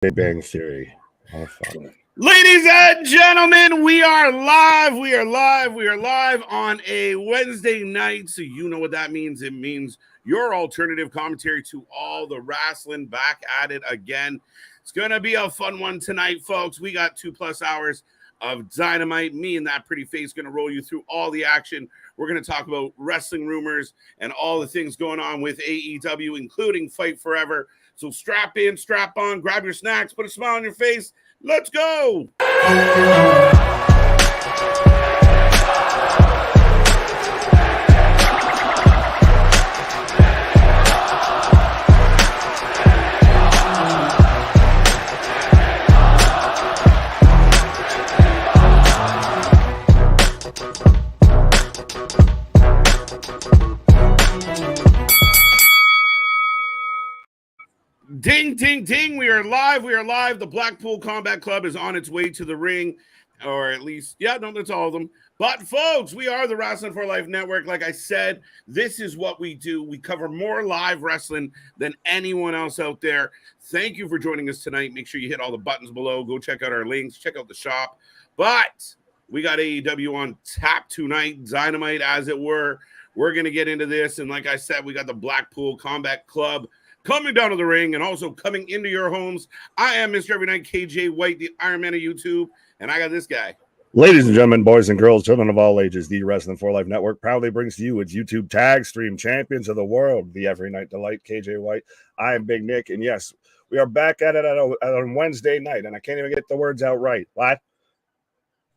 Big Bang Theory. Oh, fuck. Ladies and gentlemen, we are live. We are live on a Wednesday night. So you know what that means. It means your alternative commentary to all the wrestling, back at it again. It's going to be a fun one tonight, folks. We got 2+ hours of Dynamite. Me and that pretty face going to roll you through all the action. We're going to talk about wrestling rumors and all the things going on with AEW, including Fight Forever. So strap in, strap on, grab your snacks, put a smile on your face. Let's go. Ding, ding, ding. We are live. We are live. The Blackpool Combat Club is on its way to the ring, or at least, that's all of them. But, folks, we are the Wrasslin for Life Network. Like I said, this is what we do. We cover more live wrestling than anyone else out there. Thank you for joining us tonight. Make sure you hit all the buttons below. Go check out our links. Check out the shop. But we got AEW on tap tonight, Dynamite, as it were. We're going to get into this. And like I said, we got the Blackpool Combat Club coming down to the ring and also coming into your homes. I am Mr. Every Night KJ White, the Iron Man of YouTube, and I got this guy. Ladies and gentlemen, boys and girls, children of all ages, the Wrestling for Life Network proudly brings to you its YouTube tag stream champions of the world, the Every Night Delight, KJ White. I am Big Nick, and yes, we are back at it on Wednesday night, and I can't even get the words out right. What?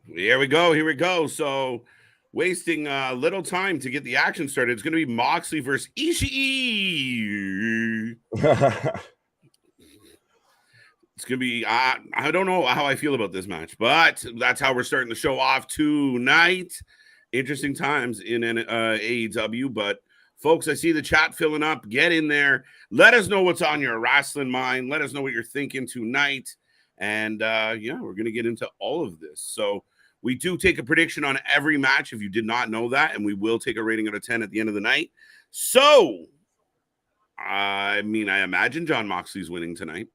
Here we go. So, wasting little time to get the action started. It's going to be Moxley versus Ishii. It's going to be, I don't know how I feel about this match, but that's how we're starting the show off tonight. Interesting times in AEW, but folks, I see the chat filling up. Get in there. Let us know what's on your wrestling mind. Let us know what you're thinking tonight. And we're going to get into all of this. So, we do take a prediction on every match if you did not know that, and we will take a rating out of 10 at the end of the night. So, I imagine Jon Moxley's winning tonight.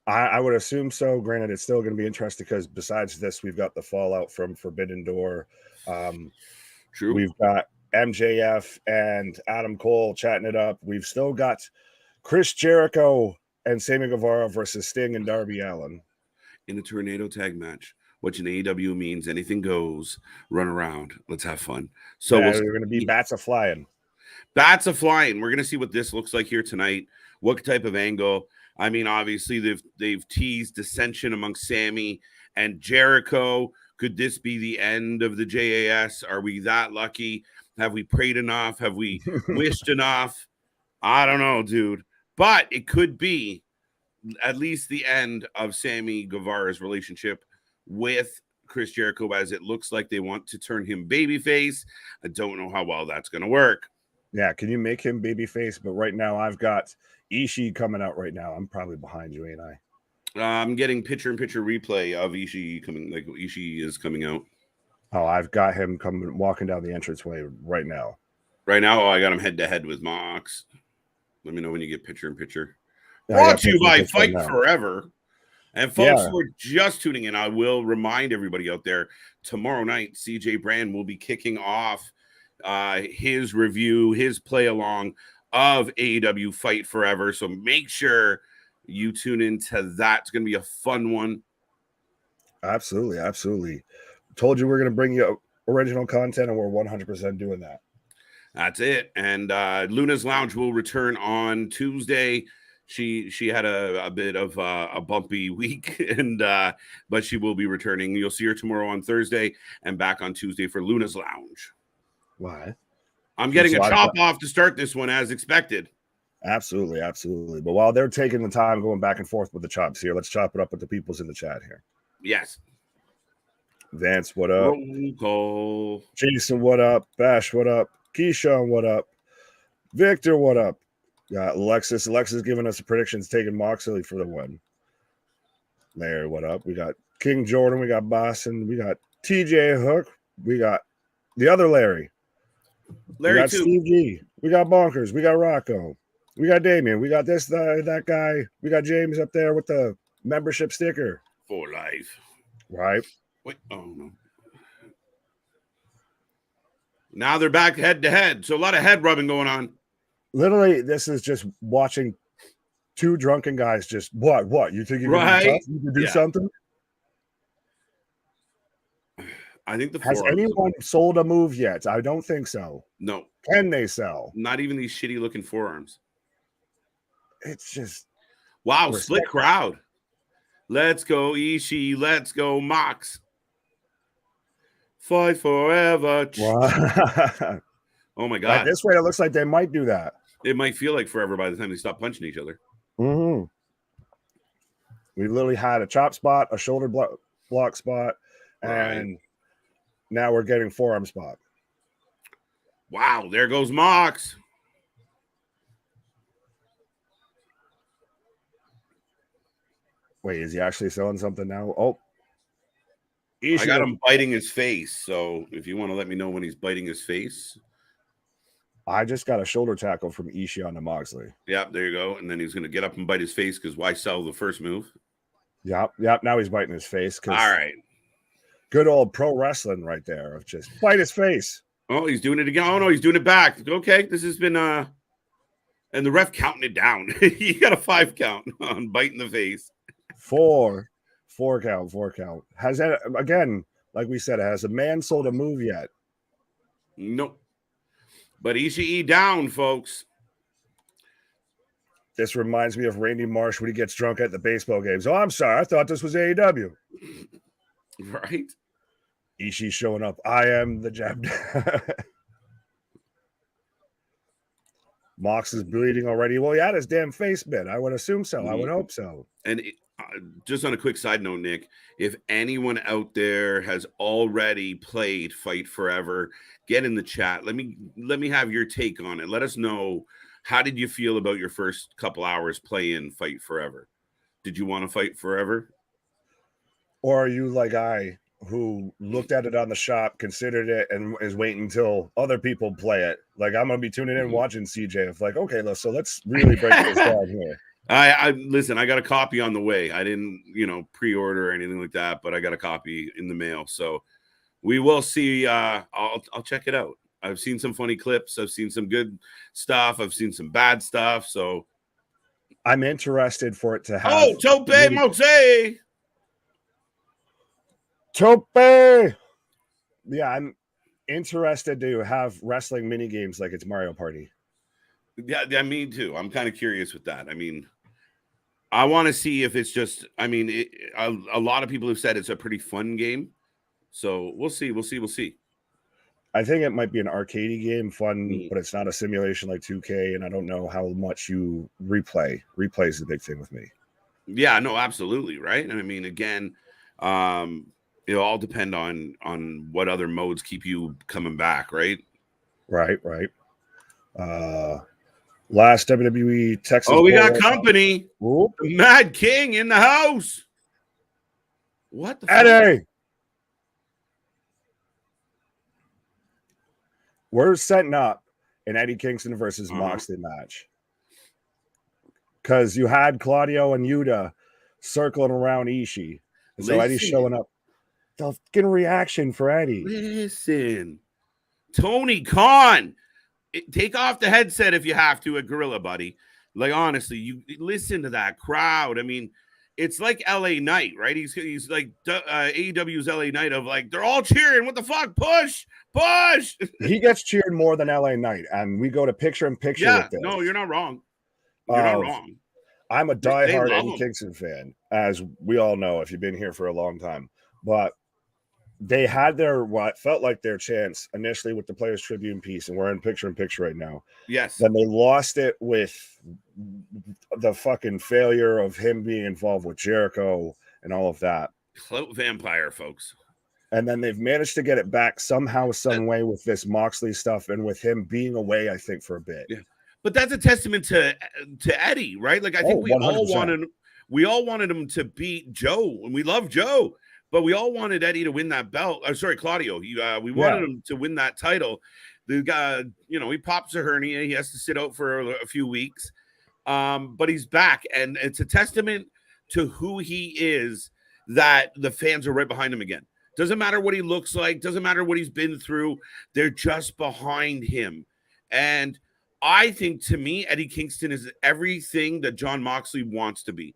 I would assume so. Granted, it's still going to be interesting because besides this, we've got the fallout from Forbidden Door. True. We've got MJF and Adam Cole chatting it up. We've still got Chris Jericho and Sammy Guevara versus Sting and Darby Allin in a tornado tag match. Which in AEW means anything goes, run around, let's have fun. So we're going to be bats a flying. Bats a flying. We're going to see what this looks like here tonight. What type of angle? I mean, obviously they've teased dissension amongst Sammy and Jericho. Could this be the end of the JAS? Are we that lucky? Have we prayed enough? Have we wished enough? I don't know, dude. But it could be at least the end of Sammy Guevara's relationship with Chris Jericho, as it looks like they want to turn him babyface. I don't know how well that's going to work. Yeah, can you make him babyface? But right now, I've got Ishii coming out right now. I'm probably behind you, ain't I? I'm getting picture-in-picture replay of Ishii coming. Like Ishii is coming out. Oh, I've got him walking down the entranceway right now. Right now, I got him head-to-head with Mox. Let me know when you get picture-in-picture. Brought to you by Fight Forever. And folks who are just tuning in, I will remind everybody out there, tomorrow night, CJ Brand will be kicking off his review, his play-along of AEW Fight Forever. So make sure you tune into that. It's going to be a fun one. Absolutely, absolutely. Told you we're going to bring you original content, and we're 100% doing that. That's it. And Luna's Lounge will return on Tuesday. She had a bit of a bumpy week, and but she will be returning. You'll see her tomorrow on Thursday and back on Tuesday for Luna's Lounge. Why? I'm getting a chop off to start this one as expected. Absolutely, absolutely. But while they're taking the time going back and forth with the chops here, let's chop it up with the peoples in the chat here. Yes. Vance, what up? Cole. Jason, what up? Bash, what up? Keyshawn, what up? Victor, what up? Got Alexis giving us the predictions, taking Moxley for the win. Larry, what up? We got King Jordan, we got Boston, we got TJ Hook, we got the other Larry. We got too. Steve G, we got Bonkers, we got Rocco, we got Damien, we got that guy, we got James up there with the membership sticker for life. Right. Wait, oh no. Now they're back head to head. So a lot of head rubbing going on. Literally, this is just watching two drunken guys just what? You think you can be tough? You can do something? I think has anyone sold a move yet? I don't think so. No. Can they sell? Not even these shitty looking forearms. It's just wow, split crowd. Let's go Ishii. Let's go Mox. Fight forever. Wow. Oh my God. This way, it looks like they might do that. It might feel like forever by the time they stop punching each other. Mm-hmm. We literally had a chop spot, a shoulder block spot, and now we're getting forearm spot. Wow, there goes Mox. Wait, is he actually selling something now? Oh. I got him biting his face. So if you want to let me know when he's biting his face. I just got a shoulder tackle from Ishii onto Moxley. Yep, there you go. And then he's going to get up and bite his face because why sell the first move? Yep. Now he's biting his face. All right. Good old pro wrestling right there of just bite his face. Oh, he's doing it again. Oh, no, he's doing it back. Okay, this has been and the ref counting it down. You got a 5 count on biting the face. 4 count. Has that, again, like we said, has a man sold a move yet? Nope. But Ishii down, folks. This reminds me of Randy Marsh when he gets drunk at the baseball games. Oh, I'm sorry. I thought this was AEW. Right? Ishii showing up. I am the jab. Mox is bleeding already. Well, he had his damn face bit. I would assume so. I would hope so. And just on a quick side note, Nick, if anyone out there has already played Fight Forever, get in the chat. Let me have your take on it. Let us know, how did you feel about your first couple hours playing Fight Forever? Did you want to fight forever? Or are you like I, who looked at it on the shop, considered it, and is waiting until other people play it? Like, I'm going to be tuning in watching CJ. If like, okay, so let's really break this down here. I listen, I got a copy on the way. I didn't, pre-order or anything like that, but I got a copy in the mail. So we will see. I'll check it out. I've seen some funny clips. I've seen some good stuff. I've seen some bad stuff. So I'm interested for it to have. Oh, Tope Mose. Tope. Yeah, I'm interested to have wrestling mini games like it's Mario Party. Yeah, me too. I'm kind of curious with that. I mean, I want to see if it's just, a lot of people have said it's a pretty fun game. So we'll see. I think it might be an arcadey game, fun, but it's not a simulation like 2K, and I don't know how much you replay. Replay is the big thing with me. Yeah, no, absolutely, right? And I mean, again, it'll all depend on what other modes keep you coming back, right? Right. Last WWE Texas. Oh, we got company. The Mad King in the house. What the Eddie? Fuck? We're setting up an Eddie Kingston versus Moxley match. Because you had Claudio and Yuta circling around Ishii. And so Eddie's showing up. The fucking reaction for Eddie. Listen. Tony Khan. Take off the headset if you have to at Gorilla, buddy. Like, honestly, you listen to that crowd. I mean, it's like LA Knight, right? He's like AEW's LA Knight of like, they're all cheering. What the fuck? Push. He gets cheered more than LA Knight. And we go to picture in picture with this. No, you're not wrong. You're not wrong. I'm a diehard Eddie Kingston fan, as we all know if you've been here for a long time. But they had what felt like their chance initially with the Players Tribune piece, and we're in picture right now. Yes. Then they lost it with the fucking failure of him being involved with Jericho and all of that. Clout vampire, folks. And then they've managed to get it back somehow, some way with this Moxley stuff and with him being away, I think, for a bit. Yeah. But that's a testament to Eddie, right? Like, I think we all wanted him to beat Joe, and we love Joe. But we all wanted Eddie to win that belt. Claudio. We wanted him to win that title. The guy, he pops a hernia. He has to sit out for a few weeks. But he's back. And it's a testament to who he is that the fans are right behind him again. Doesn't matter what he looks like, doesn't matter what he's been through, they're just behind him. And I think, to me, Eddie Kingston is everything that Jon Moxley wants to be.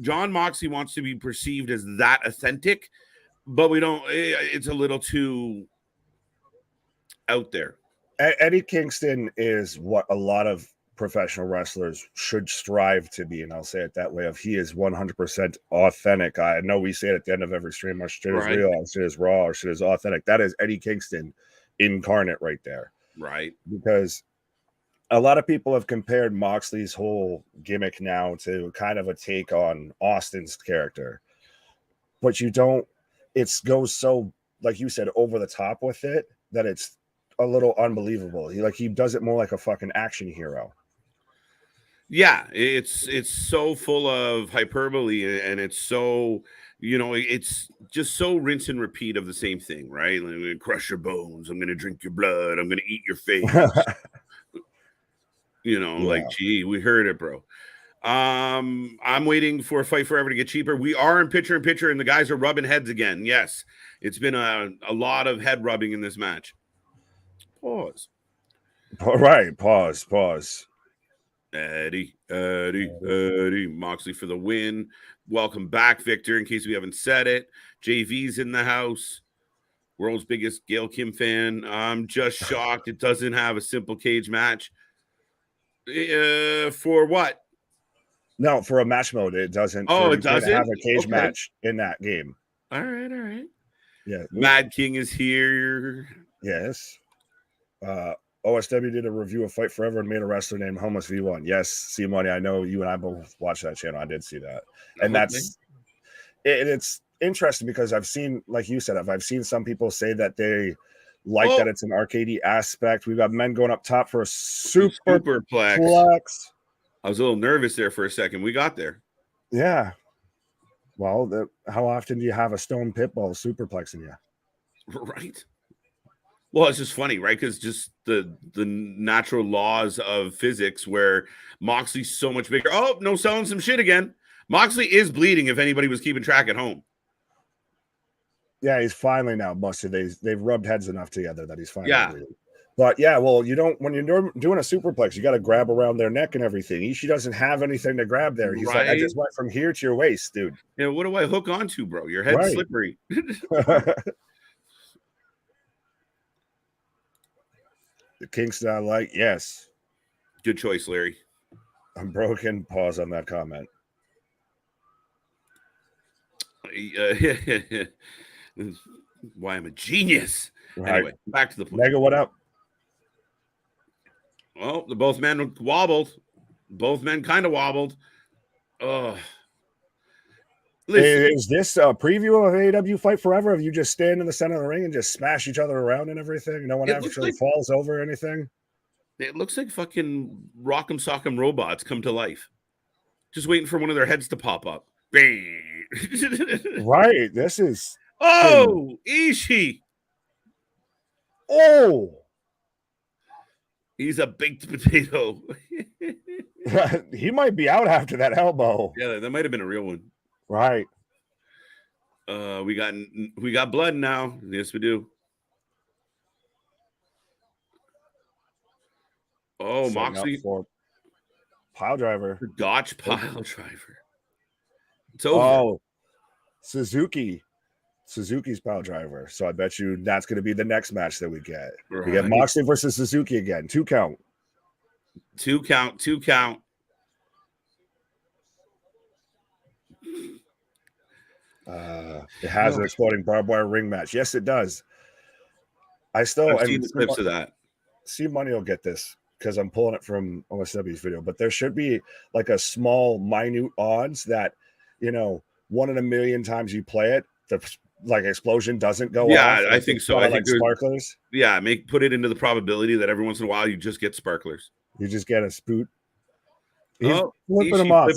Jon Moxley wants to be perceived as that authentic, but we don't, it's a little too out there. Eddie Kingston is what a lot of professional wrestlers should strive to be, and I'll say it that way. If he is 100% authentic, I know we say it at the end of every stream, our shit is real, our shit is raw, our shit is authentic. That is Eddie Kingston incarnate right there. Right. Because a lot of people have compared Moxley's whole gimmick now to kind of a take on Austin's character, but you don't, it goes so, like you said, over the top with it that it's a little unbelievable. He does it more like a fucking action hero. Yeah, it's so full of hyperbole, and it's so, it's just so rinse and repeat of the same thing, right? I'm gonna crush your bones, I'm gonna drink your blood, I'm gonna eat your face. Like, gee, we heard it, bro. I'm waiting for Fight Forever to get cheaper. We are in picture in picture, and the guys are rubbing heads again. Yes, it's been a lot of head rubbing in this match. Pause. All right, pause. Eddie, Moxley for the win. Welcome back, Victor, in case we haven't said it. JV's in the house. World's biggest Gail Kim fan. I'm just shocked it doesn't have a simple cage match. For what? No, for a match mode, it doesn't. Oh, it doesn't have a cage match in that game. All right. Yeah. Mad King is here. Yes. OSW did a review of Fight Forever and made a wrestler named Homeless V1. Yes, C Money. I know you and I both watched that channel. I did see that, and that's it. It's interesting because I've seen, like you said, I've seen some people say that they like that it's an arcadey aspect. We've got men going up top for a superplex. I was a little nervous there for a second. We got there. Yeah. Well, how often do you have a stone pitbull superplexing you? Right. Well, it's just funny, right? Because just the natural laws of physics where Moxley's so much bigger. Oh, no, selling some shit again. Moxley is bleeding if anybody was keeping track at home. Yeah, he's finally now busted. They've rubbed heads enough together that he's finally bleeding. But yeah, well, you don't, when you're doing a superplex, you got to grab around their neck and everything. Ishii doesn't have anything to grab there. He's like, I just went from here to your waist, dude. Yeah, what do I hook onto, bro? Your head's slippery. The Kingston I like, yes. Good choice, Larry. I'm broken. Pause on that comment. Why I'm a genius. Right. Anyway, back to the point. Mega, what up? Well, both men wobbled. Both men kind of wobbled. Listen, is this a preview of AEW Fight Forever? If you just stand in the center of the ring and just smash each other around and everything? No one actually falls over or anything? It looks like fucking Rock'em Sock'em robots come to life. Just waiting for one of their heads to pop up. Right. This is... Oh, Ishii. Oh. He's a baked potato. He might be out after that elbow. Yeah, that might have been a real one. Right. We got blood now. Yes, we do. Oh, Moxley for pile driver. The Gotch pile driver. It's over. Oh, Suzuki's pile driver. So I bet you that's going to be the next match that we get. Right. We get Moxley versus Suzuki again. 2 count. 2 count. 2 count. It has an exploding barbed wire ring match. Yes, it does. I've seen the clips of that. See, Money will get this because I'm pulling it from OSW's video, but there should be like a small, minute odds that, 1 in a million times you play it, the explosion doesn't go off. Yeah, I think so. I think sparklers. Yeah, put it into the probability that every once in a while you just get sparklers. You just get a spoot. He's flipping them off.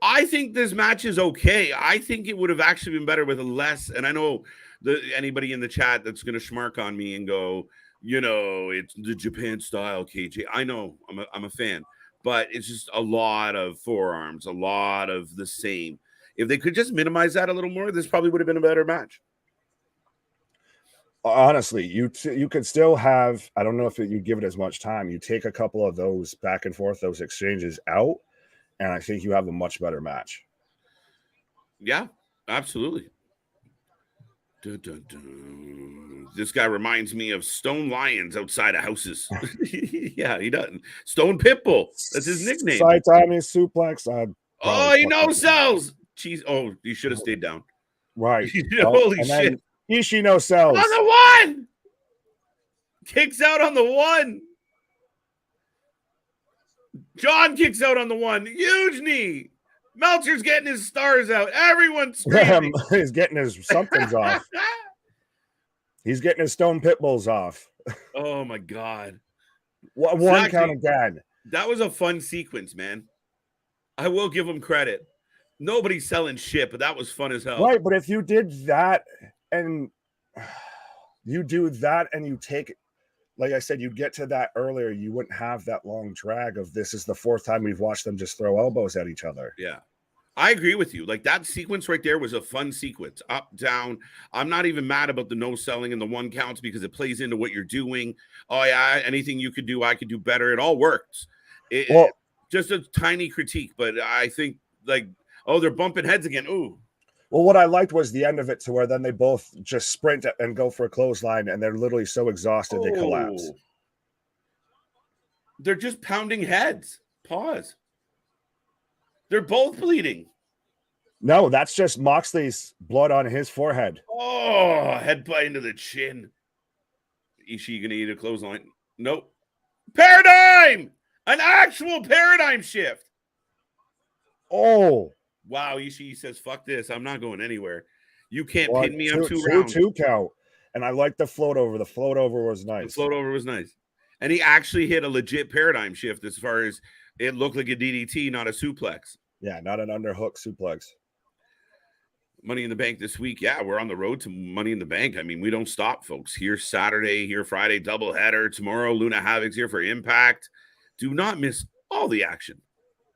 I think this match is okay. I think it would have actually been better with a less. And I know anybody in the chat that's going to schmark on me and go, it's the Japan style KJ. I know I'm a fan, but it's just a lot of forearms, a lot of the same. If they could just minimize that a little more, this probably would have been a better match. Honestly, you could still have, I don't know if you give it as much time. You take a couple of those back and forth, those exchanges out, and I think you have a much better match. Yeah, absolutely. Dun, dun, dun. This guy reminds me of Stone Lions outside of houses. Yeah, he does. Stone Pitbull. That's his nickname. Saitami suplex. Oh, he no sells. Jeez. Oh, you should have stayed down. Right. Holy shit. Ishii no sells. On the one. Kicks out on the one. John kicks out on the one. Huge knee. Meltzer's getting his stars out. Everyone's screaming. He's getting his somethings off. He's getting his Stone Pitbulls off. Oh my God. One count again. That was a fun sequence, man. I will give him credit. Nobody's selling shit, but that was fun as hell. Right, but if you did that and you do that and you take, like I said, you get to that earlier, you wouldn't have that long drag of this is the fourth time we've watched them just throw elbows at each other. Yeah. I agree with you. Like that sequence right there was a fun sequence. Up, down. I'm not even mad about the no selling and the one counts because it plays into what you're doing. Oh yeah, anything you could do, I could do better. It all works. Just a tiny critique, but I think like, oh, they're bumping heads again. Ooh. Well, what I liked was the end of it to where then they both just sprint and go for a clothesline and they're literally so exhausted they collapse. They're just pounding heads. Pause. They're both bleeding. No, that's just Moxley's blood on his forehead. Oh, headbutt into the chin. Ishii gonna eat a clothesline? Nope. Paradigm! An actual paradigm shift. Oh. Wow, Ishii says, fuck this. I'm not going anywhere. You can't pin me on two rounds. Two count. And I like the float over. The float over was nice. The float over was nice. And he actually hit a legit paradigm shift as far as it looked like a DDT, not a suplex. Yeah, not an underhook suplex. Money in the Bank this week. Yeah, we're on the road to Money in the Bank. I mean, we don't stop, folks. Here Saturday, here Friday, doubleheader. Tomorrow, Luna Havoc's here for Impact. Do not miss all the action.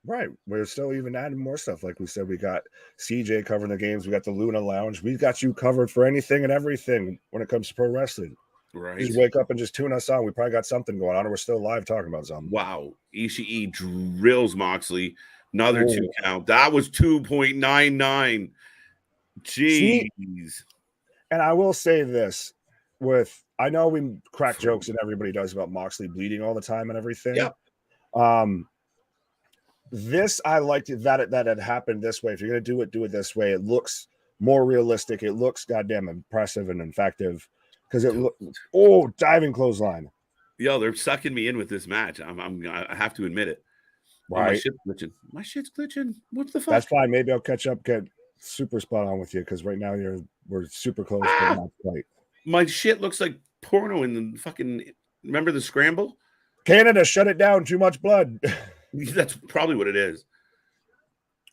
Right. We're still even adding more stuff. Like we said, we got CJ covering the games. We got the Luna Lounge. We got you covered for anything and everything when it comes to pro wrestling. Right. Just wake up and just tune us on. We probably got something going on, or we're still live talking about something. Wow. Ishii drills Moxley. Another 2 count. That was 2.99. Jeez. And I will say this I know we crack jokes and everybody does about Moxley bleeding all the time and everything. Yeah. This I liked that it had happened this way. If you're gonna do it this way, it looks more realistic. It looks goddamn impressive and effective because diving clothesline. Yo, they're sucking me in with this match. I have to admit it. Right. Oh, my shit's glitching. What the fuck? That's fine. Maybe I'll catch up, get super spot on with you because right now we're super close to not quite. My shit looks like porno in the fucking. Remember the scramble? Canada, shut it down. Too much blood. That's probably what it is.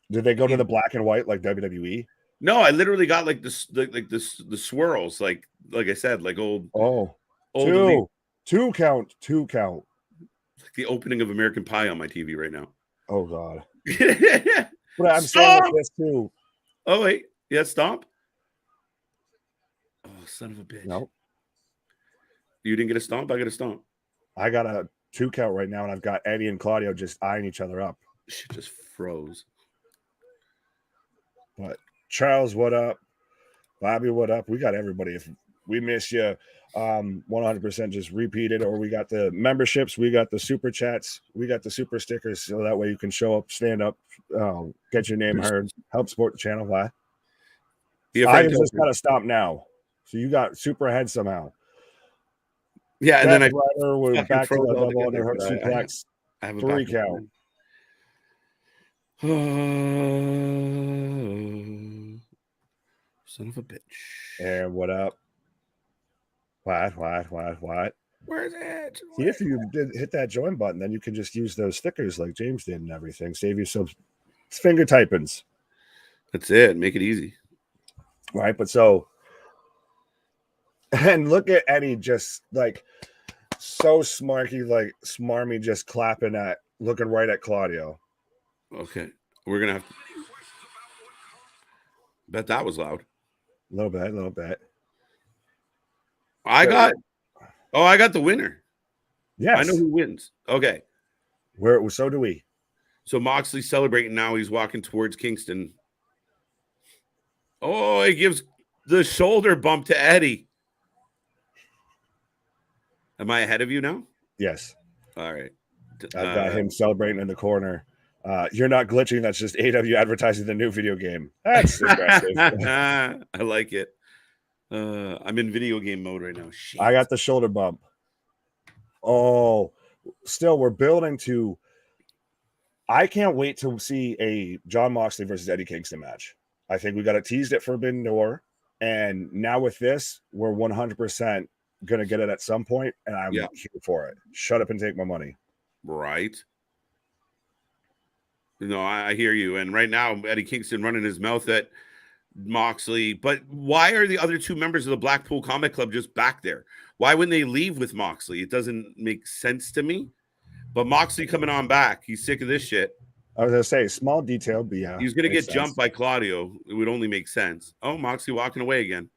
Did they go to the black and white like WWE? No, I literally got like the swirls, like I said, like old. Two count. Like the opening of American Pie on my TV right now. Oh God. But I'm saying with this too. Oh wait, yeah, stomp. Oh, son of a bitch. No. You didn't get a stomp. I got a stomp. I got a 2 count right now, and I've got Eddie and Claudio just eyeing each other up. Shit just froze. But Charles, what up? Bobby, what up? We got everybody. If we miss you, 100% just repeat it. Or we got the memberships, we got the super chats, we got the super stickers, so that way you can show up, stand up, get your name heard, help support the channel. Why? I just got to stop now. So you got super ahead somehow. Yeah, and then we're back to the double underhook suplex. I have a 3 count. Son of a bitch. And what up? What? Where's it? See, if you did hit that join button, then you can just use those stickers like James did and everything. Save you some finger typings. That's it. Make it easy. Right, but so, and look at Eddie just like so smarky, like smarmy, just clapping at looking right at Claudio. Okay. We're going to have to. Bet that was loud. A little bit. I got the winner. Yes. I know who wins. Okay. So do we. So Moxley's celebrating now. He's walking towards Kingston. Oh, he gives the shoulder bump to Eddie. Am I ahead of you now? Yes. All right. I've got him celebrating in the corner. You're not glitching. That's just AEW advertising the new video game. That's aggressive. I like it. I'm in video game mode right now. Shit. I got the shoulder bump. Oh, still, we're building to. I can't wait to see a John Moxley versus Eddie Kingston match. I think we got it teased at Forbidden Door. And now with this, we're 100% going to get it at some point, and I'm here for it. Shut up and take my money. Right. No, I hear you. And right now, Eddie Kingston running his mouth at Moxley. But why are the other two members of the Blackpool Combat Club just back there? Why wouldn't they leave with Moxley? It doesn't make sense to me. But Moxley coming on back. He's sick of this shit. I was going to say, small detail, but yeah. He's going to get jumped by Claudio. It would only make sense. Oh, Moxley walking away again.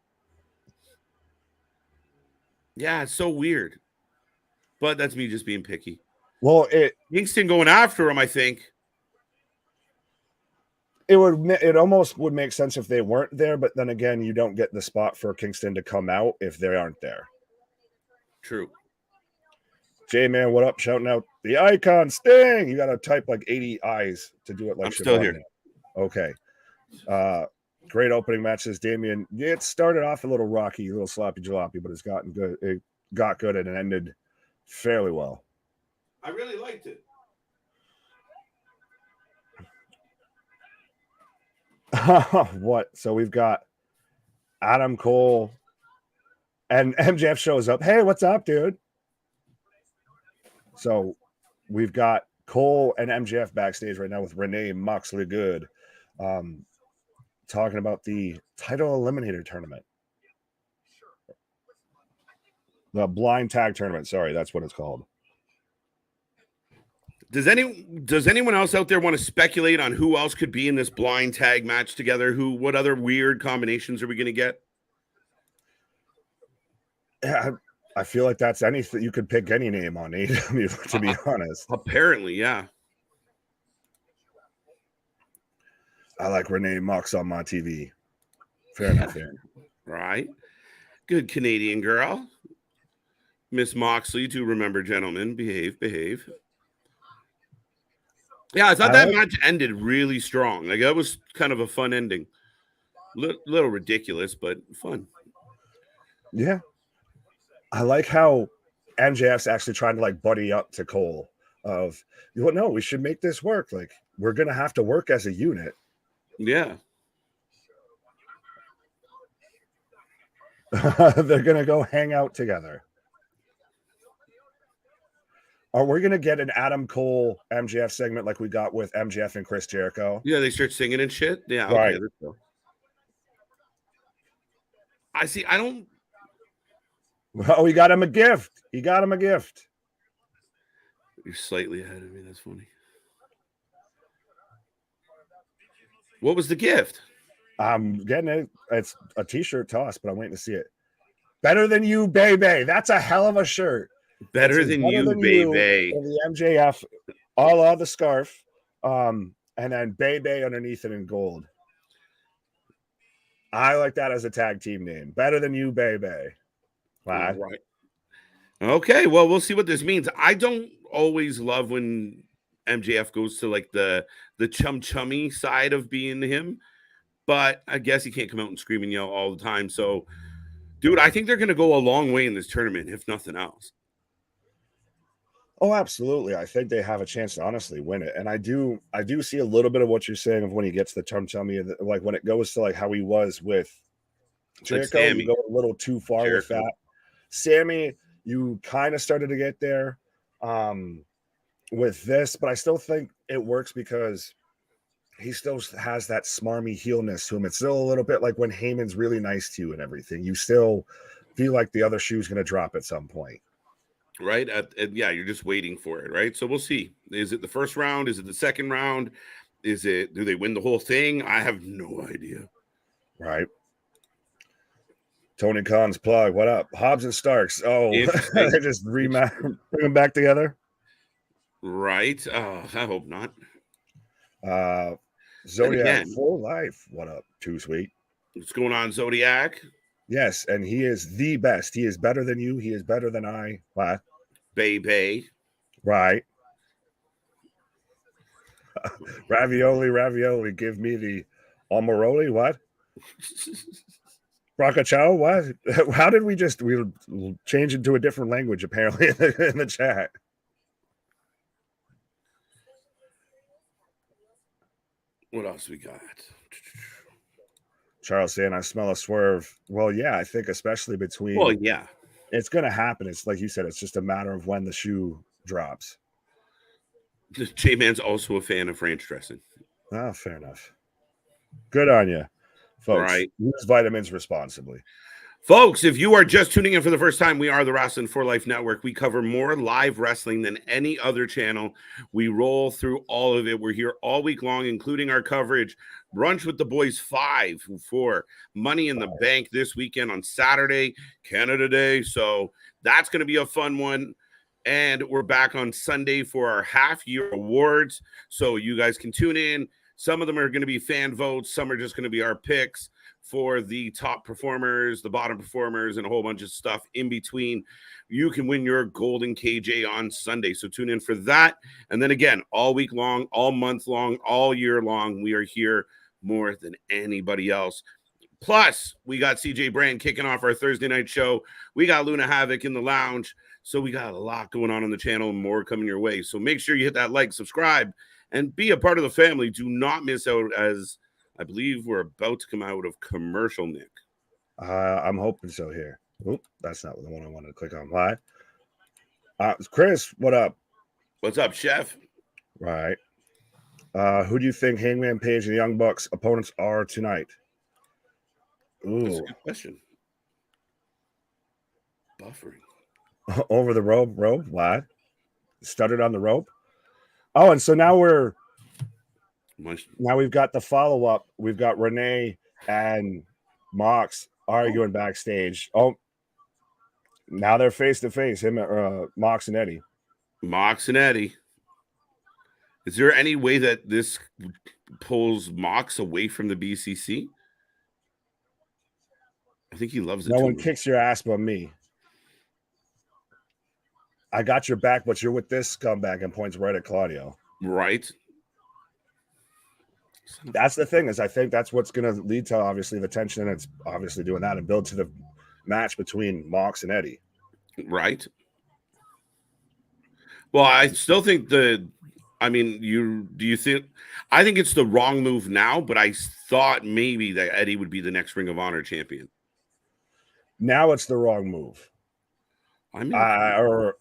Yeah, it's so weird. But that's me just being picky. Well, Kingston going after him, I think. It almost would make sense if they weren't there, but then again, you don't get the spot for Kingston to come out if they aren't there. True. J-Man, what up? Shouting out the icon Sting. You got to type like 80 eyes to do it. Like I'm still here. Okay. Great opening matches. Damian, it started off a little rocky, a little sloppy jalopy, but it's gotten good. It got good and it ended fairly well. I really liked it. What? So we've got Adam Cole and MJF shows up. Hey, what's up, dude? So we've got Cole and MJF backstage right now with Renee Moxley Good talking about the title eliminator tournament. The blind tag tournament. Sorry, that's what it's called. Does anyone else out there want to speculate on who else could be in this blind tag match together? What other weird combinations are we going to get? Yeah, I feel like that's anything. You could pick any name on AEW, to be honest. Apparently, yeah. I like Renee Mox on my TV. Fair enough, Aaron. Right. Good Canadian girl. Miss Moxley, do remember, gentlemen, behave. Yeah, I thought that match ended really strong. Like, that was kind of a fun ending. Little ridiculous, but fun. Yeah. I like how MJF's actually trying to like buddy up to Cole of, no, we should make this work. Like, we're going to have to work as a unit. Yeah. They're going to go hang out together. Are we going to get an Adam Cole MJF segment like we got with MJF and Chris Jericho? Yeah, they start singing and shit. Yeah, right. Okay, let's go. I don't. Oh, he got him a gift. You're slightly ahead of me. That's funny. What was the gift? I'm getting it. It's a t-shirt toss, but I'm waiting to see it. Better than you, baby. That's a hell of a shirt. Better than you, baby. The MJF, all the scarf, and then baby underneath it in gold. I like that as a tag team name. Better than you, baby. Wow. Right. Okay, well, we'll see what this means. I don't always love when MJF goes to like the chummy side of being him, but I guess he can't come out and scream and yell all the time. So, dude, I think they're going to go a long way in this tournament, if nothing else. Oh, absolutely. I think they have a chance to honestly win it. And I do see a little bit of what you're saying of when he gets the chummy, like when it goes to like how he was with Jericho, you go a little too far with that. Sammy, you kind of started to get there with this, but I still think it works because he still has that smarmy heelness to him. It's still a little bit like when Heyman's really nice to you and everything. You still feel like the other shoe's going to drop at some point. right? Yeah, you're just waiting for it, right? So we'll see. Is it the first round? Is it the second round? Do they win the whole thing? I have no idea. Right. Tony Khan's plug. What up? Hobbs and Starks. Oh, Interesting. they just bring them back together. Right. I hope not. Zodiac Again, Full Life. What up? Too sweet. what's going on, Zodiac? Yes, and he is the best. He is better than you. He is better than I. What? Baby. Right. Ravioli. Give me the Almaroli. What? Bracacao? What? How did we change into a different language apparently in the chat? What else we got? Charles saying I smell a swerve. Well, yeah, I think especially between. Well, yeah, it's going to happen. It's like you said. It's just a matter of when the shoe drops. J-Man's also a fan of ranch dressing. Oh, fair enough. Good on you, folks. Right. Use vitamins responsibly. Folks, if you are just tuning in for the first time, we are the Wrasslin for Life Network. We cover more live wrestling than any other channel. We roll through all of it. We're here all week long, including our coverage. Brunch with the Boys 5 for Money in the Bank this weekend on Saturday, Canada Day. So that's going to be a fun one. And we're back on Sunday for our half-year awards. So you guys can tune in. Some of them are going to be fan votes. Some are just going to be our picks for the top performers, the bottom performers, and a whole bunch of stuff in between. You can win your golden KJ on Sunday. So tune in for that. And then again, all week long, all month long, all year long, we are here more than anybody else. Plus, we got CJ Brand kicking off our Thursday night show. We got Luna Havoc in the lounge. So we got a lot going on the channel and more coming your way. So make sure you hit that like, subscribe, and be a part of the family. Do not miss out, as I believe we're about to come out of commercial, Nick. I'm hoping so here. Oop, that's not the one I wanted to click on. Why? Chris, what up? What's up, Chef? Right. Who do you think Hangman Page and the Young Bucks opponents are tonight? Ooh. That's a good question. Buffering. Over the rope. What? Stuttered on the rope? Oh, and so now we've got the follow-up. We've got Renee and Mox arguing backstage. Oh, now they're face-to-face, Mox and Eddie. Mox and Eddie. Is there any way that this pulls Mox away from the BCC? I think he loves it. No one kicks your ass but me. I got your back, but you're with this scumbag, and points right at Claudio. Right. That's the thing, is I think that's what's going to lead to obviously the tension, and it's obviously doing that and build to the match between Mox and Eddie. Right. Well, I still think I think it's the wrong move now, but I thought maybe that Eddie would be the next Ring of Honor champion. Now it's the wrong move. Or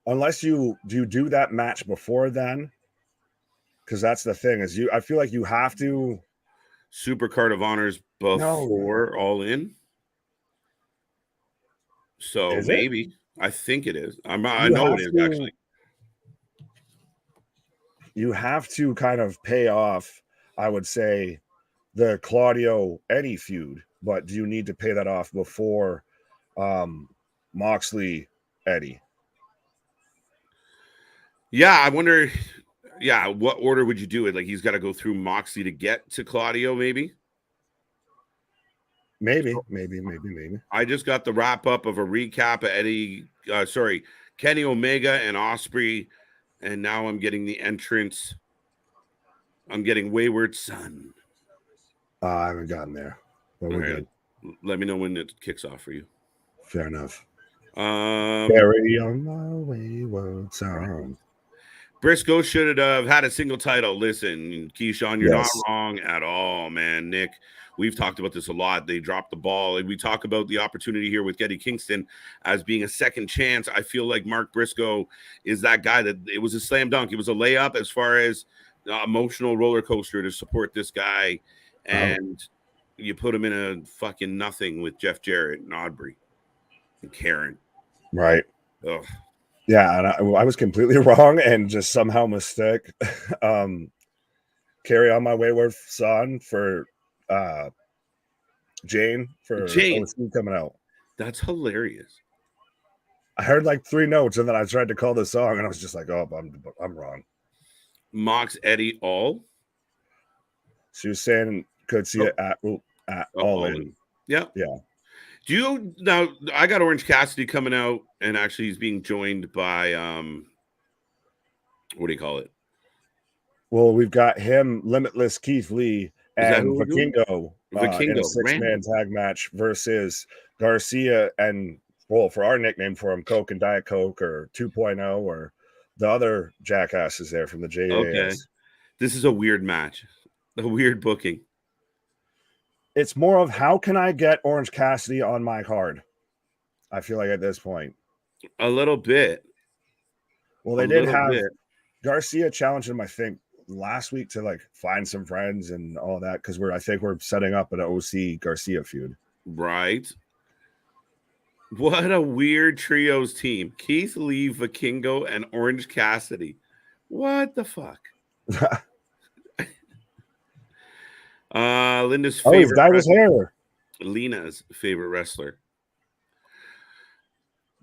unless you do that match before then, because that's the thing, is I feel like you have to Super Card of Honors before All In. So is maybe it? I think it is. I know it is actually. You have to kind of pay off, I would say, the Claudio Eddie feud, but do you need to pay that off before Moxley Eddie? Yeah, I wonder. Yeah, what order would you do it? Like, he's got to go through Moxley to get to Claudio, maybe? Maybe. I just got the wrap up of a recap of Kenny Omega and Ospreay, and now I'm getting the entrance. I'm getting Wayward Son. I haven't gotten there, but we're good. Let me know when it kicks off for you. Fair enough. Carry on my wayward son. Briscoe should have had a single title. Listen, Keyshawn, you're not wrong at all, man. Nick, we've talked about this a lot. They dropped the ball. And we talk about the opportunity here with Eddie Kingston as being a second chance. I feel like Mark Briscoe is that guy that it was a slam dunk. It was a layup as far as emotional roller coaster to support this guy. And you put him in a fucking nothing with Jeff Jarrett and Aubrey and Karen. Right. Ugh. Yeah, and I was completely wrong and just somehow mistake. Carry on my wayward son for Jane for Jane, OC coming out. that's hilarious. I heard like 3 notes and then I tried to call the song and I was just like, oh, I'm wrong. Mox Eddie All. She was saying could see it at All In. Yeah. Yeah. Do you now? I got Orange Cassidy coming out, and actually he's being joined by what do you call it? Well, we've got him, Limitless Keith Lee, Is that and who we're doing? Vikingo in a Vikingo, 6-man tag match versus Garcia and, well, for our nickname for him, Coke and Diet Coke or 2.0 or the other jackasses there from the JAS. Okay. This is a weird match, a weird booking. It's more of how can I get Orange Cassidy on my card? I feel like at this point. A little bit. Well, they did have Garcia challenge him, I think, last week to like find some friends and all that because I think we're setting up an OC Garcia feud. Right. What a weird trios team. Keith Lee, Vikingo, and Orange Cassidy. What the fuck? Linda's favorite. Oh, he's dyed his hair. Lena's favorite wrestler.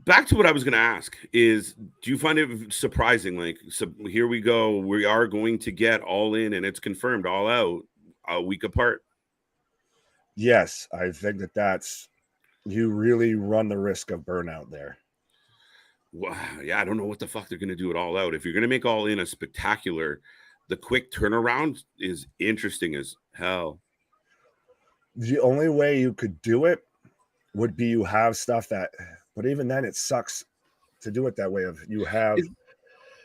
Back to what I was going to ask is, do you find it surprising? Like, so here we go. We are going to get All In, and it's confirmed All Out a week apart. Yes, I think that's you really run the risk of burnout there. Wow. Yeah, I don't know what the fuck they're going to do it All Out. If you're going to make All In a spectacular, the quick turnaround is interesting as hell. The only way you could do it would be you have stuff that, but even then it sucks to do it that way. Of you have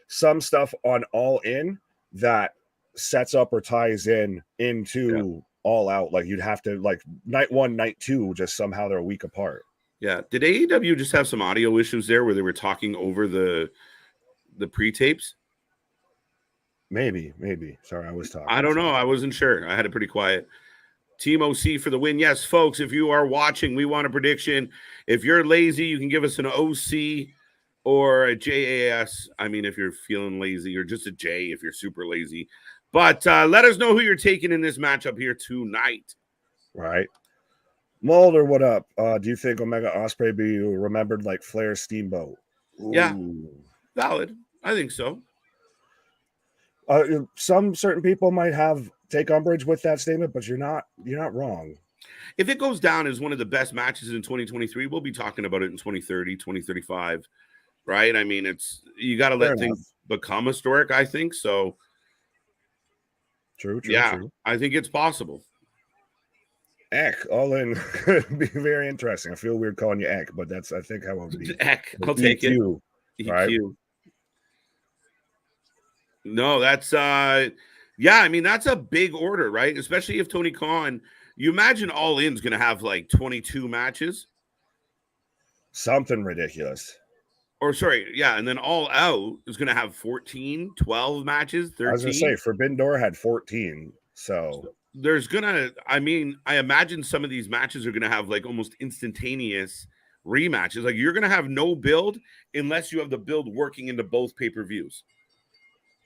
some stuff on All In that sets up or ties into All Out. Like you'd have to like night 1, night 2, just somehow they're a week apart. Yeah. Did AEW just have some audio issues there where they were talking over the pre-tapes? Maybe. Sorry, I was talking. I don't know. I wasn't sure. I had it pretty quiet. Team OC for the win. Yes, folks, if you are watching, we want a prediction. If you're lazy, you can give us an OC or a JAS. I mean, if you're feeling lazy, or just a J if you're super lazy. But let us know who you're taking in this matchup here tonight. Right. Mulder, what up? Do you think Omega Ospreay be remembered like Flair Steamboat? Ooh. Yeah, valid. I think so. Some certain people might take umbrage with that statement, but you're not wrong. If it goes down as one of the best matches in 2023, we'll be talking about it in 2030, 2035, right? I mean, you got to let things become historic, I think. So true. I think it's possible. Eck, All In could be very interesting. I feel weird calling you Eck, but that's I think how it would be. Eck, I'll take it. EQ. Right? No, that's I mean, that's a big order, right? Especially if Tony Khan, you imagine All In's gonna have like 22 matches. Something ridiculous. Or sorry, yeah, and then All Out is gonna have 14, 12 matches, 13. I was gonna say Forbidden Door had 14, so there's gonna, I mean, I imagine some of these matches are gonna have like almost instantaneous rematches. Like you're gonna have no build unless you have the build working into both pay-per-views.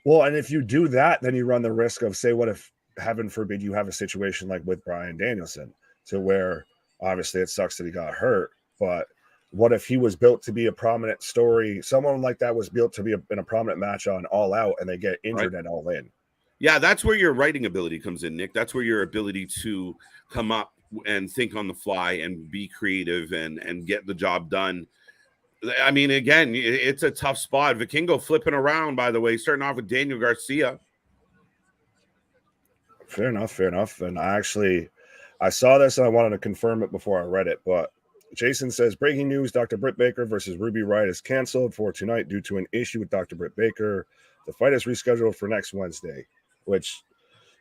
Well, and if you do that, then you run the risk of, say, what if, heaven forbid, you have a situation like with Bryan Danielson, to where obviously it sucks that he got hurt, but what if he was built to be a prominent story? Someone like that was built to be in a prominent match on All Out, and they get injured at All In. Yeah, that's where your writing ability comes in, Nick. That's where your ability to come up and think on the fly and be creative and get the job done. I mean, again, it's a tough spot. Vikingo flipping around, by the way, starting off with Daniel Garcia. Fair enough. And I saw this and I wanted to confirm it before I read it. But Jason says, breaking news, Dr. Britt Baker versus Ruby Riott is canceled for tonight due to an issue with Dr. Britt Baker. The fight is rescheduled for next Wednesday, which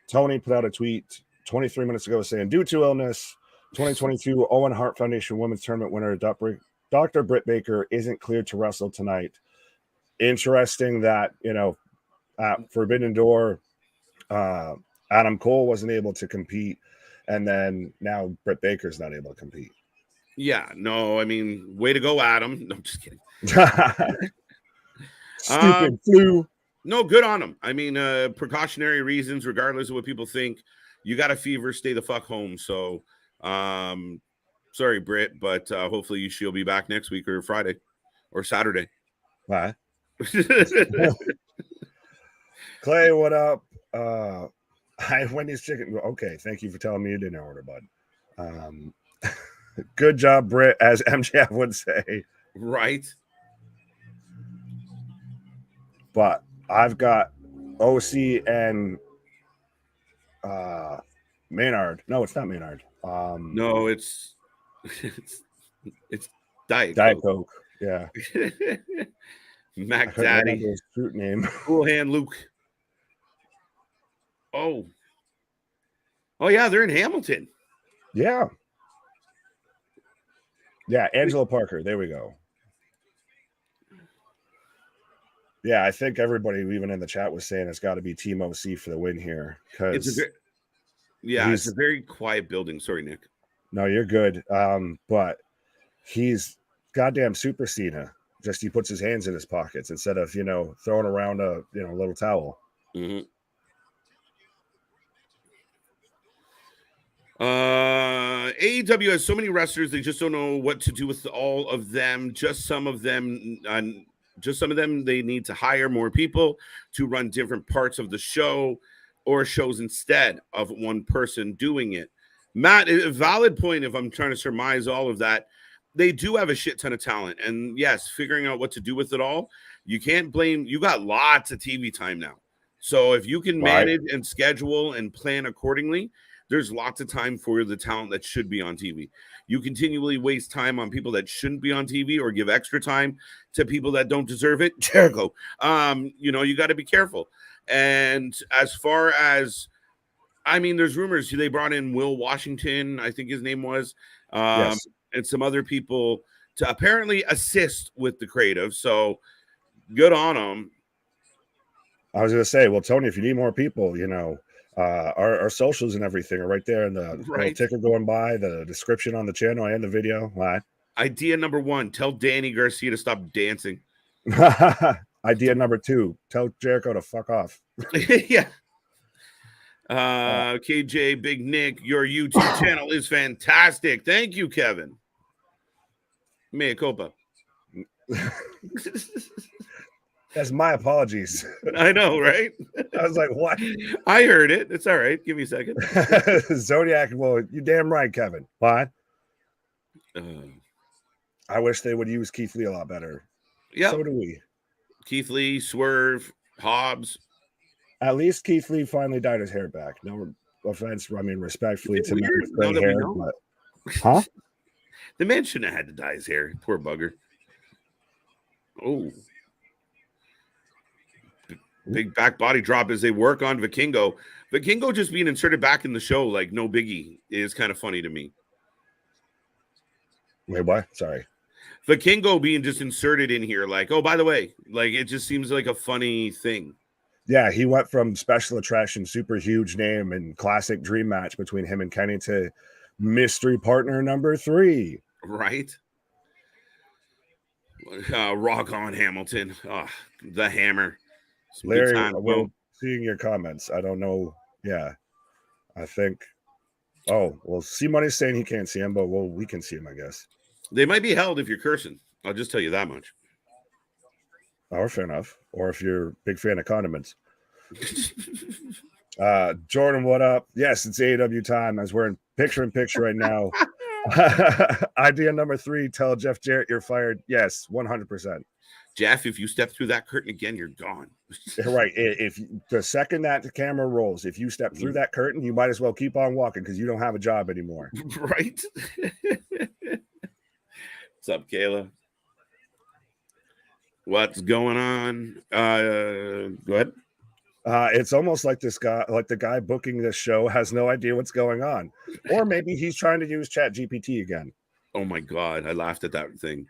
Tony put out a tweet 23 minutes ago saying, due to illness, 2022 Owen Hart Foundation Women's Tournament winner Dr. Britt Baker isn't cleared to wrestle tonight. Interesting that, at Forbidden Door, Adam Cole wasn't able to compete, and then now Britt Baker's not able to compete. Yeah, no, I mean, way to go, Adam. No, I'm just kidding. Stupid flu. No, good on him. I mean, precautionary reasons, regardless of what people think. You got a fever, stay the fuck home. So, sorry, Britt, but hopefully she'll be back next week or Friday or Saturday. What? Clay, what up? Wendy's chicken. Okay, thank you for telling me you didn't order, bud. Good job, Britt, as MJF would say. Right. But I've got OC and Maynard. No, it's not Maynard. No, it's Diet Coke. Yeah. Mac Daddy. His fruit name. Cool Hand Luke. Oh, yeah, they're in Hamilton. Yeah. Yeah, Angela Parker. There we go. Yeah, I think everybody, even in the chat, was saying it's got to be Team OC for the win here. Because it's a very quiet building. Sorry, Nick. No, you're good. But he's goddamn Super Cena. Just he puts his hands in his pockets instead of throwing around a little towel. Mm-hmm. AEW has so many wrestlers, they just don't know what to do with all of them. Just some of them, they need to hire more people to run different parts of the show or shows instead of one person doing it. Matt, a valid point. If I'm trying to surmise all of that, they do have a shit ton of talent, and yes, figuring out what to do with it all. You can't blame. You got lots of TV time now, so if you can manage and schedule and plan accordingly, there's lots of time for the talent that should be on TV. You continually waste time on people that shouldn't be on TV or give extra time to people that don't deserve it. Jericho, you got to be careful. And as far as, I mean, there's rumors they brought in Will Washington, I think his name was, Yes. and some other people to apparently assist with the creative. So good on them. I was going to say, well, Tony, if you need more people, our socials and everything are right there in the little ticker going by, the description on the channel and the video. Right. Idea number 1, tell Danny Garcia to stop dancing. Idea number 2, tell Jericho to fuck off. Yeah. KJ, Big Nick, your YouTube channel is fantastic. Thank you, Kevin. Mea culpa. That's my apologies. I know, right? I was like, what? I heard it. It's all right. Give me a second. Zodiac, well, you're damn right, Kevin. What? I wish they would use Keith Lee a lot better. Yeah. So do we. Keith Lee, Swerve, Hobbs. At least Keith Lee finally dyed his hair back. No offense, I mean, respectfully to men with gray hair. But... Huh? The man shouldn't have had to dye his hair. Poor bugger. Oh. Big back body drop as they work on Vikingo. Vikingo just being inserted back in the show like no biggie is kind of funny to me. Wait, what? Sorry. Vikingo being just inserted in here like, oh, by the way, like it just seems like a funny thing. Yeah, he went from special attraction, super huge name and classic dream match between him and Kenny to mystery partner number 3. Right. Rock on Hamilton. The hammer. Larry, well, seeing your comments, I don't know. Yeah, I think. Oh, well, C-Money's saying he can't see him, but well, we can see him, I guess. They might be held if you're cursing. I'll just tell you that much. Oh, fair enough. Or if you're a big fan of condiments. Jordan, what up? Yes, it's AEW time as we're in picture-in-picture right now. Idea number 3, tell Jeff Jarrett you're fired. Yes, 100%. Jeff, if you step through that curtain again, you're gone. Right. If the second that the camera rolls, if you step through that curtain, you might as well keep on walking because you don't have a job anymore. Right. What's up, Kayla? What's going on? Go ahead. It's almost like this guy, like the guy booking this show, has no idea what's going on, or maybe he's trying to use ChatGPT again. Oh my god, I laughed at that thing.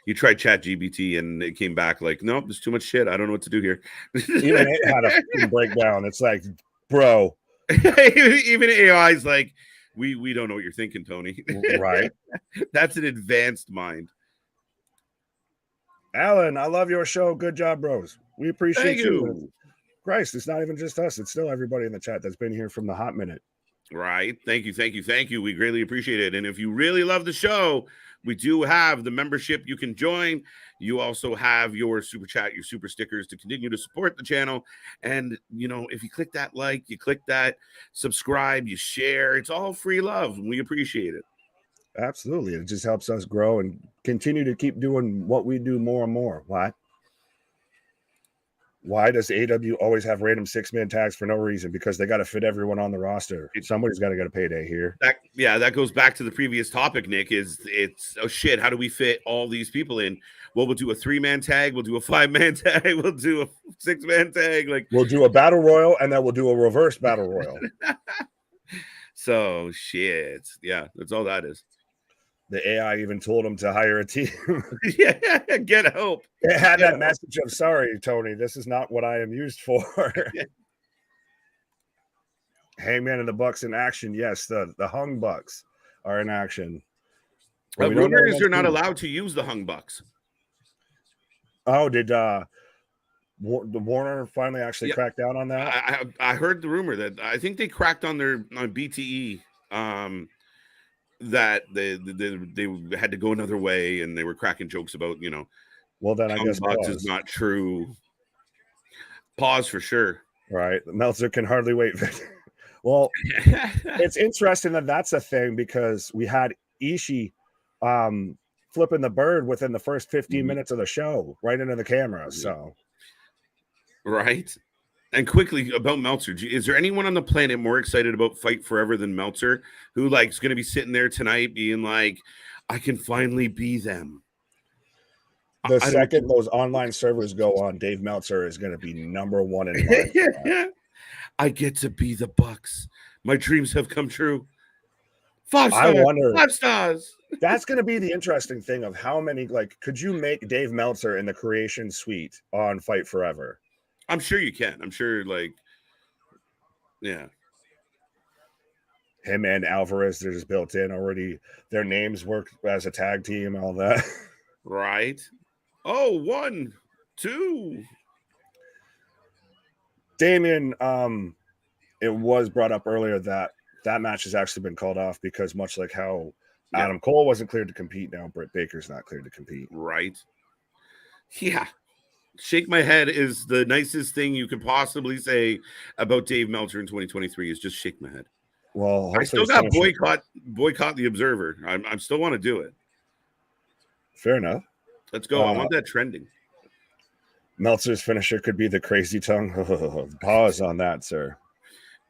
You tried ChatGPT and it came back like, nope, there's too much shit. I don't know what to do here. Even it had a breakdown. It's like, bro. Even AI is like, We don't know what you're thinking, Tony. Right. That's an advanced mind. Alan, I love your show. Good job, bros. We appreciate Thank you. Christ, it's not even just us. It's still everybody in the chat that's been here from the hot minute. Right. Thank you. We greatly appreciate it. And if you really love the show, we do have the membership you can join. You also have your super chat, your super stickers to continue to support the channel. And, you know, if you click that like, you click that subscribe, you share, it's all free love. And we appreciate it. Absolutely. It just helps us grow and continue to keep doing what we do more and more. Why does AEW always have random 6-man tags for no reason? Because they got to fit everyone on the roster. Somebody's got to get a payday here. That goes back to the previous topic, Nick. It's oh shit, how do we fit all these people in? Well, we'll do a 3-man tag, we'll do a 5-man tag, we'll do a 6-man tag. Like we'll do a battle royal, and then we'll do a reverse battle royal. So shit, yeah, that's all that is. The AI even told him to hire a team. Yeah, get help. It had that message of, sorry, Tony, this is not what I am used for. Hangman and the Bucks in action. Yes, the Hung Bucks are in action. But rumor is you're not allowed to use the Hung Bucks. Oh, did Warner finally actually crack down on that? I heard the rumor that I think they cracked on BTE. That they had to go another way, and they were cracking jokes about, you know, well, then I guess Bucks is not true. Pause for sure. Right. Meltzer can hardly wait. Well, it's interesting that that's a thing, because we had Ishii flipping the bird within the first 15 minutes of the show right into the camera. So, right. And quickly about Meltzer, is there anyone on the planet more excited about Fight Forever than Meltzer, who like is going to be sitting there tonight being like, I can finally be them? The second those online servers go on, Dave Meltzer is going to be number one in line. I get to be the Bucks. My dreams have come true. 5 stars. I wonder, 5 stars. That's going to be the interesting thing of how many, like, could you make Dave Meltzer in the creation suite on Fight Forever? I'm sure you can. I'm sure, like, yeah. Him and Alvarez, they're just built in already. Their names work as a tag team, all that. Right. Oh, 1, 2. Damien, it was brought up earlier that match has actually been called off because, much like how Adam Cole wasn't cleared to compete, now Britt Baker's not cleared to compete. Right. Yeah. Shake my head is the nicest thing you could possibly say about Dave Meltzer in 2023 is just shake my head. Well, I still got boycott the Observer. I still want to do it. Fair enough. Let's go. I want that trending. Meltzer's finisher could be the crazy tongue. Pause on that, sir.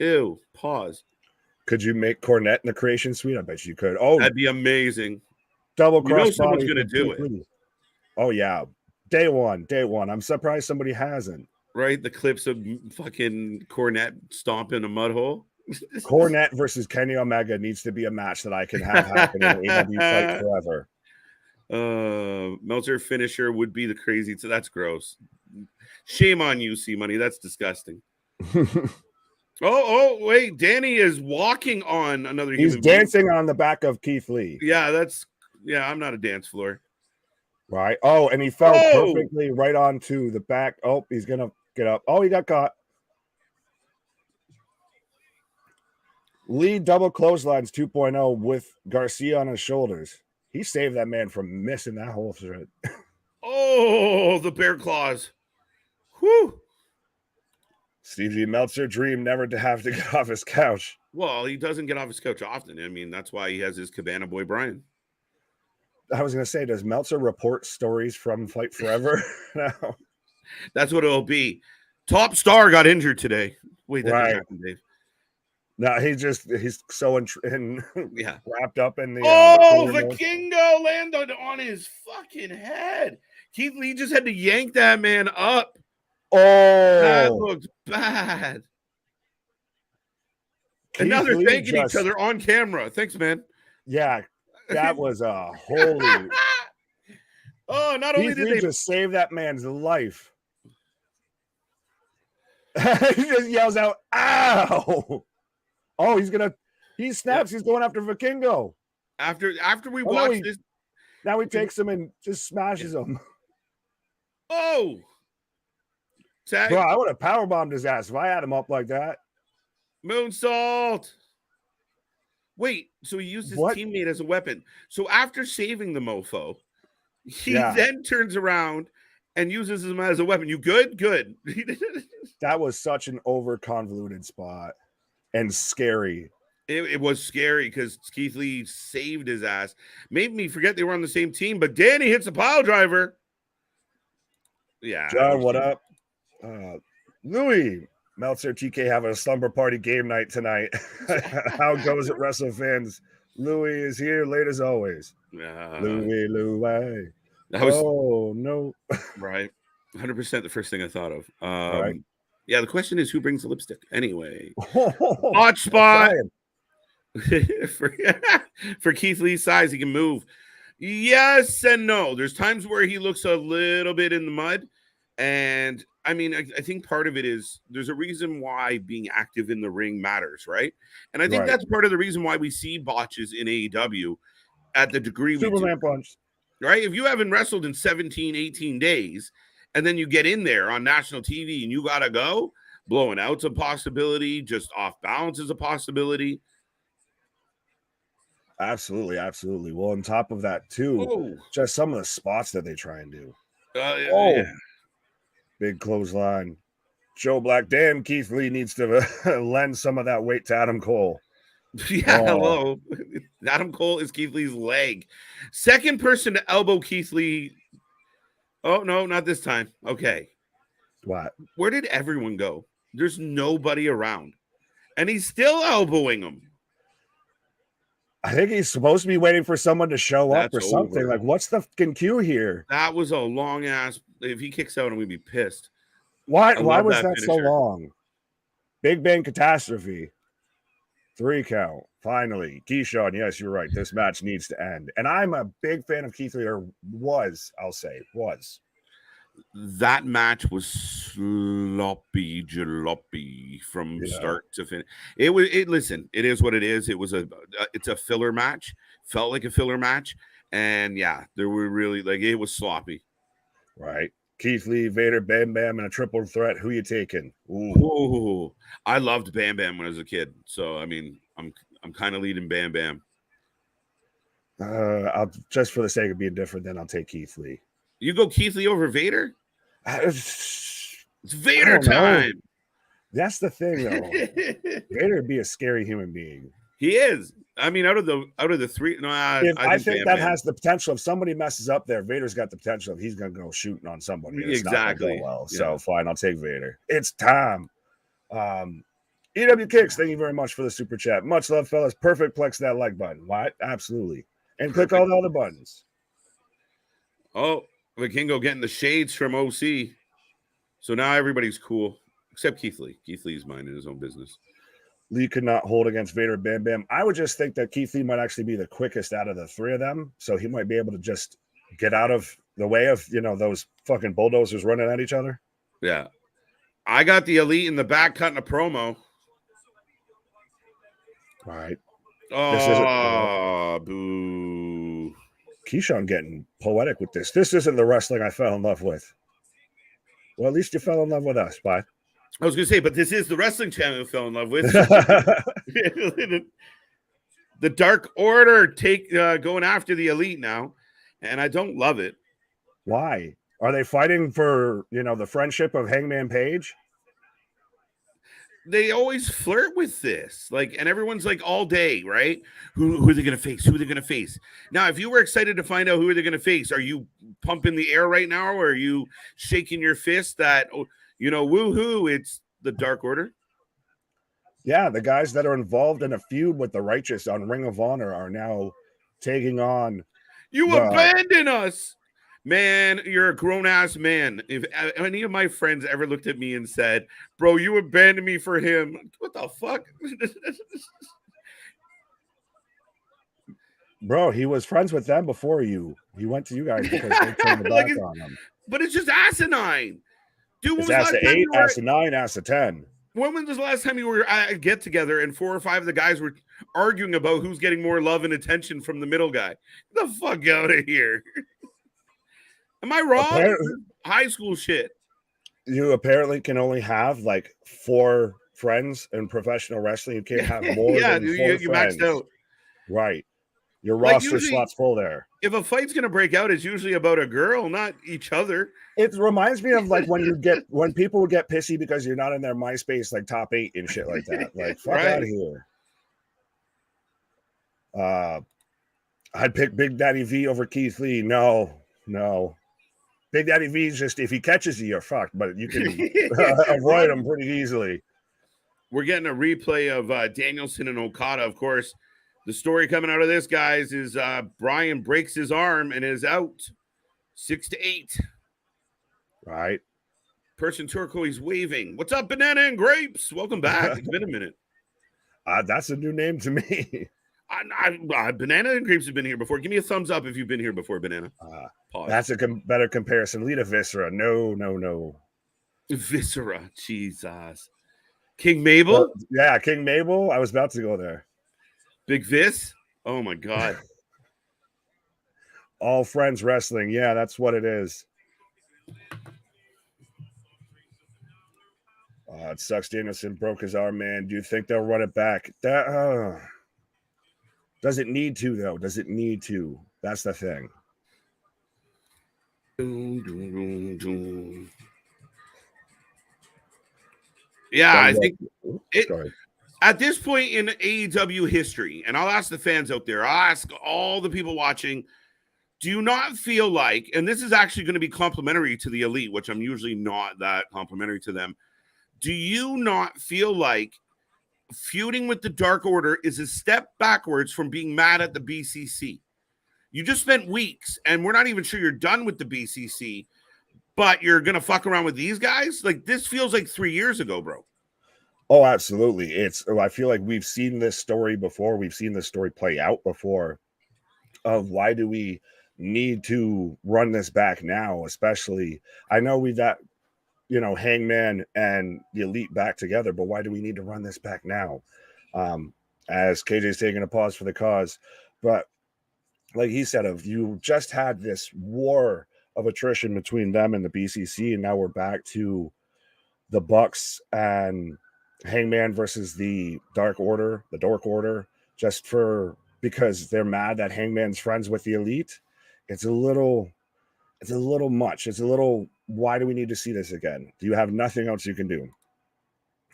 Ew. Pause. Could you make Cornette in the creation suite? I bet you could. Oh, that'd be amazing. Double cross. You know someone's going to do it. Oh, yeah. Day one. I'm surprised somebody hasn't. Right? The clips of fucking Cornette stomping a mud hole. Cornette versus Kenny Omega needs to be a match that I can have happen in AEW Fight Forever. Meltzer finisher would be the crazy. So that's gross. Shame on you, C-Money. That's disgusting. Oh, wait. Danny is walking on another human He's dancing on the back of Keith Lee. Yeah, I'm not a dance floor. Right. Oh, and he fell perfectly right onto the back. Oh, he's going to get up. Oh, he got caught. Lee double clotheslines 2.0 with Garcia on his shoulders. He saved that man from missing that whole thread. Oh, the bear claws. Whew. Steve G. Meltzer dreamed never to have to get off his couch. Well, he doesn't get off his couch often. I mean, that's why he has his Cabana boy, Brian. I was going to say, does Meltzer report stories from Fight Forever? No. That's what it'll be. Top star got injured today. Wait, that didn't happen, Dave. No, he's so wrapped up in the. Vikingo landed on his fucking head. Keith Lee just had to yank that man up. Oh, that looked bad. And now they're thanking each other on camera. Thanks, man. Yeah, that was a holy. Oh, not only did they just save that man's life. He just yells out, "Ow!" Oh, he's gonna He snaps. He's going after Vikingo. After we Oh, watch this, now he takes him and just smashes him. Oh, tag. Bro, I would have powerbombed his ass if I had him up like that. Moonsault. Wait, so he used his teammate as a weapon. So after saving the mofo, he then turns around and uses him as a weapon. You good? Good. That was such an over-convoluted spot and scary. It was scary because Keith Lee saved his ass. Made me forget they were on the same team, but Danny hits a pile driver. Yeah. John, what up? Louis, Meltzer, TK having a slumber party game night tonight. How goes it, Wrestle fans? Louis is here, late as always. Louis. No. Right. 100% the first thing I thought of. Right. Yeah, the question is who brings the lipstick? Anyway. Hot spot. For Keith Lee's size, he can move. Yes and no. There's times where he looks a little bit in the mud. And I mean, I think part of it is there's a reason why being active in the ring matters, right? And I think that's part of the reason why we see botches in AEW at the degree Superman punch. Right? If you haven't wrestled in 17, 18 days, and then you get in there on national TV and you got to go, blowing out's a possibility, just off balance is a possibility. Absolutely. Well, on top of that, too, just some of the spots that they try and do. Yeah. Big clothesline. Joe Black, damn, Keith Lee needs to lend some of that weight to Adam Cole. Yeah, hello. Adam Cole is Keith Lee's leg. Second person to elbow Keith Lee. Oh, no, not this time. Okay. What? Where did everyone go? There's nobody around. And he's still elbowing him. I think he's supposed to be waiting for someone to show up or something. Over. Like, what's the fucking cue here? That was a long ass. If he kicks out, I'm gonna be pissed. Why was that so long? Big Bang Catastrophe. 3 count. Finally. Keyshawn, yes, you're right. This match needs to end. And I'm a big fan of Keith Lee, or was. That match was sloppy jalopy from start to finish. Listen, it is what it is. It's a filler match. Felt like a filler match. And yeah, there were really it was sloppy. Right. Keith Lee, Vader, Bam Bam, and a triple threat. Who you taking? Ooh. I loved Bam Bam when I was a kid. So I mean, I'm kind of leading Bam Bam. I'll just for the sake of being different, then I'll take Keith Lee. You go Keith Lee over Vader? It's Vader time. That's the thing, though. Vader would be a scary human being. He is. I mean, out of the three, no, I think that has the potential. If somebody messes up there, Vader's got the potential. If he's going to go shooting on somebody, exactly. Well, so fine, I'll take Vader. It's time. EW Kicks, thank you very much for the super chat. Much love, fellas. Perfect. Plex that like button. What? Absolutely. And click all the other buttons. Oh, Vikingo getting the shades from OC. So now everybody's cool except Keith Lee. Keith Lee's minding his own business. Lee could not hold against Vader Bam Bam. I would just think that Keith Lee might actually be the quickest out of the three of them. So he might be able to just get out of the way of, those fucking bulldozers running at each other. Yeah. I got the Elite in the back cutting a promo. All right. Oh, boo. Keyshawn getting poetic with this. This isn't the wrestling I fell in love with. Well, at least you fell in love with us, bye. I was going to say, but this is the wrestling channel you fell in love with. The Dark Order going after the Elite now, and I don't love it. Why? Are they fighting for, the friendship of Hangman Page? They always flirt with this, and everyone's all day, right? Who are they going to face? Who are they going to face? Now, if you were excited to find out who are they going to face, are you pumping the air right now, or are you shaking your fist that, woohoo, it's the Dark Order? Yeah, the guys that are involved in a feud with the Righteous on Ring of Honor are now taking on. You abandon us. Man, you're a grown-ass man. If any of my friends ever looked at me and said, bro, you abandoned me for him. What the fuck? Bro, he was friends with them before you. He went to you guys because they turned the back on him. But it's just asinine. Dude, it's ass to 8, ass to 9, ass to 10. when was the last time you were at a get together and 4 or 5 of the guys were arguing about who's getting more love and attention from the middle guy? Get the fuck out of here. Am I wrong? Apparently, high school shit. You apparently can only have like 4 friends in professional wrestling. You can't have more yeah, than 4 you friends. maxed out. Right. Your Like, roster usually, slot's full there. If a fight's gonna break out, it's usually about a girl, not each other. It reminds me of like when people would get pissy because you're not in their MySpace like top 8 and shit like that. Like, fuck Right. out of here. I'd pick Big Daddy V over Keith Lee. No. Big Daddy V is just, if he catches you, you're fucked, but you can avoid him pretty easily. We're getting a replay of Danielson and Okada, of course. The story coming out of this, guys, is Brian breaks his arm and is out 6-8. Right. Person turquoise waving. What's up, Banana and Grapes? Welcome back. It's been a minute. That's a new name to me. Banana and Grapes have been here before. Give me a thumbs up if you've been here before, Banana. Pause. That's a better comparison. Lita Viscera. No. Viscera. Jesus. King Mabel? Yeah, King Mabel. I was about to go there. Big Vis? Oh, my God. All Friends Wrestling. Yeah, that's what it is. It sucks Danielson broke his arm, man. Do you think they'll run it back? Does it need to, though? Does it need to? That's the thing. Yeah, I think at this point in AEW history, and I'll ask the fans out there, I'll ask all the people watching, do you not feel like, and this is actually going to be complimentary to the Elite, which I'm usually not that complimentary to them, do you not feel like feuding with the Dark Order is a step backwards from being mad at the BCC? You just spent weeks, and we're not even sure you're done with the BCC, but you're going to fuck around with these guys? Like, this feels like 3 years ago, bro. Oh, absolutely. I feel like we've seen this story before. We've seen this story play out before of why do we need to run this back now, especially. I know we got, Hangman and the Elite back together, but why do we need to run this back now? As KJ's taking a pause for the cause. But like he said, you just had this war of attrition between them and the BCC, and now we're back to the Bucks and Hangman versus the Dark Order, the Dork Order, just because they're mad that Hangman's friends with the Elite. It's a little much. It's a little, why do we need to see this again? Do you have nothing else you can do?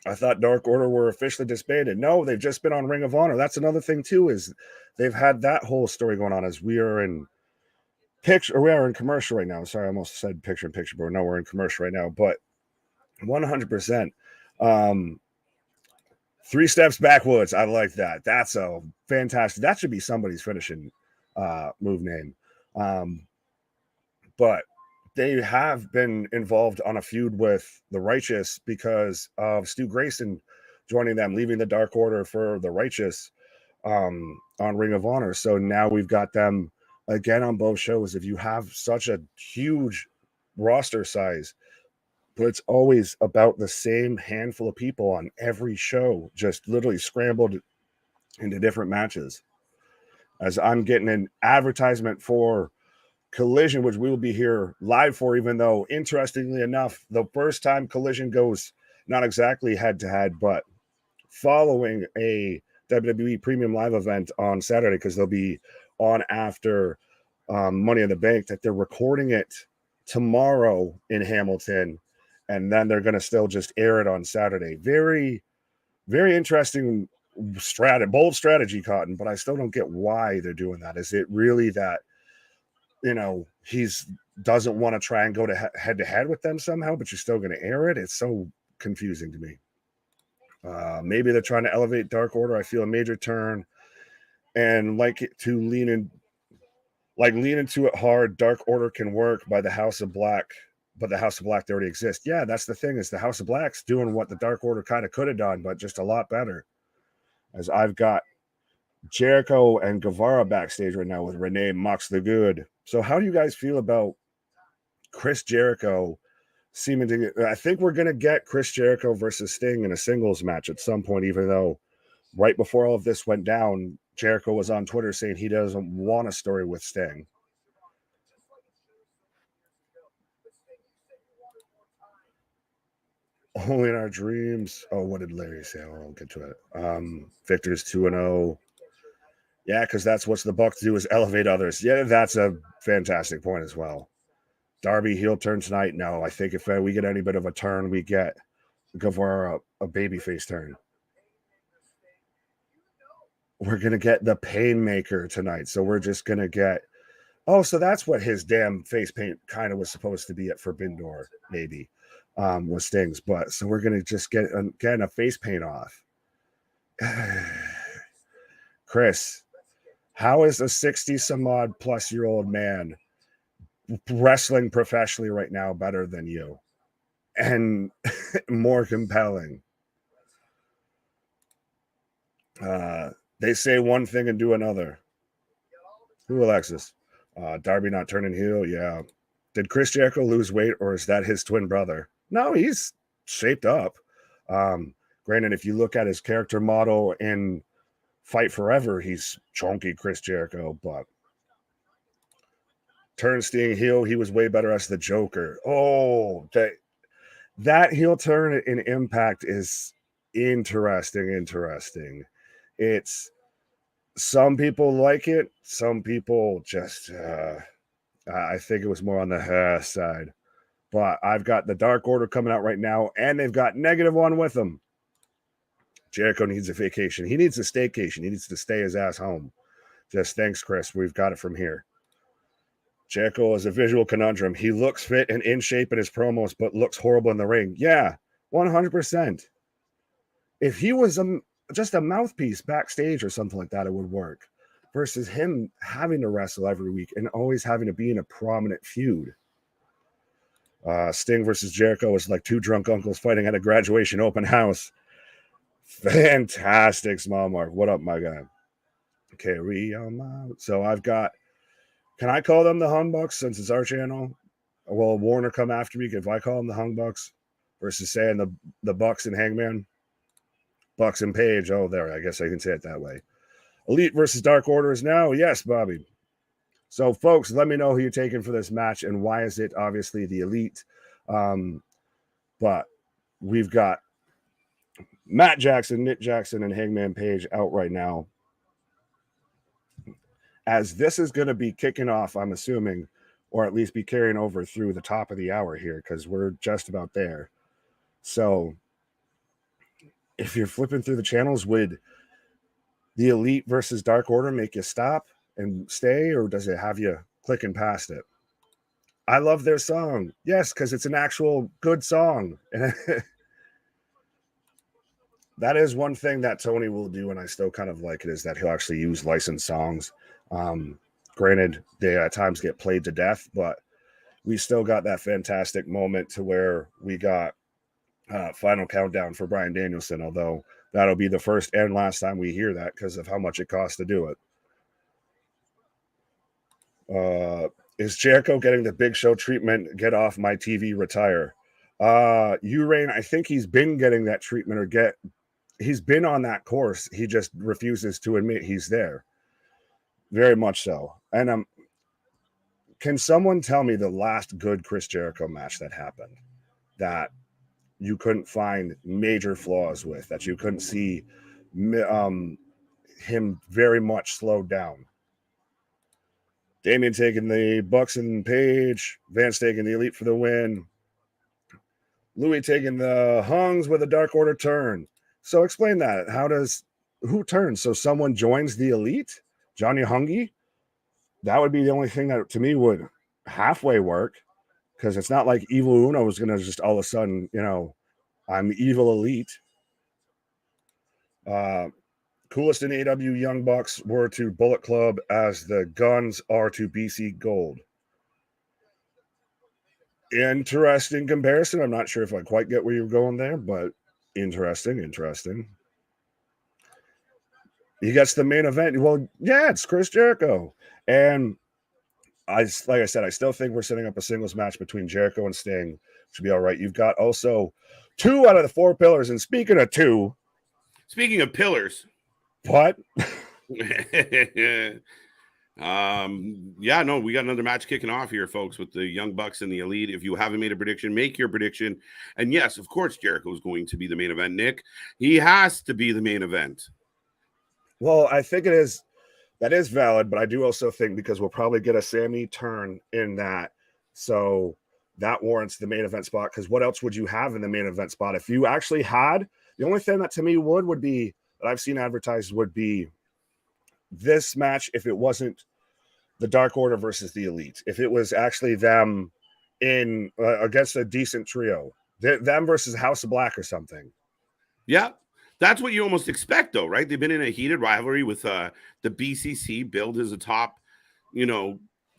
I thought Dark Order were officially disbanded. No, they've just been on Ring of Honor. That's another thing too, is they've had that whole story going on as we are in commercial right now. Sorry, I almost said picture in picture, but no, we're in commercial right now. But 100%. 3 steps backwards. I like that. That's a fantastic. That should be somebody's finishing move name. But they have been involved on a feud with the Righteous because of Stu Grayson joining them, leaving the Dark Order for the Righteous on Ring of Honor. So now we've got them again on both shows. If you have such a huge roster size, but it's always about the same handful of people on every show, just literally scrambled into different matches. As I'm getting an advertisement for Collision, which we will be here live for, even though, interestingly enough, the first time Collision goes not exactly head-to-head, but following a WWE Premium Live event on Saturday, because they'll be on after Money in the Bank, that they're recording it tomorrow in Hamilton, and then they're going to still just air it on Saturday. Very, very interesting bold strategy, Cotton, but I still don't get why they're doing that. Is it really that, he's doesn't want to try and go to head-to-head with them somehow, but you're still going to air it? It's so confusing to me. Maybe they're trying to elevate Dark Order. I feel a major turn and to lean into it hard. Dark Order can work by the House of Black, but the House of Black, they already exist. Yeah, that's the thing, is the House of Black's doing what the Dark Order kind of could have done, but just a lot better. As I've got Jericho and Guevara backstage right now with Renee Mox the Good. So how do you guys feel about Chris Jericho seeming to get, I think we're going to get Chris Jericho versus Sting in a singles match at some point, even though right before all of this went down, Jericho was on Twitter saying he doesn't want a story with Sting. Only in our dreams. Oh, what did Larry say? I'll get to it. Victor's 2-0. Yeah, because that's what the Bucks do is elevate others. Yeah, that's a fantastic point as well. Darby heel turn tonight. No, I think if we get any bit of a turn, we get Guevara a babyface turn. We're going to get the Painmaker tonight. So we're just going to get, oh, so that's what his damn face paint kind of was supposed to be at Forbidden Door, maybe, was Sting's. But so we're going to just get getting a face paint off. Chris, how is a 60-some-odd plus-year-old man wrestling professionally right now better than you? And more compelling. They say one thing and do another. Who, Alexis? Darby not turning heel? Yeah. Did Chris Jericho lose weight, or is that his twin brother? No, he's shaped up. Granted, if you look at his character model in Fight Forever, he's chunky Chris Jericho, but turn Sting heel, he was way better as the Joker. Oh, that heel turn in Impact is interesting. It's, some people like it, some people just I think it was more on the side. But I've got the Dark Order coming out right now, and they've got -1 with them. Jericho needs a vacation. He needs a staycation. He needs to stay his ass home. Just thanks, Chris. We've got it from here. Jericho is a visual conundrum. He looks fit and in shape in his promos, but looks horrible in the ring. Yeah, 100%. If he was just a mouthpiece backstage or something like that, it would work. Versus him having to wrestle every week and always having to be in a prominent feud. Sting versus Jericho is like two drunk uncles fighting at a graduation open house. Fantastic, Small Mark. What up, my guy? Carry on my... So I've got... Can I call them the Hung Bucks since it's our channel? Will Warner come after me if I call them the Hung Bucks versus saying the Bucks and Hangman? Bucks and Page. Oh, there. I guess I can say it that way. Elite versus Dark Order is now. Yes, Bobby. So, folks, let me know who you're taking for this match and why is it obviously the Elite. But we've got Matt Jackson, Nick Jackson, and Hangman Page out right now. As this is going to be kicking off, I'm assuming, or at least be carrying over through the top of the hour here because we're just about there. So, if you're flipping through the channels, would the Elite versus Dark Order make you stop and stay, or does it have you clicking past it? I love their song. Yes, because it's an actual good song. That is one thing that Tony will do, and I still kind of like it, is that he'll actually use licensed songs. Granted, they at times get played to death, but we still got that fantastic moment to where we got Final Countdown for Bryan Danielson, although that'll be the first and last time we hear that because of how much it costs to do it. Is Jericho getting the Big Show treatment? Get off my TV, retire. Urain, I think he's been getting that treatment, he's been on that course. He just refuses to admit he's there. Very much so. And can someone tell me the last good Chris Jericho match that happened that you couldn't find major flaws with, that you couldn't see him very much slowed down? Damien taking the Bucks and Page. Vance taking the Elite for the win. Louis taking the Hungs with a Dark Order turn. So explain that. Who turns? So someone joins the Elite? Johnny Hungy? That would be the only thing that to me would halfway work, because it's not like Evil Uno was going to just all of a sudden, I'm Evil Elite. Coolest in AEW Young Bucks were to Bullet Club as the Guns are to BC Gold. Interesting comparison. I'm not sure if I quite get where you're going there, but interesting. He gets the main event. Well, yeah, it's Chris Jericho. And like I said, I still think we're setting up a singles match between Jericho and Sting, which would be all right. You've got also 2 out of the 4 pillars. And speaking of 2, speaking of pillars, what? Yeah, no, we got another match kicking off here, folks, with the Young Bucks and the Elite. If you haven't made a prediction, make your prediction. And yes, of course, Jericho is going to be the main event, Nick. He has to be the main event. Well, I think that is valid, but I do also think because we'll probably get a Sammy turn in that. So that warrants the main event spot. Because what else would you have in the main event spot? If you actually had, the only thing that to me would be that I've seen advertised would be this match if it wasn't the Dark Order versus the Elite. If it was actually them in against a decent trio, them versus House of Black or something. Yeah, that's what you almost expect, though, right? They've been in a heated rivalry with the BCC, billed as a top,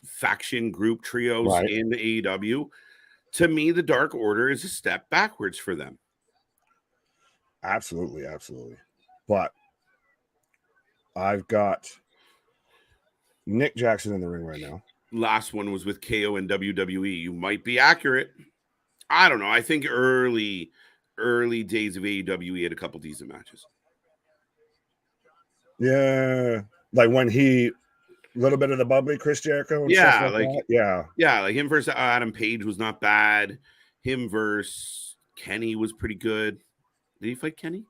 faction group trios Right. in the AEW. To me, the Dark Order is a step backwards for them. Absolutely, absolutely. But I've got Nick Jackson in the ring right now. Last one was with KO and WWE. You might be accurate. I don't know. I think early days of AEW, he had a couple decent matches. Yeah, like when a little bit of the bubbly Chris Jericho. And stuff like that. Yeah, like him versus Adam Page was not bad. Him versus Kenny was pretty good. Did he fight Kenny?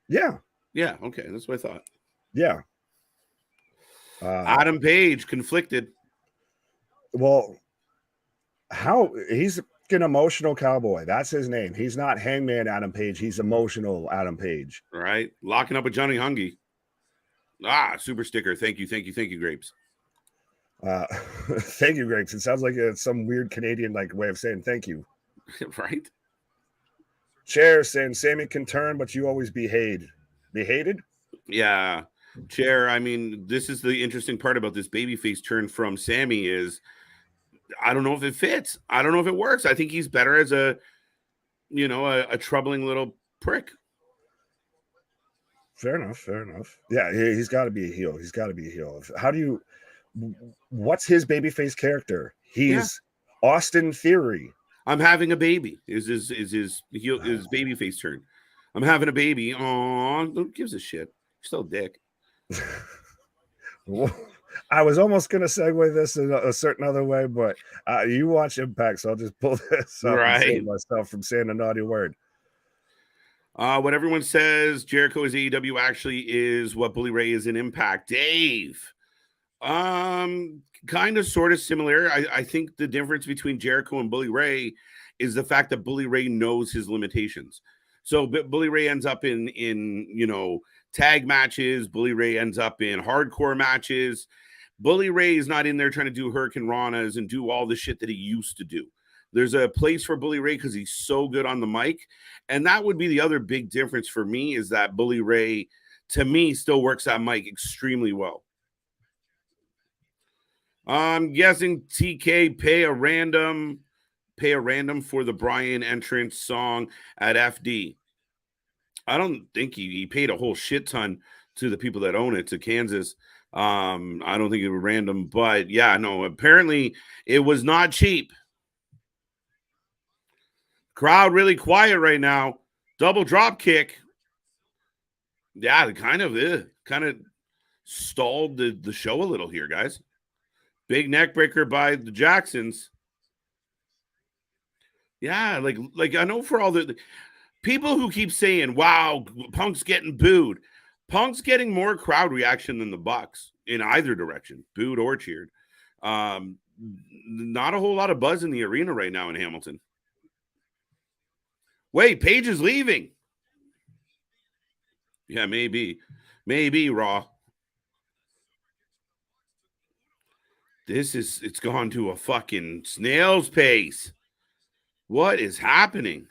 Yeah. Okay, that's what I thought. Yeah. Adam Page conflicted. Well, he's an emotional cowboy. That's his name. He's not Hangman Adam Page. He's emotional Adam Page. Right. Locking up with Johnny Hungy. Super sticker. Thank you, Grapes. Thank you, Grapes. It sounds like it's some weird Canadian way of saying thank you. Right. Chair saying Sammy can turn, but you always be hated. Be hated? Yeah. Chair, I mean, this is the interesting part about this babyface turn from Sammy is I don't know if it fits. I don't know if it works. I think he's better as a troubling little prick. Fair enough. Yeah, he's got to be a heel. What's his babyface character? He's Austin Theory. I'm having a baby. Is his babyface turn? I'm having a baby. Aw, who gives a shit? You're still a dick. I was almost going to segue this in a certain other way, but you watch Impact, so I'll just pull this up and save myself from saying a naughty word. What everyone says Jericho is AEW actually is what Bully Ray is in Impact. Dave. Kind of sort of similar. I think the difference between Jericho and Bully Ray is the fact that Bully Ray knows his limitations. So Bully Ray ends up in tag matches. Bully Ray ends up in hardcore matches. Bully Ray is not in there trying to do Hurricane Ranas and do all the shit that he used to do. There's a place for Bully Ray because he's so good on the mic. And that would be the other big difference for me is that Bully Ray, to me, still works that mic extremely well. I'm guessing TK pay a random for the Brian entrance song at FD. I don't think he paid a whole shit ton to the people that own it, to Kansas. I don't think it was random, but yeah, no, apparently it was not cheap. Crowd really quiet right now. Double drop kick. Yeah, it kind of stalled the show a little here, guys. Big neck breaker by the Jacksons. Yeah, like I know for all the people who keep saying, wow, Punk's getting booed. Punk's getting more crowd reaction than the Bucks in either direction, booed or cheered. Not a whole lot of buzz in the arena right now in Hamilton. Wait, Paige is leaving. Yeah, maybe, Raw. It's gone to a fucking snail's pace. What is happening?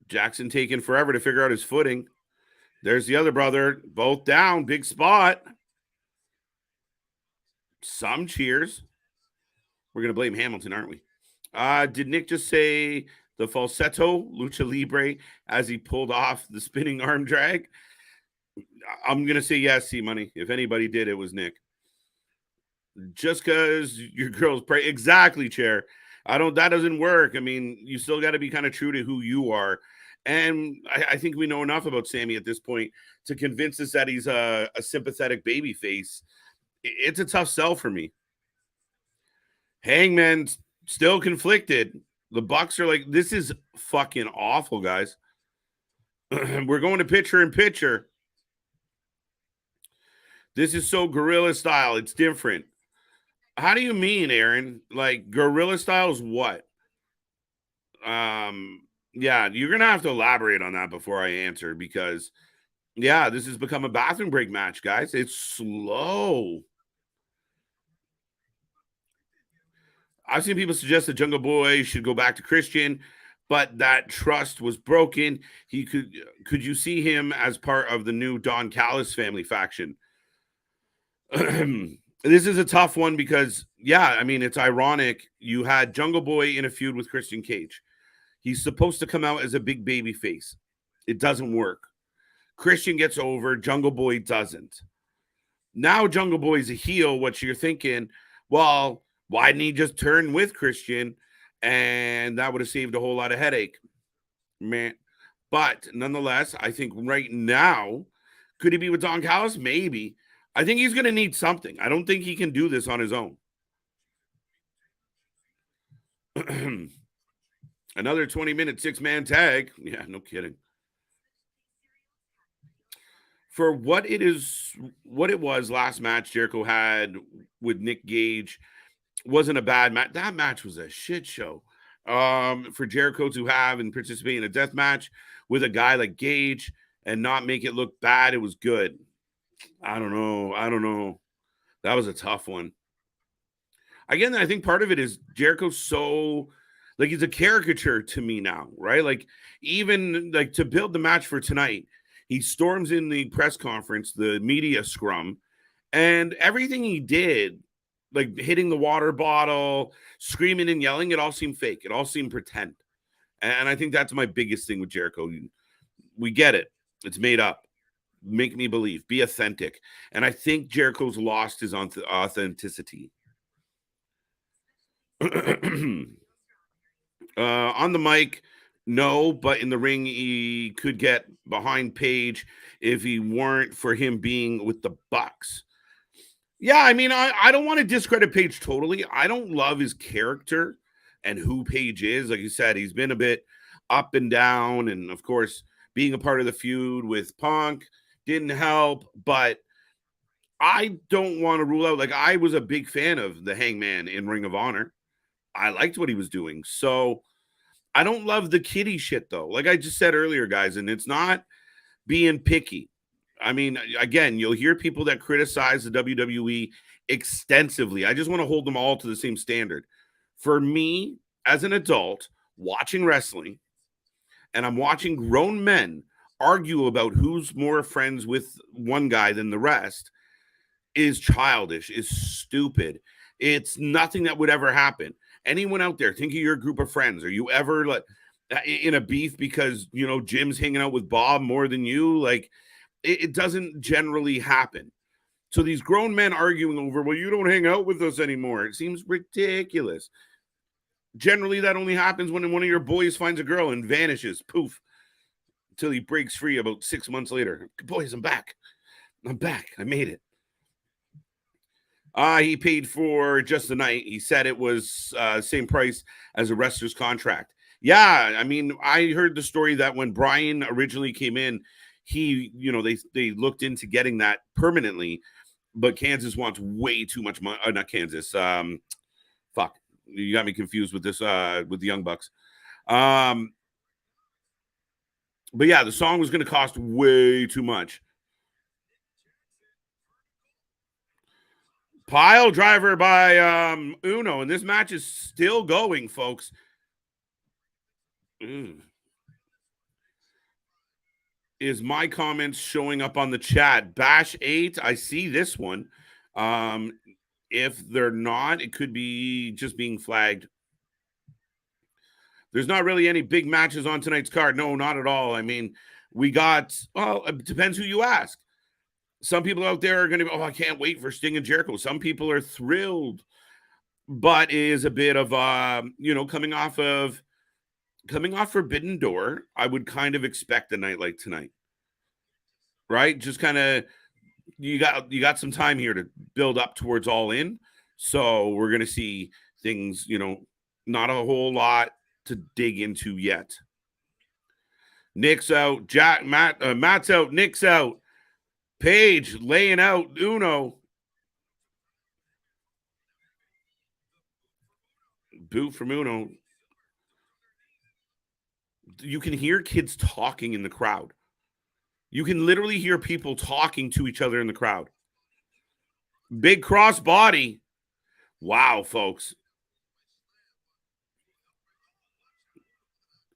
Jackson taking forever to figure out his footing. There's the other brother, both down, big spot. Some cheers. We're going to blame Hamilton, aren't we? Did Nick just say the falsetto lucha libre as he pulled off the spinning arm drag? I'm going to say yes, C-Money. If anybody did, it was Nick. just because your girl's pregnant. Exactly, Chair. That doesn't work. I mean, you still got to be kind of true to who you are. And I think we know enough about Sammy at this point to convince us that he's a sympathetic baby face. It's a tough sell for me. Hangman's still conflicted. The Bucks are like, this is fucking awful, guys. We're going to pitcher and pitcher. This is so guerrilla style. It's different. How do you mean, Aaron? Like guerrilla style is what? Yeah, you're gonna have to elaborate on that before I answer because yeah, this has become a bathroom break match, guys. It's slow. I've seen people suggest that Jungle Boy should go back to Christian, but that trust was broken. He could you see him as part of the new Don Callis family faction? This is a tough one because, yeah, I mean, it's ironic. You had Jungle Boy in a feud with Christian Cage. He's supposed to come out as a big baby face. It doesn't work. Christian gets over. Jungle Boy doesn't. Now Jungle Boy's a heel. What you're thinking, well, why didn't he just turn with Christian? And that would have saved a whole lot of headache. Man. But nonetheless, I think right now, could he be with Don Callis? Maybe. I think he's going to need something. I don't think he can do this on his own. Another 20-minute 6-man tag. Yeah, no kidding. For what it was last match Jericho had with Nick Gage wasn't a bad match. That match was a shit show. For Jericho to have and participate in a death match with a guy like Gage and not make it look bad, it was good. I don't know. That was a tough one. Again, I think part of it is Jericho's so like he's a caricature to me now, right? Like even like to build the match for tonight, he storms in the press conference, the media scrum, and everything he did, like hitting the water bottle, screaming and yelling, it all seemed fake. It all seemed pretend. And I think that's my biggest thing with Jericho. We get it. It's made up. Make me believe. Be authentic. And I think Jericho's lost his authenticity. On the mic, no, but in the ring, he could get behind Page if he weren't for him being with the Bucks. Yeah, I mean, I don't want to discredit Page totally. I don't love his character and who Page is. Like you said, he's been a bit up and down. And of course, being a part of the feud with Punk didn't help. But I don't want to rule out, like, I was a big fan of the Hangman in Ring of Honor. I liked what he was doing. So I don't love the kitty shit, though. Like I just said earlier, guys, and it's not being picky. I mean, again, you'll hear people that criticize the WWE extensively. I just want to hold them all to the same standard. For me, as an adult, watching wrestling, and I'm watching grown men argue about who's more friends with one guy than the rest, is childish, is stupid. It's nothing that would ever happen. Anyone out there, think of your group of friends. Are you ever like in a beef because, you know, Jim's hanging out with Bob more than you? Like, it doesn't generally happen. So these grown men arguing over, well, you don't hang out with us anymore. It seems ridiculous. Generally, that only happens when one of your boys finds a girl and vanishes, poof, until he breaks free about 6 months later. Boys, I'm back. I'm back. I made it. He paid for just the night. He said it was same price as a wrestler's contract. Yeah, I mean, I heard the story that when Brian originally came in, he, you know, they looked into getting that permanently, but Kansas wants way too much money. Not Kansas. Fuck, you got me confused with this. With the Young Bucks. But yeah, the song was going to cost way too much. Pile driver by Uno, and this match is still going, folks. Is my comments showing up on the chat? Bash 8, I see this one. If they're not, it could be just being flagged. There's not really any big matches on tonight's card. No, not at all. I mean, we got, well, it depends who you ask. Some people out there are going to be, I can't wait for Sting and Jericho. Some people are thrilled, but it is a bit of, coming off Forbidden Door. I would kind of expect a night like tonight, right? Just kind of, you got some time here to build up towards All In. So we're going to see things, not a whole lot to dig into yet. Nick's out. Matt's out. Nick's out. Paige laying out Uno. Boot from Uno. You can hear kids talking in the crowd. You can literally hear people talking to each other in the crowd. Big cross body. Wow, folks.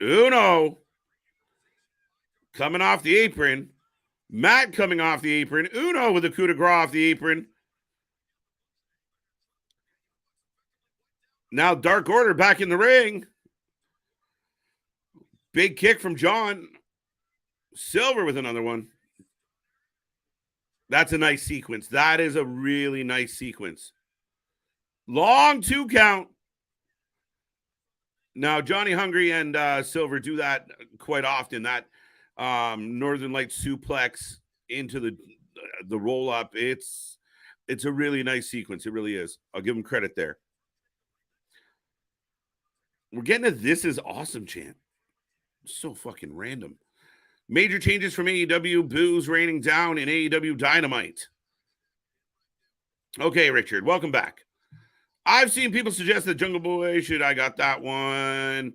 Uno coming off the apron. Matt coming off the apron. Uno with a coup de grace off the apron. Now Dark Order back in the ring. Big kick from John. Silver with another one. That's a nice sequence. That is a really nice sequence. Long 2 count. Now, Johnny Hungry and Silver do that quite often. That Northern Lights suplex into the roll-up. It's a really nice sequence. It really is. I'll give them credit there. We're getting a This Is Awesome chant. So fucking random. Major changes from AEW. Booze raining down in AEW Dynamite. Okay, Richard, welcome back. I've seen people suggest that Jungle Boy should. I got that one.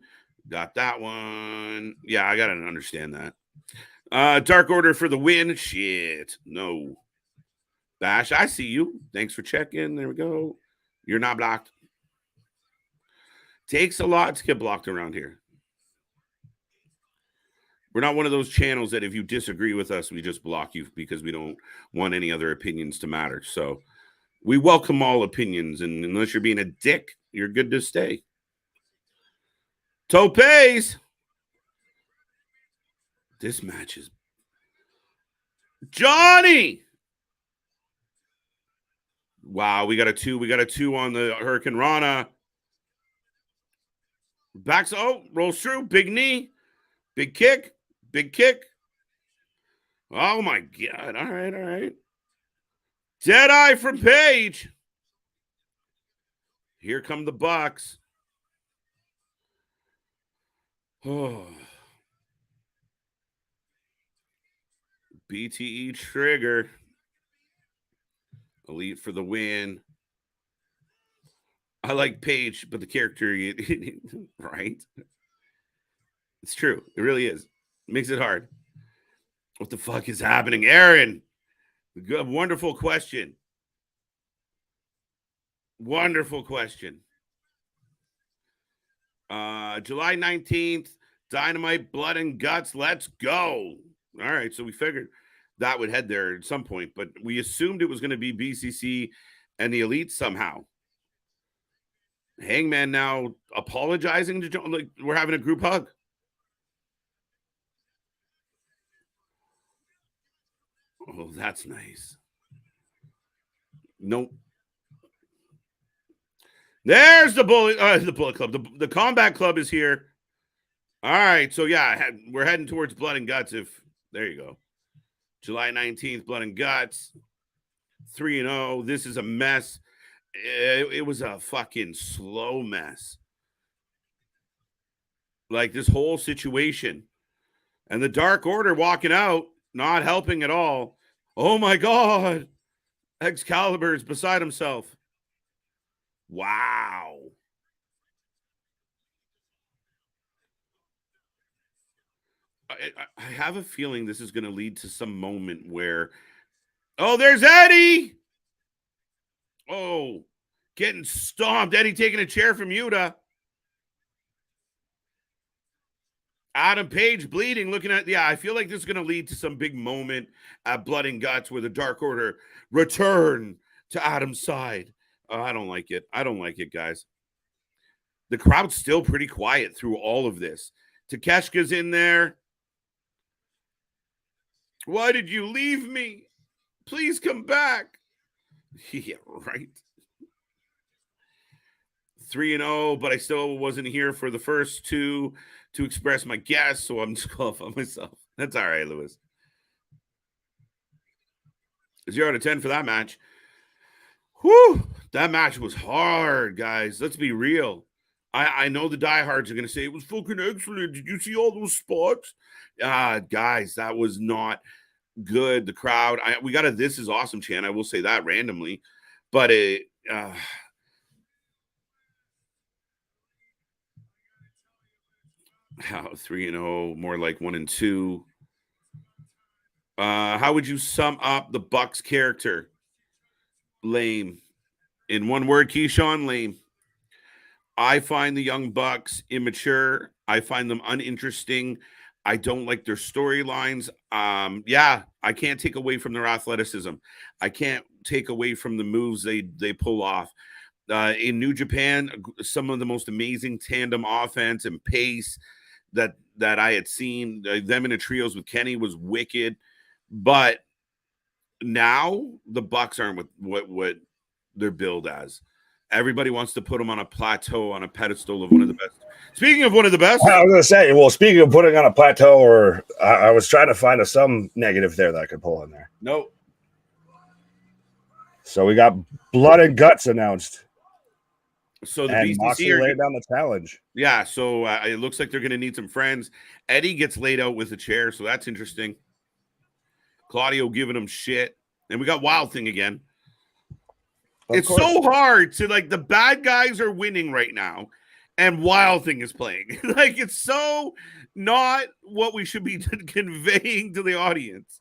Got that one. Yeah, I got to understand that. Dark Order for the win. Shit. No. Bash, I see you. Thanks for checking. There we go. You're not blocked. Takes a lot to get blocked around here. We're not one of those channels that if you disagree with us, we just block you because we don't want any other opinions to matter. So we welcome all opinions, and unless you're being a dick, you're good to stay. Topes. This match is Johnny. Wow, we got a 2. We got a 2 on the Hurricane Rana. Backs. Oh, rolls through. Big knee. Big kick. Big kick. Oh, my God. All right. Deadeye from Paige. Here come the Bucks. Oh. BTE trigger. Elite for the win. I like Paige, but the character, right? It's true. It really is. It makes it hard. What the fuck is happening? Aaron, good, wonderful question. Wonderful question. July 19th, Dynamite, Blood and Guts. Let's go. All right, so we figured that would head there at some point, but we assumed it was going to be BCC and the Elite somehow. Hangman now apologizing to John. Like, we're having a group hug. Oh, that's nice. Nope. There's the Bullet Club. The Combat Club is here. All right. So, yeah, we're heading towards Blood and Guts. There you go. July 19th, Blood and Guts. 3-0. This is a mess. It was a fucking slow mess. Like, this whole situation. And the Dark Order walking out, not helping at all. Oh, my God. Excalibur is beside himself. Wow. I have a feeling this is going to lead to some moment where, oh, there's Eddie. Oh, getting stomped. Eddie taking a chair from Yuta. Adam Page bleeding, looking at, I feel like this is going to lead to some big moment at Blood and Guts where the Dark Order return to Adam's side. I don't like it. I don't like it, guys. The crowd's still pretty quiet through all of this. Takeshka's in there. Why did you leave me? Please come back. Yeah, right. 3-0, but I still wasn't here for the first two to express my guess, so I'm disqualifying myself. That's all right, Lewis. 0 to 10 for that match. Whew, that match was hard, guys. Let's be real. I know the diehards are going to say it was fucking excellent. Did you see all those spots? Guys, that was not good. The crowd, we got a "This is awesome" chant. I will say that randomly, but it. 3-0, more like 1-2. How would you sum up the Bucks character? Lame. In one word, Keyshawn, lame. I find the Young Bucks immature. I find them uninteresting. I don't like their storylines. Yeah, I can't take away from their athleticism. I can't take away from the moves they pull off. In New Japan, some of the most amazing tandem offense and pace that I had seen. Them in a trios with Kenny was wicked. But now the Bucks aren't what they're billed as. Everybody wants to put them on a plateau, on a pedestal of one of the best. Speaking of one of the best, I was going to say, well, speaking of putting on a plateau, or I was trying to find some negative there that I could pull in there. No. So we got Blood and Guts announced. So the and BCC Moxley are laid down the challenge. Yeah, so it looks like they're going to need some friends. Eddie gets laid out with a chair, so that's interesting. Claudio giving him shit. And we got Wild Thing again. It's so hard to, like, the bad guys are winning right now, and Wild Thing is playing. Like, it's so not what we should be conveying to the audience.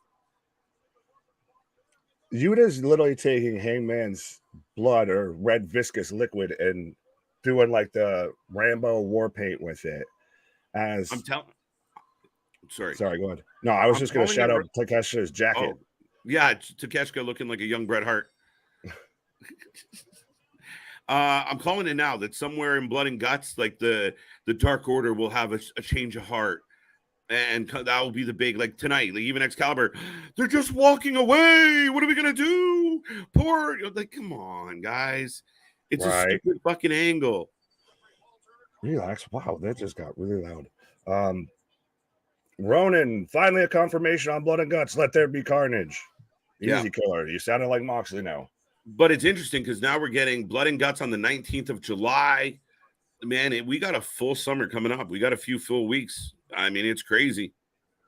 Yuta's literally taking Hangman's blood or red viscous liquid and doing like the Rambo war paint with it. As I'm telling. Sorry, go ahead. No, I was just going to shout out Takeshi's jacket. Oh, yeah, Takeshita looking like a young Bret Hart. I'm calling it now that somewhere in Blood and Guts, like the Dark Order will have a change of heart. And that will be the big, like tonight, like even Excalibur, they're just walking away. What are we going to do? Poor, like, come on, guys. It's a stupid fucking angle. Relax. Wow, that just got really loud. Ronan, finally a confirmation on Blood and Guts. Let there be carnage. Easy killer. You sounded like Moxley now. But it's interesting because now we're getting Blood and Guts on the 19th of July. Man, we got a full summer coming up. We got a few full weeks. I mean, it's crazy.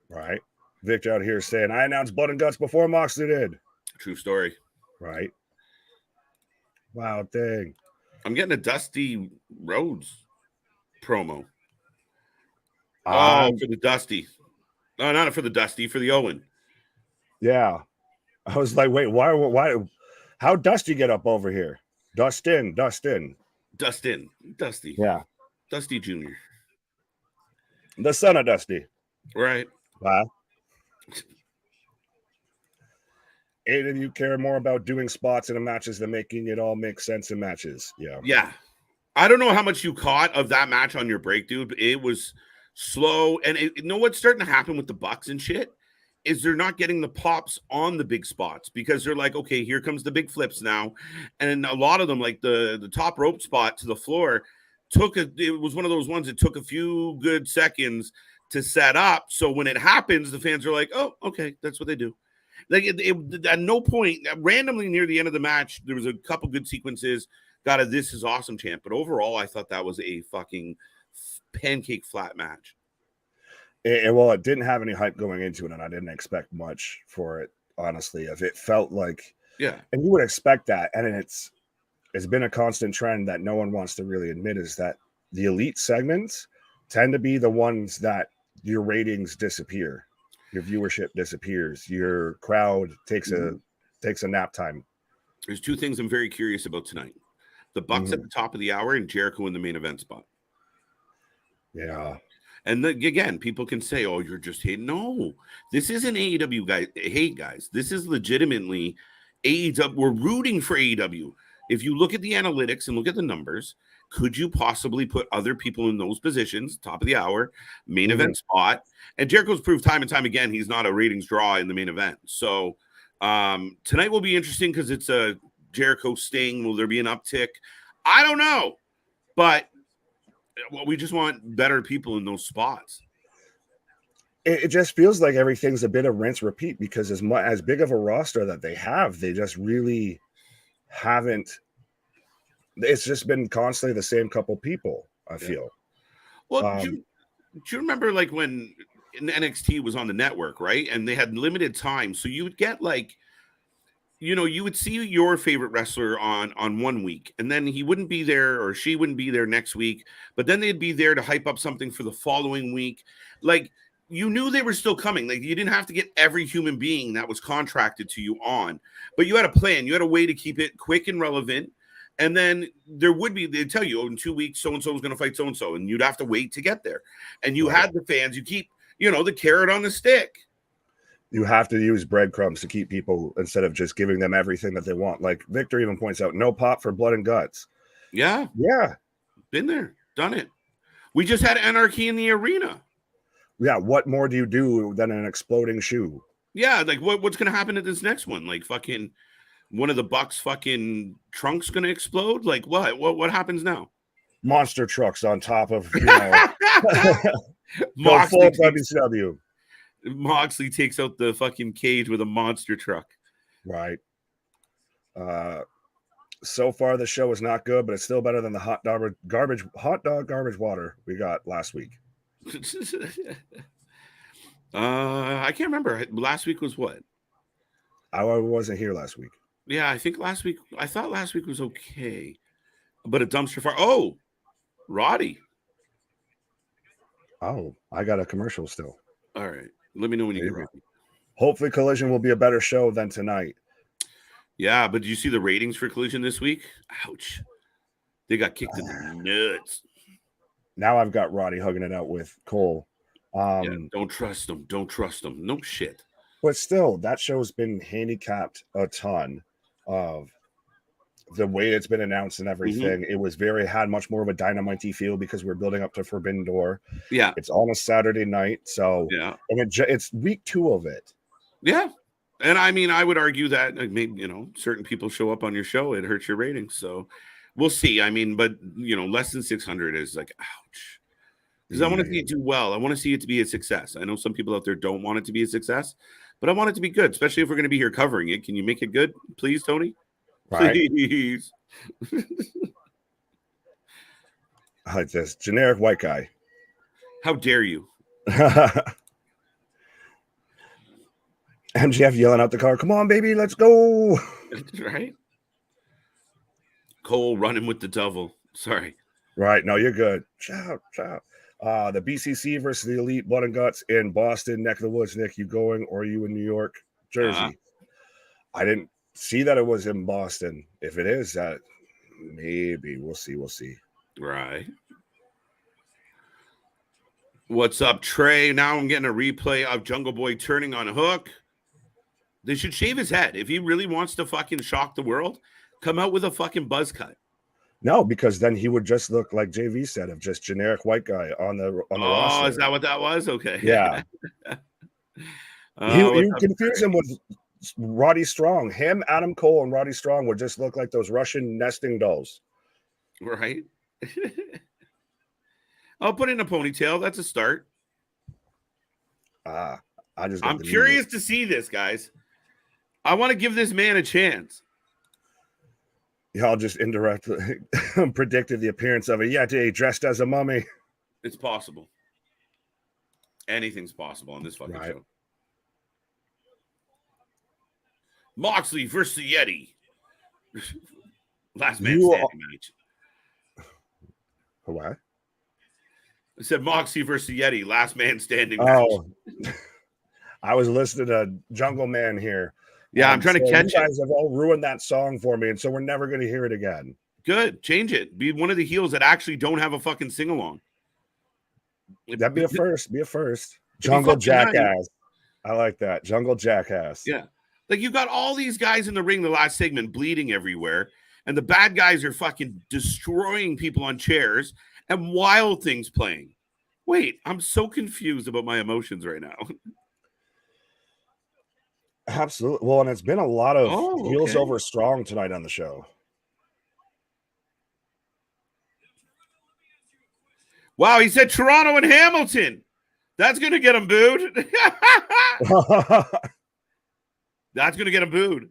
Right. Victor out here saying, I announced Blood and Guts before Moxley did. True story. Right. Wow, dang. I'm getting a Dusty Rhodes promo. For the Dusty. No, not for the Dusty, for the Owen. Yeah. I was like, wait, why? How'd Dusty get up over here? Dustin. Dusty. Yeah. Dusty Jr. The son of Dusty. Right. Wow. AEW care more about doing spots in the matches than making it all make sense in matches. Yeah. Yeah. I don't know how much you caught of that match on your break, dude, but it was slow. And you know what's starting to happen with the Bucks and shit? Is they're not getting the pops on the big spots because they're like, okay, here comes the big flips now. And a lot of them, like the top rope spot to the floor, it was one of those ones that took a few good seconds to set up. So when it happens, the fans are like, oh, okay, that's what they do. Like at no point, randomly near the end of the match, there was a couple good sequences, got a "This is awesome" chant. But overall, I thought that was a fucking pancake flat match. Well, it didn't have any hype going into it, and I didn't expect much for it, honestly. If it felt like, and you would expect that, and it's been a constant trend that no one wants to really admit is that the elite segments tend to be the ones that your ratings disappear, your viewership disappears, your crowd takes a nap time. There's two things I'm very curious about tonight: the Bucks at the top of the hour and Jericho in the main event spot. Yeah. And again, people can say, oh, you're just hating. No, this isn't AEW hate, guys. This is legitimately AEW. We're rooting for AEW. If you look at the analytics and look at the numbers, could you possibly put other people in those positions, top of the hour, main event spot? And Jericho's proved time and time again he's not a ratings draw in the main event. So Tonight will be interesting because it's a Jericho Sting. Will there be an uptick? I don't know, but we just want better people in those spots. It just feels like everything's a bit of rinse repeat because as big of a roster that they have, they just really haven't. It's just been constantly the same couple people, I feel. Well, do you remember like when NXT was on the network, right? And they had limited time, so you would get like, you would see your favorite wrestler on 1 week, and then he wouldn't be there or she wouldn't be there next week, but then they'd be there to hype up something for the following week. Like, you knew they were still coming. Like, you didn't have to get every human being that was contracted to you on, but you had a plan. You had a way to keep it quick and relevant. And then they'd tell you, in 2 weeks, so-and-so is going to fight so-and-so, and you'd have to wait to get there. And you had the fans. You keep, the carrot on the stick. You have to use breadcrumbs to keep people instead of just giving them everything that they want. Like Victor even points out, no pop for blood and guts. Yeah. Yeah. Been there, done it. We just had anarchy in the arena. Yeah, what more do you do than an exploding shoe? Yeah, like what's going to happen at this next one? Like fucking one of the Bucks fucking trunks going to explode? Like what happens now? Monster trucks on top of, Moxley full WCW. Moxley takes out the fucking cage with a monster truck. Right. So far the show is not good, but it's still better than the hot dog garbage water we got last week. I can't remember. Last week was what? I wasn't here last week. Yeah, I thought last week was okay. But a dumpster fire. Oh, Roddy. Oh, I got a commercial still. All right. Let me know when you get ready. Hopefully Collision will be a better show than tonight. Yeah, but did you see the ratings for Collision this week? Ouch. They got kicked in the nuts. Now I've got Roddy hugging it out with Cole. Don't trust them. Don't trust them. No shit. But still, that show's been handicapped a ton of the way it's been announced and everything. It was had much more of a Dynamite-y feel because we're building up to Forbidden Door. Yeah. It's on a Saturday night. So yeah. And it's week 2 of it. Yeah. And I mean, I would argue that maybe, certain people show up on your show, it hurts your ratings. So we'll see. I mean, but less than 600 is like, ouch. Because I want to see it do well. I want to see it to be a success. I know some people out there don't want it to be a success, but I want it to be good, especially if we're going to be here covering it. Can you make it good, please, Tony? Right. Please. I like this generic white guy. How dare you? MJF yelling out the car, come on, baby, let's go. Right? Cole running with the devil. Sorry. Right. No, you're good. Ciao. The BCC versus the Elite Blood and Guts in Boston, neck of the woods. Nick, you going or are you in New York, Jersey? I didn't see that it was in Boston. If it is, that maybe we'll see. Right. What's up, Trey? Now I'm getting a replay of Jungle Boy turning on Hook. They should shave his head. If he really wants to fucking shock the world, come out with a fucking buzz cut. No, because then he would just look like JV said, of just generic white guy on the roster. Oh, is that what that was? Okay. Yeah. You confuse him with Roddy Strong. Him, Adam Cole, and Roddy Strong would just look like those Russian nesting dolls. Right. I'll put in a ponytail. That's a start. I'm curious to see this, guys. I want to give this man a chance. Y'all just indirectly predicted the appearance of a Yeti dressed as a mummy. It's possible. Anything's possible on this fucking show. Moxley versus the Yeti. Last man standing match. What? I said Moxley versus the Yeti. Last man standing match. Oh, I was listening to Jungle Man here. Yeah, I'm trying to catch it. You guys have all ruined that song for me, and so we're never going to hear it again. Good. Change it. Be one of the heels that actually don't have a fucking sing-along. That'd be a first. Be a first. Jungle Jackass. I like that. Jungle Jackass. Yeah. Like, you got all these guys in the ring the last segment bleeding everywhere, and the bad guys are fucking destroying people on chairs, and Wild Things playing. Wait, I'm so confused about my emotions right now. Absolutely. Well, and it's been a lot of heels okay. over strong tonight on the show. Wow, he said Toronto and Hamilton. That's going to get him booed. That's going to get him booed.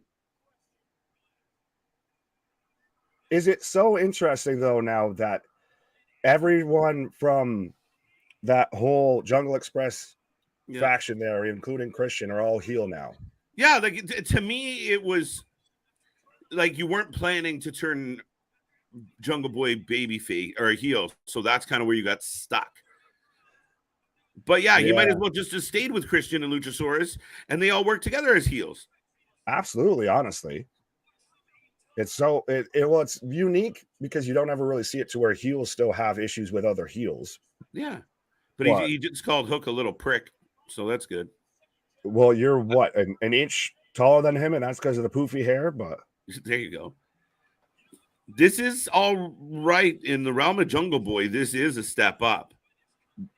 Is it so interesting, though, now that everyone from that whole Jungle Express faction there, including Christian, are all heel now? Yeah, like to me, it was like you weren't planning to turn Jungle Boy babyface or a heel, so that's kind of where you got stuck. But yeah, you might as well just stayed with Christian and Luchasaurus, and they all work together as heels. Absolutely, honestly, it's so it's unique because you don't ever really see it to where heels still have issues with other heels. Yeah, but he just called Hook a little prick, so that's good. Well, you're what an inch taller than him, and that's because of the poofy hair. But there you go. This is all right in the realm of Jungle Boy. This is a step up.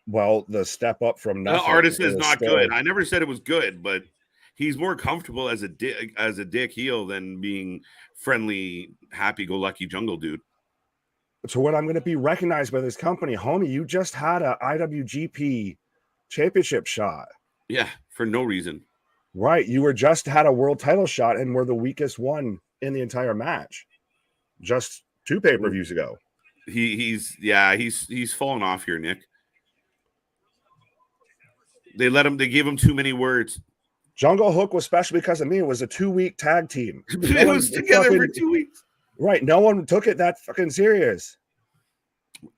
Well, the step up from nothing. The artist is not good. I never said it was good, but he's more comfortable as a dick heel than being friendly, happy-go-lucky jungle dude. So when I'm going to be recognized by this company, homie, you just had a IWGP championship shot. Yeah, for no reason. Right. You were just had a world title shot and were the weakest one in the entire match. Just 2 pay-per-views ago. He's fallen off here, Nick. They gave him too many words. Jungle Hook was special because of me. It was a 2-week tag team. It was together for 2 weeks. Right. No one took it that fucking serious.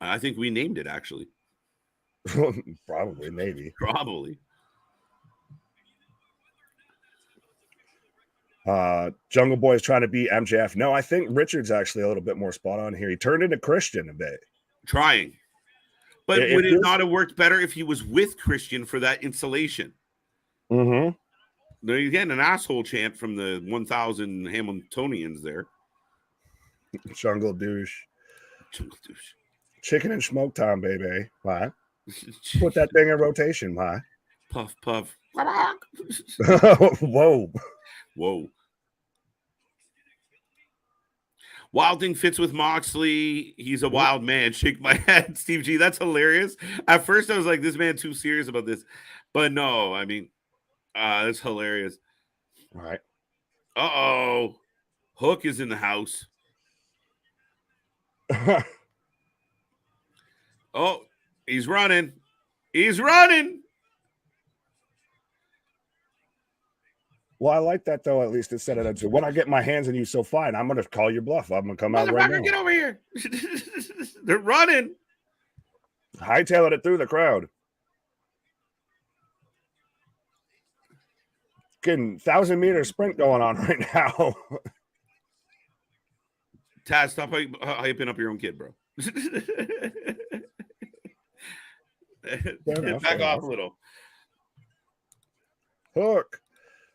I think we named it, actually. Probably, maybe. Probably. Jungle Boy is trying to beat MJF. No, I think Richard's actually a little bit more spot on here. He turned into Christian a bit. Trying. But would it not have worked better if he was with Christian for that installation? Mm-hmm. Now you're getting an asshole chant from the 1,000 Hamiltonians there. Jungle douche. Jungle douche. Chicken and smoke time, baby. Why? Put that thing in rotation. Why? Puff, puff. Whoa. Whoa. Wild Thing fits with Moxley. He's a wild man. Shake my head, Steve G. That's hilarious. At first, I was like, this man too serious about this. But no, I mean, that's hilarious. All right. Uh-oh. Hook is in the house. Oh, he's running. He's running. Well, I like that, though, at least instead of that. When I get my hands on you so fine, I'm going to call your bluff. I'm going to come out right now. Get over here. They're running. Hightailing it through the crowd. Getting 1,000-meter sprint going on right now. Taz, stop hyping up your own kid, bro. Back off a little. Hook.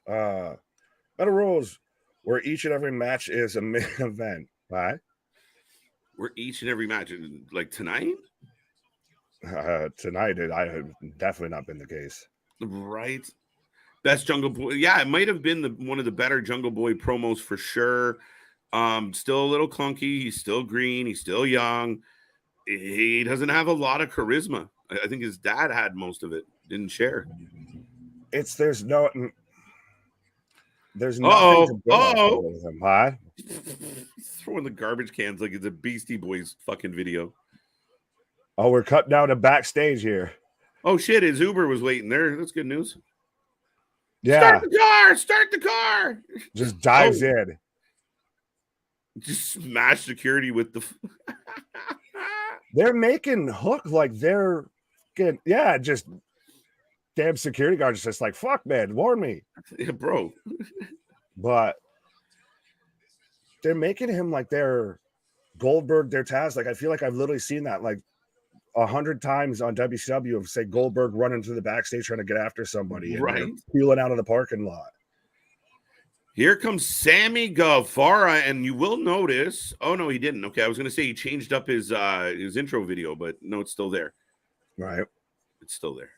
Better rules where each and every match is a main event. Right? Where each and every match, like tonight? Tonight, I have definitely not been the case. Right. Best Jungle Boy. Yeah, it might have been one of the better Jungle Boy promos for sure. Still a little clunky. He's still green. He's still young. He doesn't have a lot of charisma. I think his dad had most of it. Didn't share. There's nothing to build with him, huh? Throwing the garbage cans like it's a Beastie Boys fucking video. Oh, we're cut down to backstage here. Oh shit, his Uber was waiting there. That's good news. Yeah. Start the car. Just dives in. Just smash security with the They're making Hook like they're good. Yeah, just damn security guards just like, fuck, man, warn me. Yeah, bro. But they're making him like they're Goldberg, their Taz. Like, I feel like I've literally seen that like 100 times on WCW of, say, Goldberg running to the backstage trying to get after somebody. Right. And peeling out of the parking lot. Here comes Sammy Guevara, and you will notice. Oh no, he didn't. Okay, I was gonna say he changed up his intro video, but no, it's still there. Right, it's still there.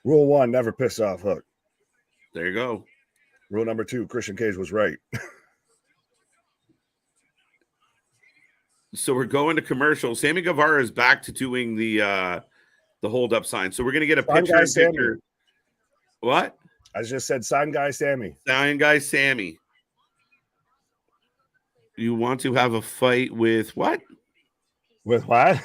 Rule 1: never piss off Hook. There you go. Rule number 2, Christian Cage was right. So we're going to commercial. Sammy Guevara is back to doing the hold up sign. So we're gonna get a Sign picture guy in picture. Sammy. What? I just said sign guy Sammy. Sign guy Sammy. You want to have a fight with what? With what?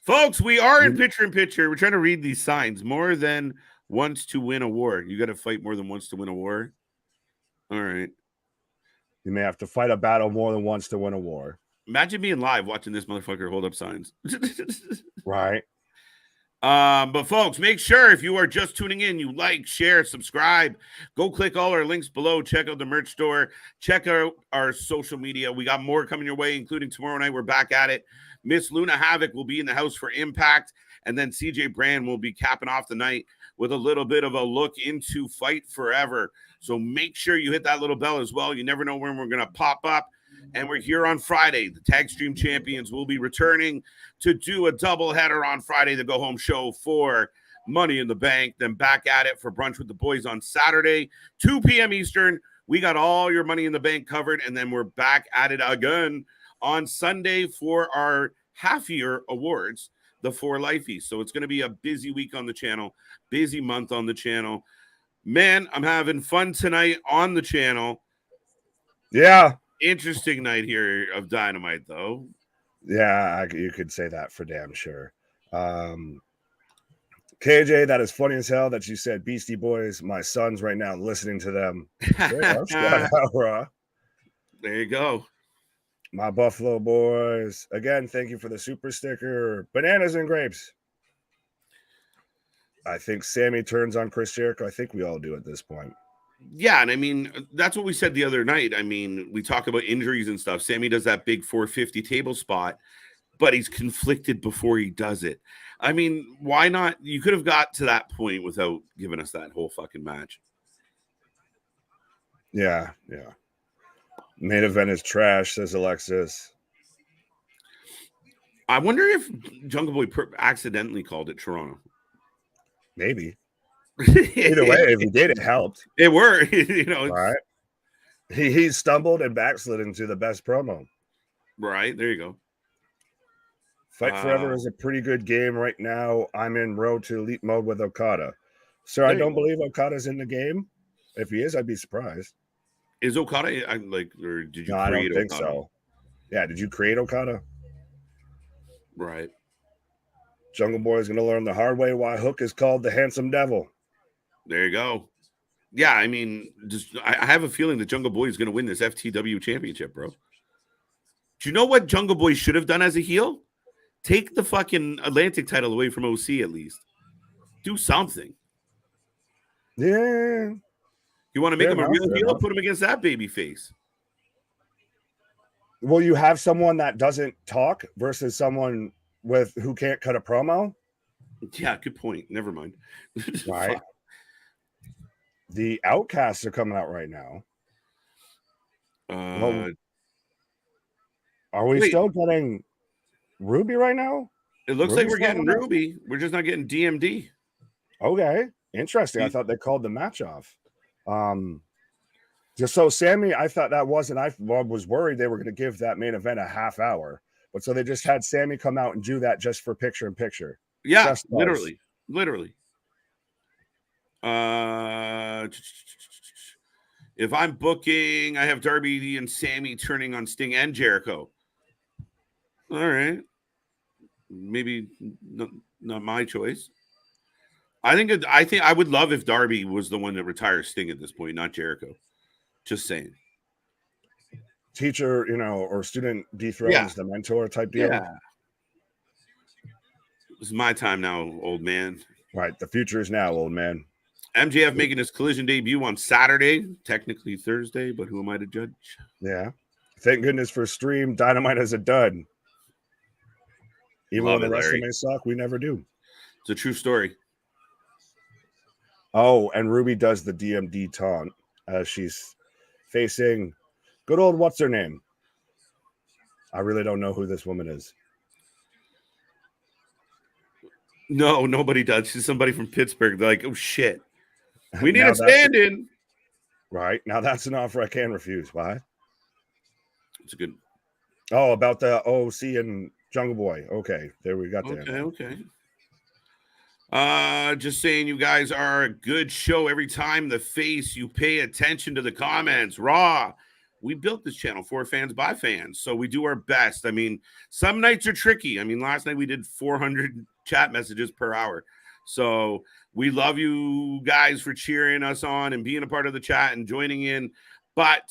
Folks, we are in picture. We're trying to read these signs. More than once to win a war. You got to fight more than once to win a war. All right. You may have to fight a battle more than once to win a war. Imagine being live watching this motherfucker hold up signs. Right. But folks, make sure if you are just tuning in, you like, share, subscribe. Go click all our links below. Check out the merch store. Check out our social media. We got more coming your way, including tomorrow night. We're back at it. Miss Luna Havoc will be in the house for Impact. And then CJ Brand will be capping off the night with a little bit of a look into Fight Forever. So make sure you hit that little bell as well. You never know when we're going to pop up. And we're here on Friday. The Tag Stream Champions will be returning to do a doubleheader on Friday, the go-home show for Money in the Bank. Then back at it for Brunch with the Boys on Saturday, 2 p.m. Eastern. We got all your Money in the Bank covered. And then we're back at it again on Sunday for our half-year awards, the 4 Lifeys. So it's going to be a busy week on the channel, busy month on the channel. Man, I'm having fun tonight on the channel. Yeah. Interesting night here of Dynamite, though. Yeah, you could say that for damn sure. KJ, that is funny as hell that you said Beastie Boys. My son's right now listening to them. There you go. My Buffalo Boys. Again, thank you for the super sticker. Bananas and grapes. I think Sammy turns on Chris Jericho. I think we all do at this point. Yeah, and I mean, that's what we said the other night. I mean, we talk about injuries and stuff. Sammy does that big 450 table spot, but he's conflicted before he does it. I mean, why not? You could have got to that point without giving us that whole fucking match. Yeah. Main event is trash, says Alexis. I wonder if Jungle Boy accidentally called it Toronto. Maybe. Either way, if he did, it helped. It worked. All right. He stumbled and backslid into the best promo. Right. There you go. Fight Forever is a pretty good game right now. I'm in Road to Elite mode with Okada. Sir, I don't believe Okada's in the game. If he is, I'd be surprised. Is Okada or did you create I don't think Okada? so. Yeah, did you create Okada? Right. Jungle Boy is going to learn the hard way why Hook is called the Handsome Devil. There you go. Yeah, I mean, I have a feeling that Jungle Boy is going to win this FTW championship, bro. Do you know what Jungle Boy should have done as a heel? Take the fucking Atlantic title away from OC at least. Do something. Yeah. You want to make him a real heel? Put him against that baby face. Well, you have someone that doesn't talk versus someone who can't cut a promo. Yeah, good point. Never mind. Right. The Outcasts are coming out right now. Are we still getting Ruby right now? It looks like we're getting Ruby. We're just not getting DMD. Okay. Interesting. I thought they called the match off. Just so Sammy, I thought that wasn't. I was worried they were going to give that main event a half hour. But so they just had Sammy come out and do that just for picture in picture. Yeah, literally. If I'm booking, I have Darby and Sammy turning on Sting and Jericho. All right. Maybe not my choice. I think I would love if Darby was the one that retires Sting at this point, not Jericho. Just saying. Teacher, or student dethrones the mentor type deal. Yeah. It's my time now, old man. Right. The future is now, old man. MJF making his Collision debut on Saturday, technically Thursday, but who am I to judge? Yeah. Thank goodness for Stream. Dynamite as a dud. Even when the rest of them may suck, we never do. It's a true story. Oh, and Ruby does the DMD taunt as she's facing good old what's her name? I really don't know who this woman is. No, nobody does. She's somebody from Pittsburgh. They're like, oh shit, we need Now a stand-in. Right. Now that's an offer I can refuse. Why? It's a good. Oh, about the OC and Jungle Boy. Okay, there we got that. Okay. Just saying, you guys are a good show every time. The face, you pay attention to the comments. Raw. We built this channel for fans by fans, so we do our best. I mean, some nights are tricky. I mean, last night we did 400 chat messages per hour. So we love you guys for cheering us on and being a part of the chat and joining in. But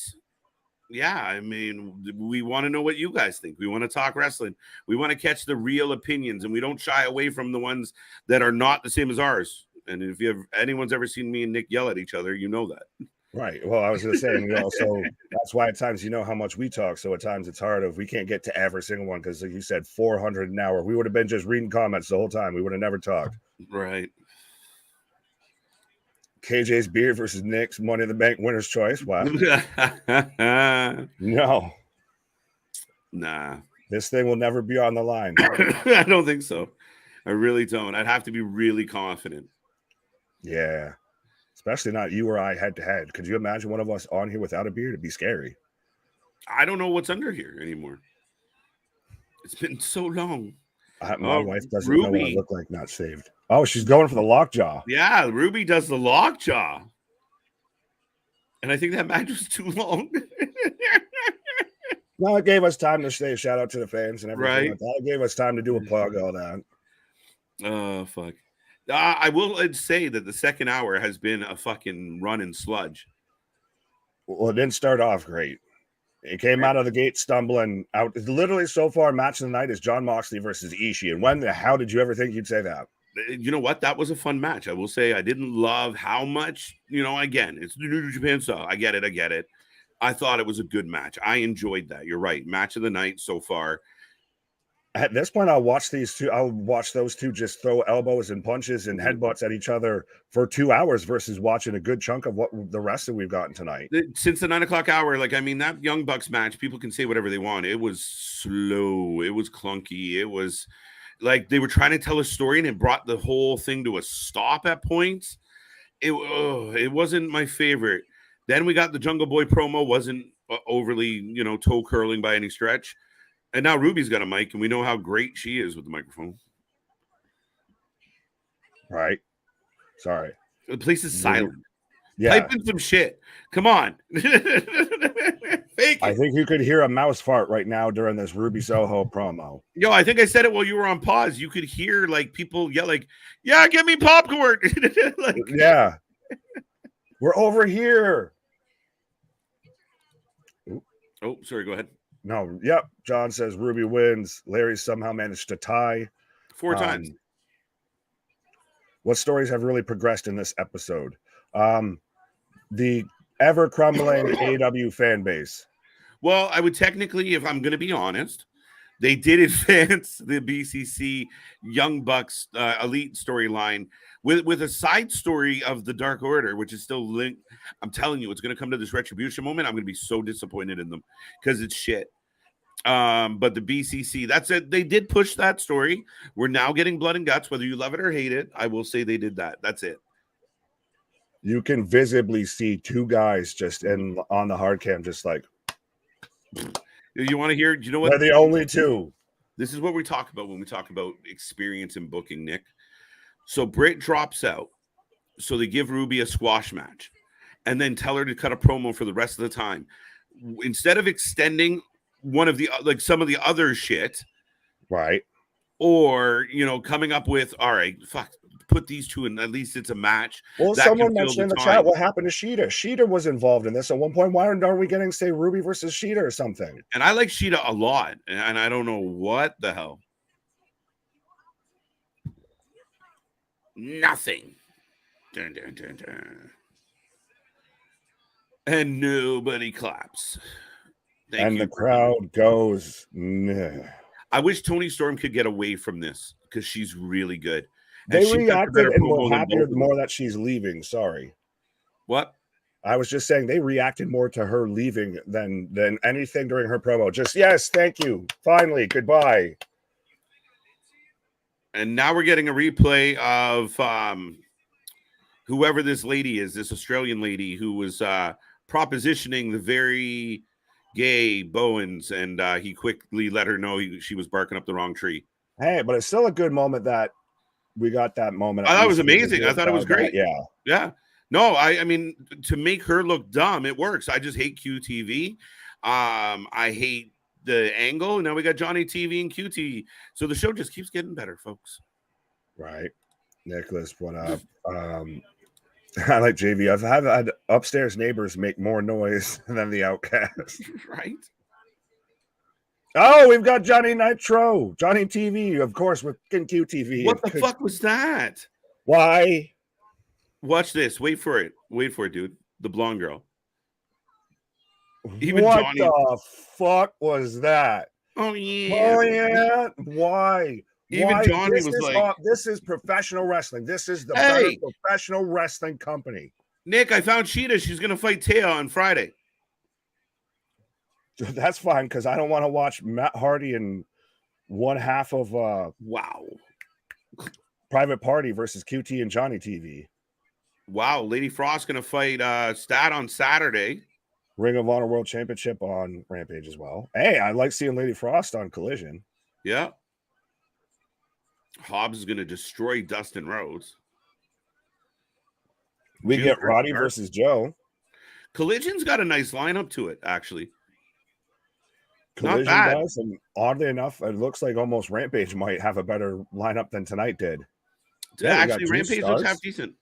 yeah, I mean, we want to know what you guys think. We want to talk wrestling. We want to catch the real opinions, and we don't shy away from the ones that are not the same as ours. And if anyone's ever seen me and Nick yell at each other, you know that. Right. Well, I was going to say, and we also, that's why at times you know how much we talk. So at times it's hard if we can't get to every single one because, like you said, 400 an hour. We would have been just reading comments the whole time. We would have never talked. Right. KJ's beard versus Nick's Money in the Bank winner's choice. Wow. No. Nah. This thing will never be on the line. I don't think so. I really don't. I'd have to be really confident. Yeah. Especially not you or I head to head. Could you imagine one of us on here without a beard? It'd be scary. I don't know what's under here anymore. It's been so long. My wife doesn't know what I look like not saved. Oh, she's going for the lockjaw. Yeah, Ruby does the lockjaw. And I think that match was too long. No, it gave us time to say a shout out to the fans and everything Right. like that. It gave us time to do a plug, all that. Oh, fuck. I will say that the second hour has been a fucking run and sludge. Well, it didn't start off great. It came out of the gate stumbling out. Literally, so far, match of the night is Jon Moxley versus Ishii. And when the hell did you ever think you'd say that? You know what? That was a fun match. I will say I didn't love how much, again, it's the New Japan style. I get it. I thought it was a good match. I enjoyed that. You're right. Match of the night so far. At this point, I'll watch these two. I'll watch those two just throw elbows and punches and headbutts at each other for 2 hours versus watching a good chunk of what the rest of we've gotten tonight. Since the 9 o'clock hour, that Young Bucks match, people can say whatever they want. It was slow. It was clunky. It was like they were trying to tell a story and it brought the whole thing to a stop at points. It wasn't my favorite. Then we got the Jungle Boy promo. Wasn't overly, toe curling by any stretch. And now Ruby's got a mic, and we know how great she is with the microphone. Right. Sorry. The place is silent. Yeah. Type in some shit. Come on. Fake it. I think you could hear a mouse fart right now during this Ruby Soho promo. Yo, I think I said it while you were on pause. You could hear people yell yeah, get me popcorn. Yeah. We're over here. Oh, sorry. Go ahead. No, yep. John says Ruby wins. Larry somehow managed to tie 4 times. What stories have really progressed in this episode? The ever crumbling AEW fan base. Well, I would technically, if I'm going to be honest, they did advance the BCC Young Bucks Elite storyline with a side story of the Dark Order, which is still linked. I'm telling you, it's going to come to this Retribution moment. I'm going to be so disappointed in them because it's shit. But the BCC, that's it. They did push that story. We're now getting blood and guts, whether you love it or hate it. I will say they did that. That's it. You can visibly see 2 guys just on the hard cam, just like. You want to hear? Do you know what? They're the only 2. This is what we talk about when we talk about experience in booking, Nick. So Britt drops out. So they give Ruby a squash match and then tell her to cut a promo for the rest of the time. Instead of extending one of the some of the other shit, right? Or coming up with, all right, fuck, put these 2 in. At least it's a match. Well, someone mentioned in the chat what happened to Sheeta. Sheeta was involved in this at one point. Why aren't we getting say Ruby versus Sheeta or something? And I like Sheeta a lot, and I don't know what the hell. Nothing. Dun, dun, dun, dun. And nobody claps. And the crowd goes, nah. I wish Toni Storm could get away from this because she's really good. They reacted and were happier more that she's leaving. Sorry. What? I was just saying they reacted more to her leaving than anything during her promo. Just, yes, thank you. Finally, goodbye. And now we're getting a replay of whoever this lady is, this Australian lady who was propositioning the very gay Bowens, and he quickly let her know she was barking up the wrong tree. Hey, but it's still a good moment that we got that moment. I thought it was amazing. I thought it was great. Yeah. No, I mean, to make her look dumb, it works. I just hate QTV. I hate the angle. Now we got Johnny TV and QT. So the show just keeps getting better, folks. Right. Nicholas, what up? I like JV. I've had upstairs neighbors make more noise than the Outcast. Right. Oh, we've got Johnny Nitro, Johnny TV, of course, with QTV. What the fuck was that? Why? Watch this. Wait for it, dude. The blonde girl. Even what Johnny... the fuck was that? Oh yeah. Oh yeah. Why? Even Why? Johnny was like, "This is professional wrestling. This is the better professional wrestling company." Nick, I found Cheetah. She's gonna fight Taya on Friday. That's fine because I don't want to watch Matt Hardy and one half of wow, Private Party versus QT and Johnny TV. Wow, Lady Frost gonna fight Stat on Saturday. Ring of Honor World Championship on Rampage as well. Hey, I like seeing Lady Frost on Collision. Yeah. Hobbs is gonna destroy Dustin Rhodes. We get Roddy versus Joe. Collision's got a nice lineup to it, actually. Collision does, and oddly enough, it looks like almost Rampage might have a better lineup than tonight did. Yeah, actually, Rampage looks half decent.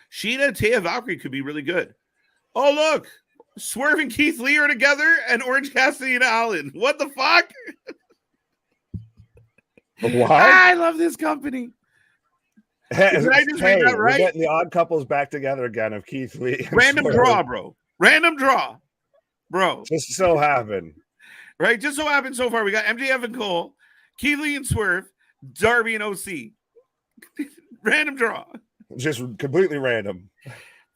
Sheeta, Taya, Valkyrie could be really good. Oh, look. Swerve and Keith Lee are together, and Orange Cassidy and Allen. What the fuck? What? I love this company. Did I just read that right? We're getting the odd couples back together again of Keith Lee. Random draw, bro. Random draw, bro. Just so happened. Right? Just so happened so far. We got MJF and Cole, Keith Lee and Swerve, Darby and OC. Random draw. Just completely random.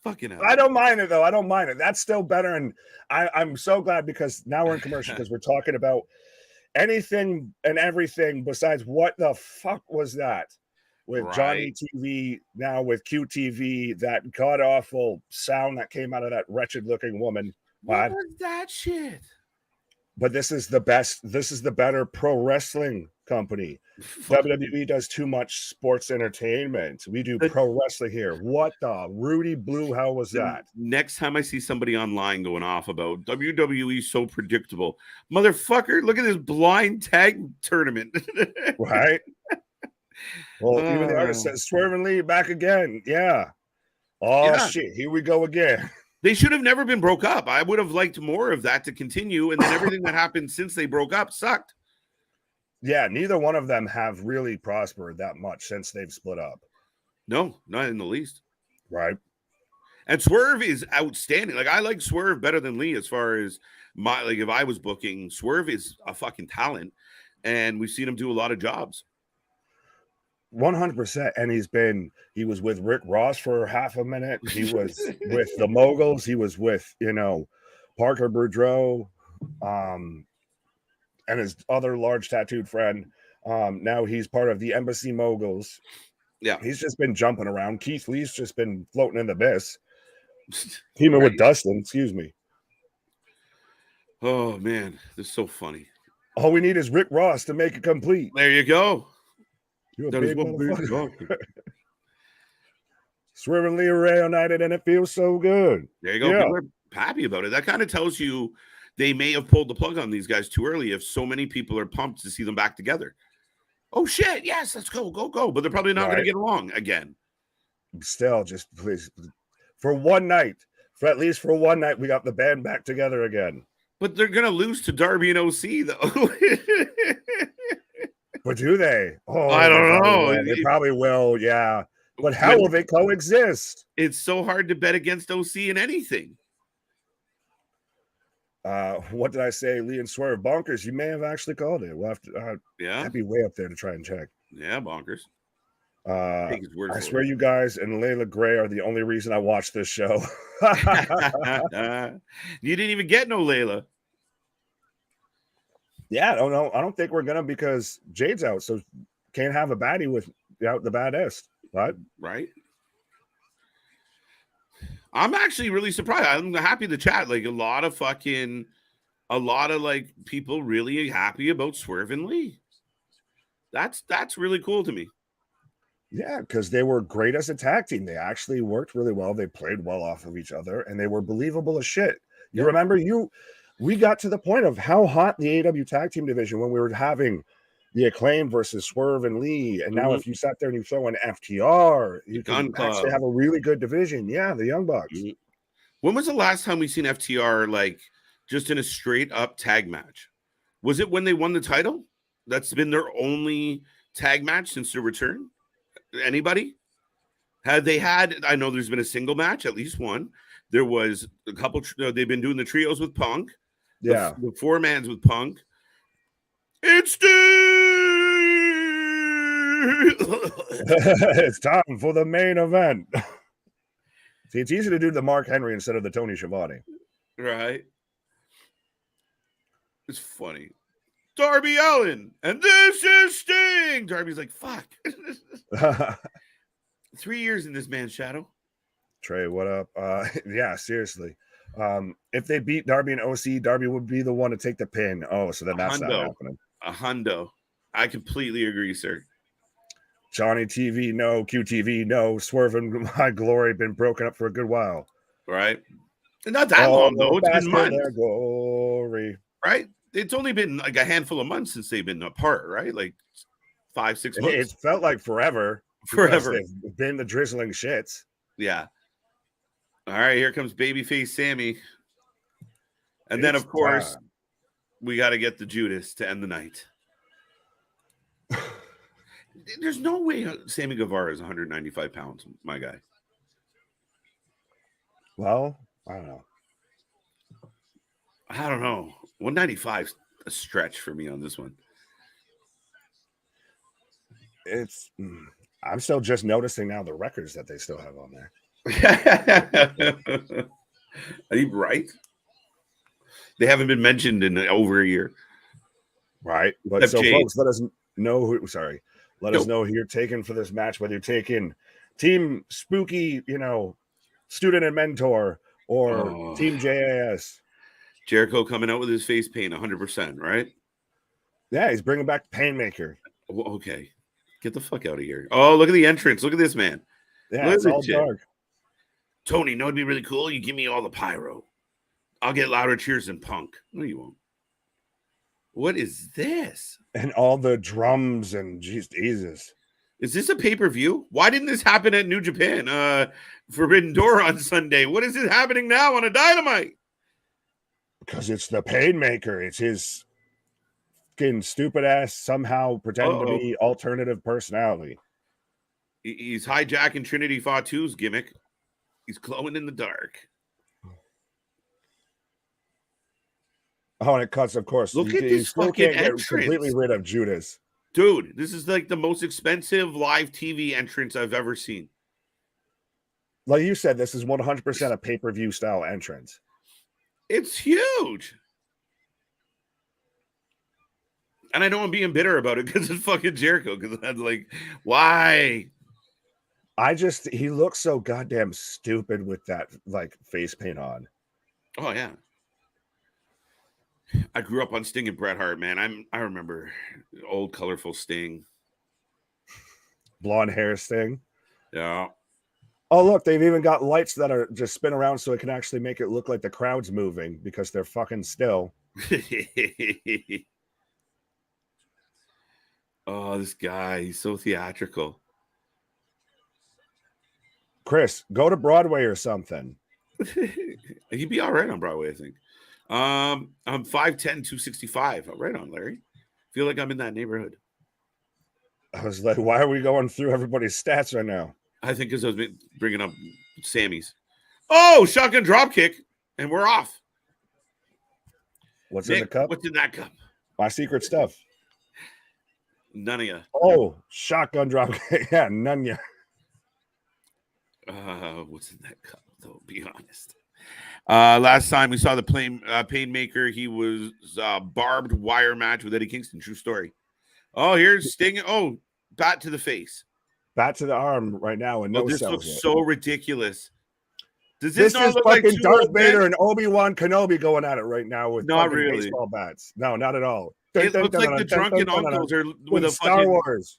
Fucking hell. I don't mind it, though. I don't mind it. That's still better. And I'm so glad because now we're in commercial because we're talking about anything and everything besides what the fuck was that with Johnny TV, now with QTV, that god-awful sound that came out of that wretched-looking woman. What was that shit? But this is the best. This is the better pro wrestling company. WWE does too much sports entertainment. We do pro wrestling here. What the Rudy Blue hell was that? Next time I see somebody online going off about WWE so predictable, motherfucker, look at this blind tag tournament. Right? Well, even the artist says Swerve and Lee back again. Yeah. Oh shit, here we go again. They should have never been broke up. I would have liked more of that to continue, and then everything that happened since they broke up sucked. Yeah, neither one of them have really prospered that much since they've split up. No, not in the least. Right. And Swerve is outstanding. Like, I like Swerve better than Lee as far as if I was booking. Swerve is a fucking talent, and we've seen him do a lot of jobs. 100%. And he was with Rick Ross for half a minute. He was with the Moguls. He was with, Parker Boudreaux, and his other large tattooed friend. Now he's part of the Embassy Moguls. Yeah. He's just been jumping around. Keith Lee's just been floating in the abyss. Teaming with Dustin, excuse me. Oh, man. This is so funny. All we need is Rick Ross to make it complete. There you go. You're a big motherfucker. Swerve and Lee are reunited, and it feels so good. There you go. Yeah. People are happy about it. That kind of tells you they may have pulled the plug on these guys too early if so many people are pumped to see them back together. Oh, shit. Yes, let's go. But they're probably not going to get along again. Still, just please, for one night, at least for one night, we got the band back together again. But they're going to lose to Darby and OC, though. But do they? Oh, I don't know. They probably will, yeah. But how will they coexist? It's so hard to bet against OC in anything. What did I say? Lee and Swerve bonkers. You may have actually called it. We'll have to. I'd be way up there to try and check. Yeah, bonkers. I swear, you guys and Layla Gray are the only reason I watched this show. You didn't even get no Layla. Yeah, I don't know. I don't think we're gonna because Jade's out, so can't have a baddie with out the baddest. But right. I'm actually really surprised. I'm happy to chat. Like a lot of like people really happy about Swerve and Lee. That's really cool to me. yeah, because they were great as a tag team. They actually worked really well. They played well off of each other, and they were believable as shit. You remember we got to the point of how hot the AEW tag team division when we were having the Acclaim versus Swerve and Lee. And now if you sat there and you throw in FTR, you can actually have a really good division. Yeah, the Young Bucks. When was the last time we seen FTR like just in a straight up tag match? Was it when they won the title? That's been their only tag match since their return. Anybody? Had they had? I know there's been a single match, at least one. There was a couple. They've been doing the trios with Punk. Yeah, the four mans with Punk. It's it's time for the main event. See, it's easy to do the Mark Henry instead of the Tony Schiavone. Right. It's funny. Darby Allin, and this is Sting. Darby's like, fuck. 3 years in this man's shadow. Trey, what up? Yeah, seriously. If they beat Darby and OC, Darby would be the one to take the pin. Oh, so then that's not happening. A hundo. I completely agree, sir. Johnny TV, no. QTV, no. Swerve and My Glory been broken up for a good while. Right. And not that long, though. It's been months. Their glory. Right? It's only been like a handful of months since they've been apart, right? Like 5-6 months. It felt like forever. Forever. They've been the drizzling shits. Yeah. All right, here comes babyface Sammy. And then, of course, we got to get the Judas to end the night. There's no way Sammy Guevara is 195 pounds, my guy. Well, I don't know. 195 is a stretch for me on this one. I'm still just noticing now the records that they still have on there. Are you right? They haven't been mentioned in over a year. Right. But so folks, let us know let us know who you're taking for this match, whether you're taking Team Spooky, student and mentor, or Team JAS. Jericho coming out with his face paint 100%, right? Yeah, he's bringing back Painmaker. Okay. Get the fuck out of here. Oh, look at the entrance. Look at this man. Yeah, it's all dark. Tony, it'd be really cool. You give me all the pyro. I'll get louder cheers than Punk. No, you won't. What is this? And all the drums and Jesus. Is this a pay-per-view? Why didn't this happen at New Japan? Forbidden Door on Sunday. What is it happening now on a Dynamite? Because it's the Painmaker. It's his fucking stupid ass somehow pretending to be alternative personality. He's hijacking Trinity Fatu's gimmick. He's glowing in the dark. Oh, and it cuts, of course. Look at this fucking entrance. Completely rid of Judas. Dude, this is like the most expensive live TV entrance I've ever seen. Like you said, this is 100% a pay-per-view style entrance. It's huge. And I know I'm being bitter about it because it's fucking Jericho. Because I'm like, why? He looks so goddamn stupid with that like face paint on. Oh yeah. I grew up on Sting and Bret Hart, man. I remember old colorful Sting. Blonde hair Sting. Yeah. Oh, look, they've even got lights that are just spin around so it can actually make it look like the crowd's moving because they're fucking still. Oh, this guy, he's so theatrical. Chris, go to Broadway or something. He'd be all right on Broadway, I think. I'm 5'10", 265. Right on, Larry. Feel like I'm in that neighborhood. I was like, why are we going through everybody's stats right now? I think because I was bringing up Sammy's. Oh, shotgun drop kick, and we're off. What's in the cup? What's in that cup? My secret stuff. None of you. Oh, shotgun drop kick. Yeah, none of you. What's in that cup, though? Be honest. Last time we saw the Painmaker, he was barbed wire match with Eddie Kingston. True story. Oh, here's Sting. Oh, bat to the face. Bat to the arm right now, and Oh, no this sells looks it. so ridiculous. Does this, This not is look like fucking two Darth old men? Vader and Obi-Wan Kenobi going at it right now with Not fucking really. baseball bats. No, not at all. It looks like the drunken uncles are with a Star fucking. Wars.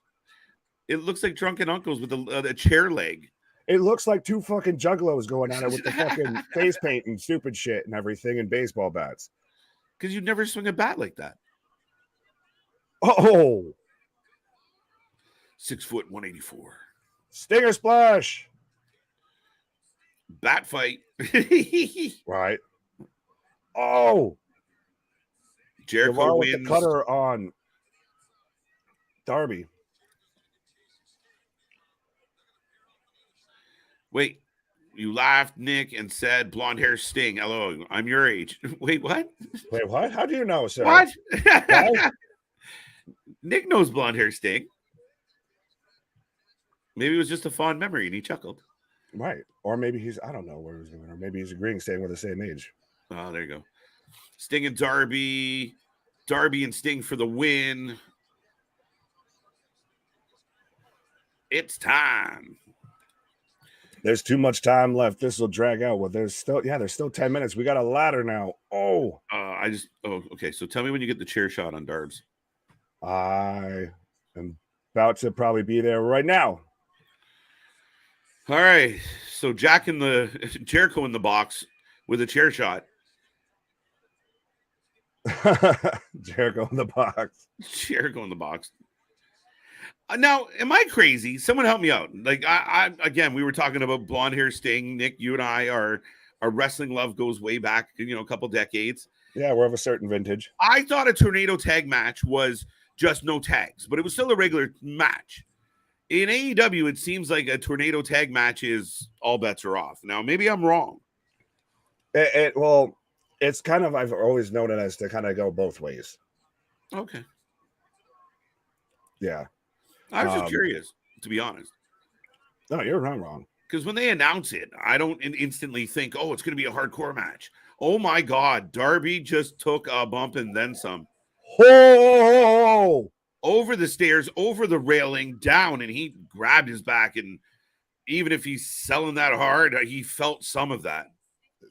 It looks like drunken uncles with a chair leg. It looks like two fucking juggalos going at it with the fucking face paint and stupid shit and everything and baseball bats. Because you never swing a bat like that. Oh, 6 foot 184. Stinger splash. Bat fight. Right. Oh, Jericho with wins. the cutter on Darby. Wait, you laughed, Nick, and said blonde hair Sting. Hello, I'm your age. Wait, what? Wait, what? How do you know, sir? What? What? Nick knows blonde hair Sting. Maybe it was just a fond memory and he chuckled. Right. Or maybe he's, I don't know where he's going. Or maybe he's agreeing, staying with the same age. Oh, there you go. Sting and Darby. Darby and Sting for the win. It's time. There's too much time left. This will drag out. Well, there's still 10 minutes. We got a ladder now. Oh. Okay. So tell me when you get the chair shot on Darbs. I am about to probably be there right now. All right. So Jericho in the box with a chair shot. Jericho in the box. Jericho in the box. Now, am I crazy? Someone help me out. Like, I again, we were talking about blonde hair Sting. Nick, you and I, our wrestling love goes way back, a couple decades. Yeah, we're of a certain vintage. I thought a tornado tag match was just no tags, but it was still a regular match. In AEW, it seems like a tornado tag match is all bets are off. Now, maybe I'm wrong. Well, it's kind of, I've always known it as to kind of go both ways. Okay. Yeah. I was just curious, to be honest. No, you're not wrong. Because when they announce it, I don't instantly think, oh, it's going to be a hardcore match. Oh, my God. Darby just took a bump and then some. Oh! Over the stairs, over the railing, down, and he grabbed his back. And even if he's selling that hard, he felt some of that.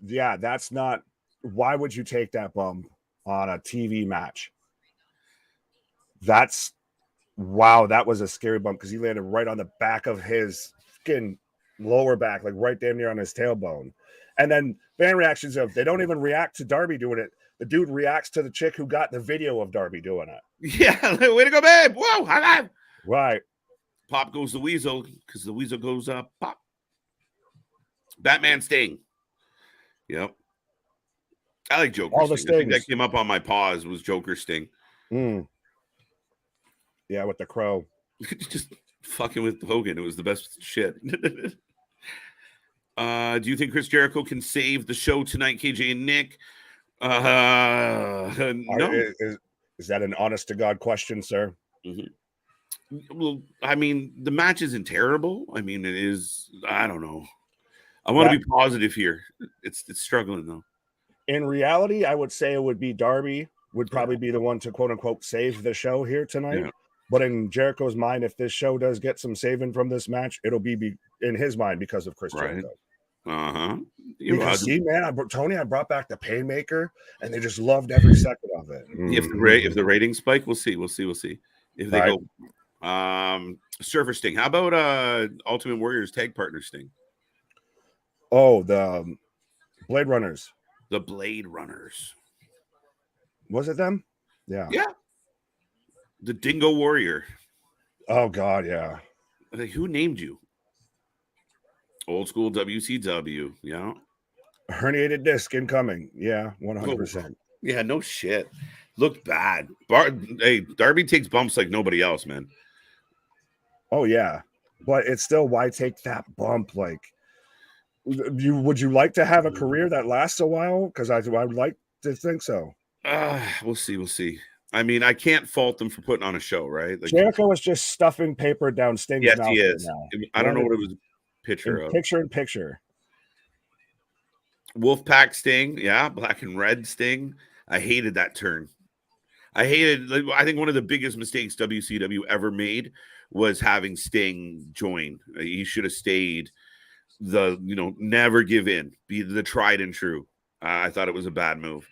Yeah, that's not. Why would you take that bump on a TV match? Wow, that was a scary bump because he landed right on the back of his skin, lower back, like right damn near on his tailbone. And then fan reactions of they don't even react to Darby doing it. The dude reacts to the chick who got the video of Darby doing it. Yeah, way to go, babe. Whoa, high five. Right. Pop goes the Weasel because the Weasel goes pop. Batman Sting. Yep. I like Joker All the Sting. I think stings. that came up on my pause was Joker Sting. Yeah, with the crow. Just fucking with Hogan. It was the best shit. Do you think Chris Jericho can save the show tonight, KJ and Nick? No. Is that an honest to God question, sir? Mm-hmm. Well, I mean, the match isn't terrible. I mean, it is. I don't know. I want to be positive here. It's struggling though. In reality, I would say it would be Darby would probably be the one to quote unquote save the show here tonight. Yeah. But in Jericho's mind, if this show does get some saving from this match, it'll be in his mind because of Chris Jericho. Because see, man, I brought back the Painmaker, and they just loved every second of it. If the ratings spike, we'll see. If they go, Surfer Sting. How about Ultimate Warriors tag partner Sting? Oh, the Blade Runners. The Blade Runners. Was it them? Yeah. Yeah. The Dingo Warrior. Oh God, yeah. Like, who named you? Old school WCW. Yeah. Herniated disc incoming. Yeah, 100%. Yeah, no shit. Looked bad. Hey, Darby takes bumps like nobody else, man. Oh yeah, but it's still why take that bump? Like, would you like to have a career that lasts a while? Because I would like to think so. We'll see. I mean, I can't fault them for putting on a show, right? Like, Jericho is just stuffing paper down Sting's mouth. Yes, he is. Now. I don't know what it was. Picture in picture. Wolfpack Sting, yeah, black and red Sting. I hated that turn. I think one of the biggest mistakes WCW ever made was having Sting join. He should have stayed. Never give in. Be the tried and true. I thought it was a bad move.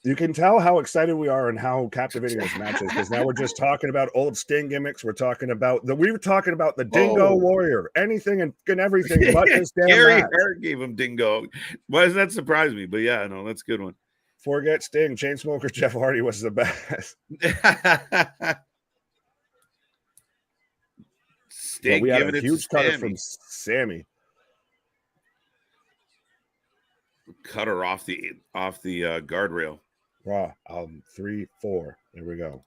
You can tell how excited we are and how captivating this match is, because now we're just talking about old Sting gimmicks. We were talking about the Dingo Warrior, anything and everything but this damn Gary match. Hart gave him Dingo. Why does that surprise me? But yeah, no, that's a good one. Forget Sting. Chainsmoker Jeff Hardy was the best. Sting, we had a huge cutter from Sammy. Cutter off the guardrail. Wow. 3, 4. There we go.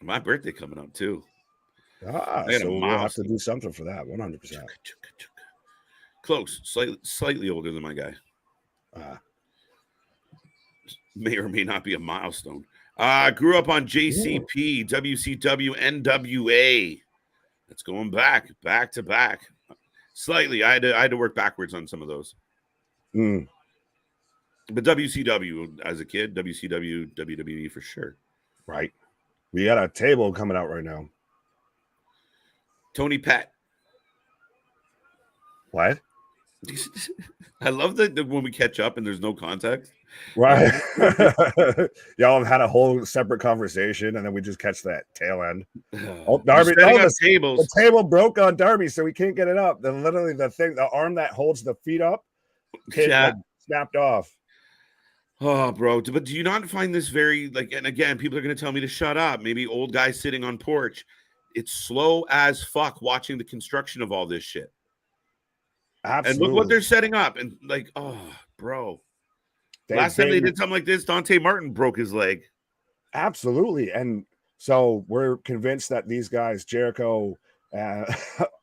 My birthday coming up too. So we'll have to do something for that. 100%. Close. Slightly older than my guy. May or may not be a milestone. Grew up on JCP, WCW, NWA. That's going back to back. Slightly. I had to work backwards on some of those. But WCW as a kid, WCW, WWE for sure. Right. We got a table coming out right now. Tony Pett. What? I love that when we catch up and there's no context. Right. Y'all have had a whole separate conversation and then we just catch that tail end. Darby, the table broke on Darby, so we can't get it up. Then literally the arm that holds the feet up snapped off. Oh, bro. But do you not find this very, and again, people are going to tell me to shut up. Maybe old guys sitting on porch. It's slow as fuck watching the construction of all this shit. Absolutely. And look what they're setting up. And bro. Last time they did something like this, Dante Martin broke his leg. Absolutely. And so we're convinced that these guys, Jericho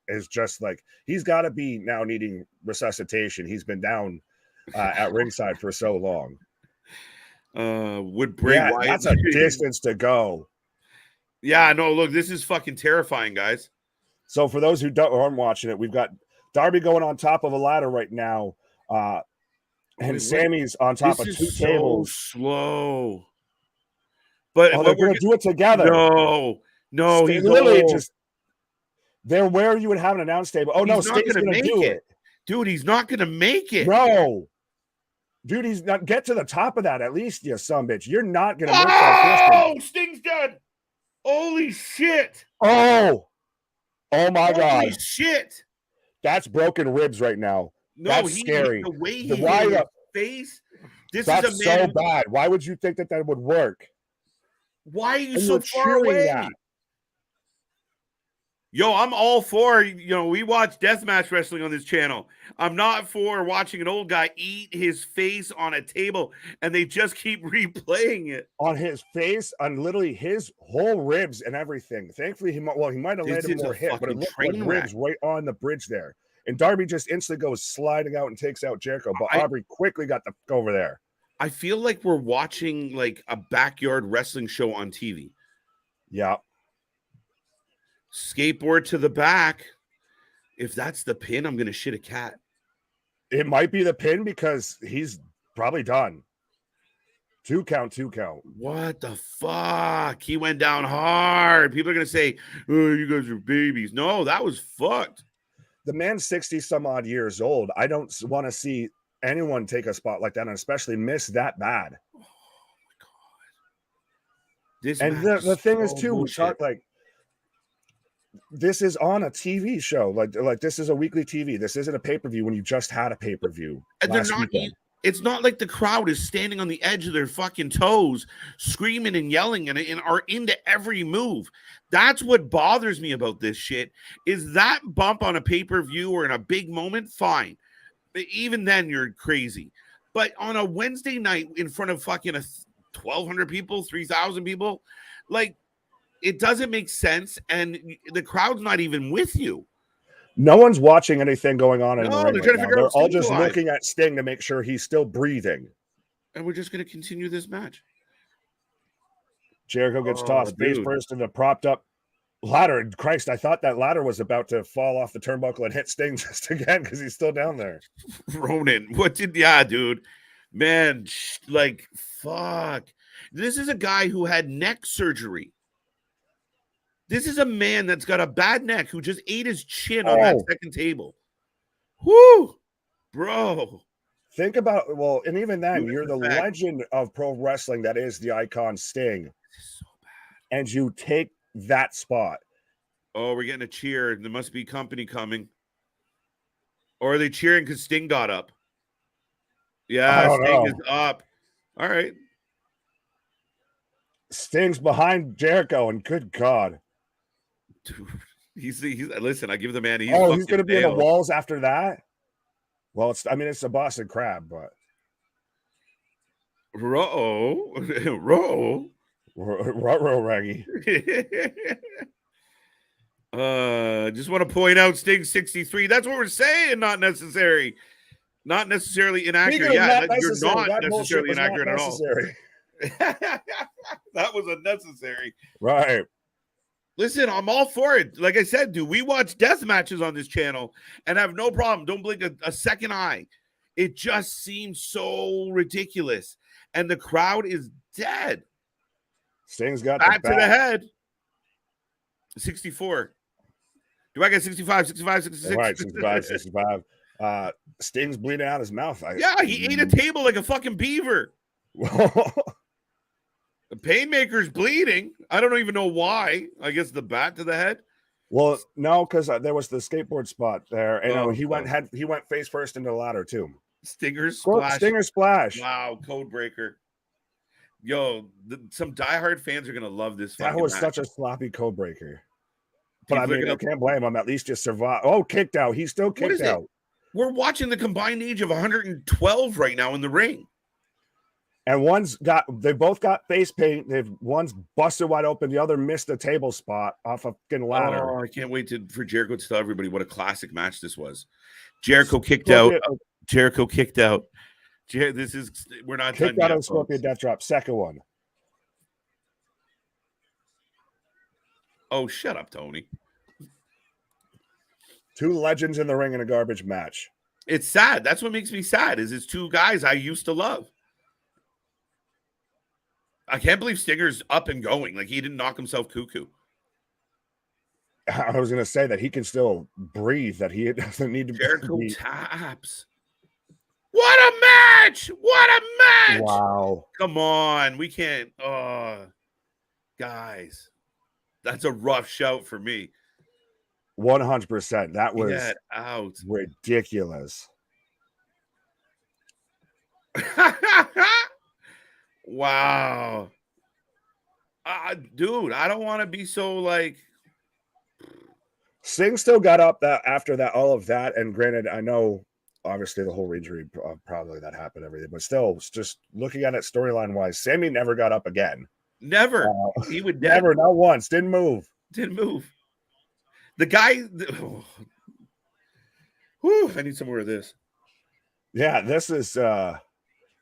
is just he's got to be now needing resuscitation. He's been down at ringside for so long. Would Bray Wyatt? That's a distance to go. Yeah, no, look, this is fucking terrifying, guys. So for those who aren't watching it, we've got Darby going on top of a ladder right now. And Sammy's on top of 2 tables. Slow. But they're going to do it together. No, he's literally they're where you would have an announce table. Oh, no, Sting's going to do it. Dude, he's not going to make it. No. Dude, he's not. Get to the top of that at least, you sumbitch. You're not going to make that distance. Sting's dead. Holy shit. Oh my God. Holy shit. That's broken ribs right now. No, that's scary. The way he hit his face. That's so bad. Why would you think that would work? Why are you so far away? That? Yo, I'm all for, we watch deathmatch wrestling on this channel. I'm not for watching an old guy eat his face on a table and they just keep replaying it. On his face, on literally his whole ribs and everything. Thankfully, he might have landed more hit, but it looked like ribs right on the bridge there. And Darby just instantly goes sliding out and takes out Jericho, but Aubrey quickly got the go over there. I feel like we're watching a backyard wrestling show on TV. Yeah. Skateboard to the back. If that's the pin, I'm going to shit a cat. It might be the pin because he's probably done. 2 count. What the fuck? He went down hard. People are going to say, oh, you guys are babies. No, that was fucked. The man's 60 some odd years old. I don't want to see anyone take a spot like that and especially miss that bad. Oh my God. And the thing is too, we talk this is on a TV show. Like this is a weekly TV. This isn't a pay-per-view when you just had a pay-per-view. And it's not like the crowd is standing on the edge of their fucking toes, screaming and yelling and are into every move. That's what bothers me about this shit. Is that bump on a pay-per-view or in a big moment? Fine. But even then, you're crazy. But on a Wednesday night in front of fucking 1,200 people, 3,000 people, it doesn't make sense, and the crowd's not even with you. No one's watching anything going on in the ring. They're all just looking at Sting to make sure he's still breathing. And we're just going to continue this match. Jericho gets tossed face first into the propped up ladder. Christ, I thought that ladder was about to fall off the turnbuckle and hit Sting just again because he's still down there. Ronan, dude. Man, fuck. This is a guy who had neck surgery. This is a man that's got a bad neck who just ate his chin on that second table. Whoo, bro. Think about, and even then, Dude, you're the legend of pro wrestling that is the icon Sting. This is so bad. And you take that spot. Oh, we're getting a cheer. There must be company coming. Or are they cheering because Sting got up? Yeah, Sting is up. All right. Sting's behind Jericho, and good God. Dude, he's listen, I give the man. He's going to be in the walls after that? Well, it's a Boston Crab, but. Ruh-roh. Raggy. Just want to point out Sting 63. That's what we're saying. Not necessary. Not necessarily inaccurate. Yeah, you're not necessarily inaccurate at all. That was unnecessary. Right. Listen, I'm all for it. Like I said, dude, we watch death matches on this channel and have no problem. Don't blink a second eye. It just seems so ridiculous. And the crowd is dead. Sting's got back to the head. 64. Do I get 65, 65, 66? Right, 65, 65. Sting's bleeding out his mouth. Yeah, he ate a table like a fucking beaver. The Painmaker's bleeding. I don't even know why. I guess the bat to the head. Well, no, because there was the skateboard spot there, and he went face first into the ladder too. Stinger splash. Stinger splash. Wow, code breaker. Yo, some diehard fans are gonna love this. That was such a sloppy code breaker. But I can't blame him. At least just survived. Oh, kicked out. He's still kicked out. We're watching the combined age of 112 right now in the ring. And they both got face paint. One's busted wide open. The other missed a table spot off a fucking ladder. Oh, I can't wait for Jericho to tell everybody what a classic match this was. Jericho kicked out. Jericho kicked out. We're not kicked done out yet, of Scorpion Death Drop. Second one. Oh, shut up, Tony. Two legends in the ring in a garbage match. It's sad. That's what makes me sad. Is it's two guys I used to love. I can't believe Stinger's up and going. Like, he didn't knock himself cuckoo. I was going to say that he can still breathe, that he doesn't need to Jericho taps. What a match! What a match! Wow. Come on. We can't. Guys, that's a rough shout for me. 100%. That was out. Ridiculous. Wow. Dude, I don't want to be so like. Sting still got up after all of that. And granted, I know obviously the whole injury probably that happened, everything, but still, just looking at it storyline wise, Sammy never got up again. Never. He would never, not once. Didn't move. The guy. I need some more of this. Yeah, this is.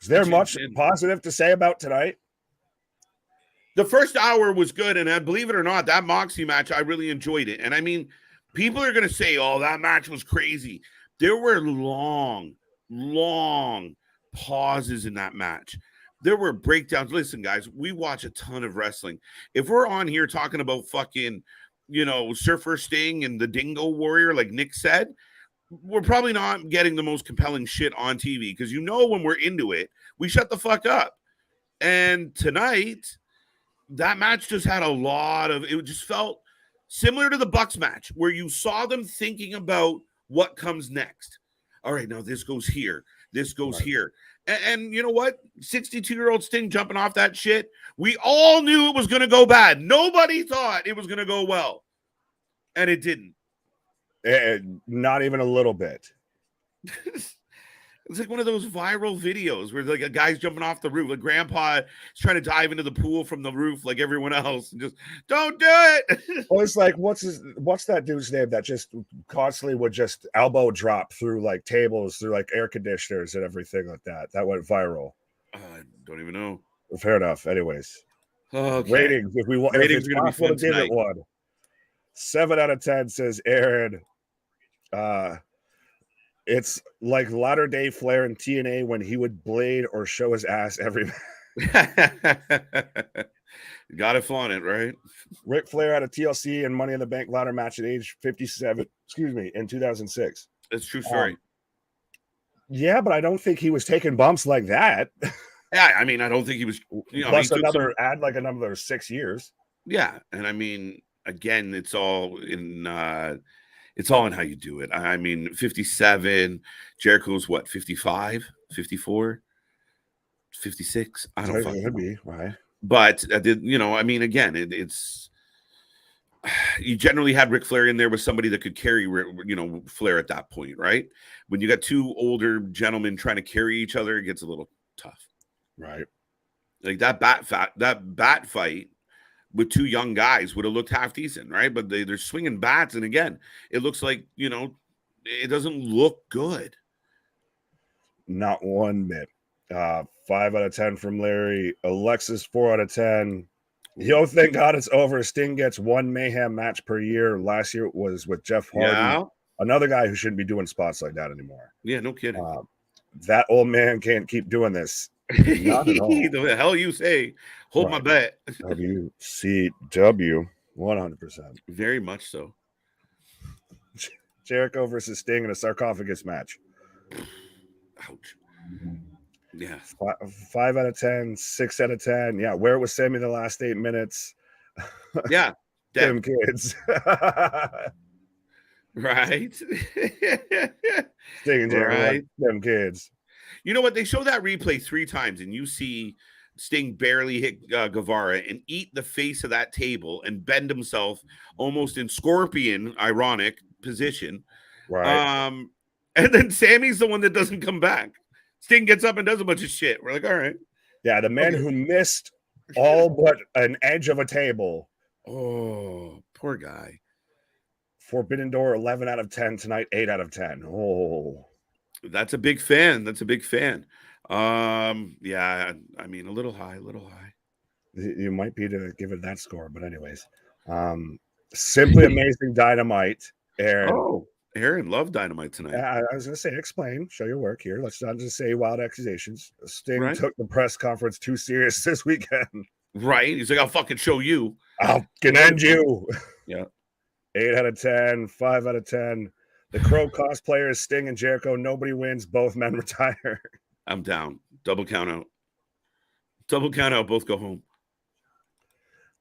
Is there much positive to say about tonight? The first hour was good, and believe it or not, that Moxie match, I really enjoyed it. And I mean, people are going to say, oh, that match was crazy. There were long pauses in that match. There were breakdowns. Listen, guys, we watch a ton of wrestling. If we're on here talking about fucking, Surfer Sting and the Dingo Warrior, like Nick said, we're probably not getting the most compelling shit on TV because when we're into it, we shut the fuck up. And tonight, that match just had it just felt similar to the Bucks match where you saw them thinking about what comes next. All right, now this goes here. This goes here. And you know what? 62-year-old Sting jumping off that shit. We all knew it was going to go bad. Nobody thought it was going to go well. And it didn't. Not even a little bit. It's like one of those viral videos where like a guy's jumping off the roof. Like grandpa is trying to dive into the pool from the roof like everyone else and just don't do it. Well, it's like what's that dude's name that just constantly would just elbow drop through like tables, through like air conditioners and everything like that. That went viral. I don't even know. Fair enough. Anyways. Okay. Ratings. If it's are going to be fun give it one. 7 out of 10 says Aaron. It's like latter day Flair and TNA when he would blade or show his ass every Got to flaunt it, right? Ric Flair had a TLC and Money in the Bank ladder match at age 57. Excuse me, in 2006. That's a true story. Yeah, but I don't think he was taking bumps like that. Yeah, I mean, I don't think he was. Plus another 6 years. Yeah, and I mean, again, it's all in how you do it. I mean, 57, Jericho's what, 55, 54, 56? I don't fucking know. Be, right. But I mean, again, it's you generally had Ric Flair in there with somebody that could carry, Flair at that point, right? When you got two older gentlemen trying to carry each other, it gets a little tough, right? Like that bat fight with two young guys would have looked half decent, right? But they're swinging bats, and again, it looks like it doesn't look good. Not one bit. 5 out of 10 from Larry. Alexis 4 out of 10. Yo, thank God it's over. Sting gets one Mayhem match per year. Last year it was with Jeff Hardy, another guy who shouldn't be doing spots like that anymore. Yeah, no kidding. That old man can't keep doing this. Not at all. The hell you say? Hold my bet. WCW, 100%. Very much so. Jericho versus Sting in a sarcophagus match. Ouch. Yeah. 5 out of 10, 6 out of 10. Yeah, where was Sammy the last 8 minutes? Yeah. Them kids. Right. Sting and Jericho, right. Them kids. You know what? They show that replay 3 times, and you see Sting barely hit Guevara and eat the face of that table and bend himself almost in scorpion, ironic position. Right. And then Sammy's the one that doesn't come back. Sting gets up and does a bunch of shit. We're like, all right. Yeah, the man who missed all but an edge of a table. Oh, poor guy. Forbidden Door, 11 out of 10 tonight, 8 out of 10. Oh. That's a big fan. Yeah, I mean, a little high. You might be to give it that score, but anyways. Simply amazing Dynamite. Aaron loved Dynamite tonight. I was going to say, explain, show your work here. Let's not just say wild accusations. Sting took the press conference too serious this weekend. Right. He's like, I'll fucking show you. I'll end you. Yeah. 8 out of 10, 5 out of 10. The Crow cosplayers, Sting and Jericho, nobody wins. Both men retire. I'm down. Double count out. Both go home.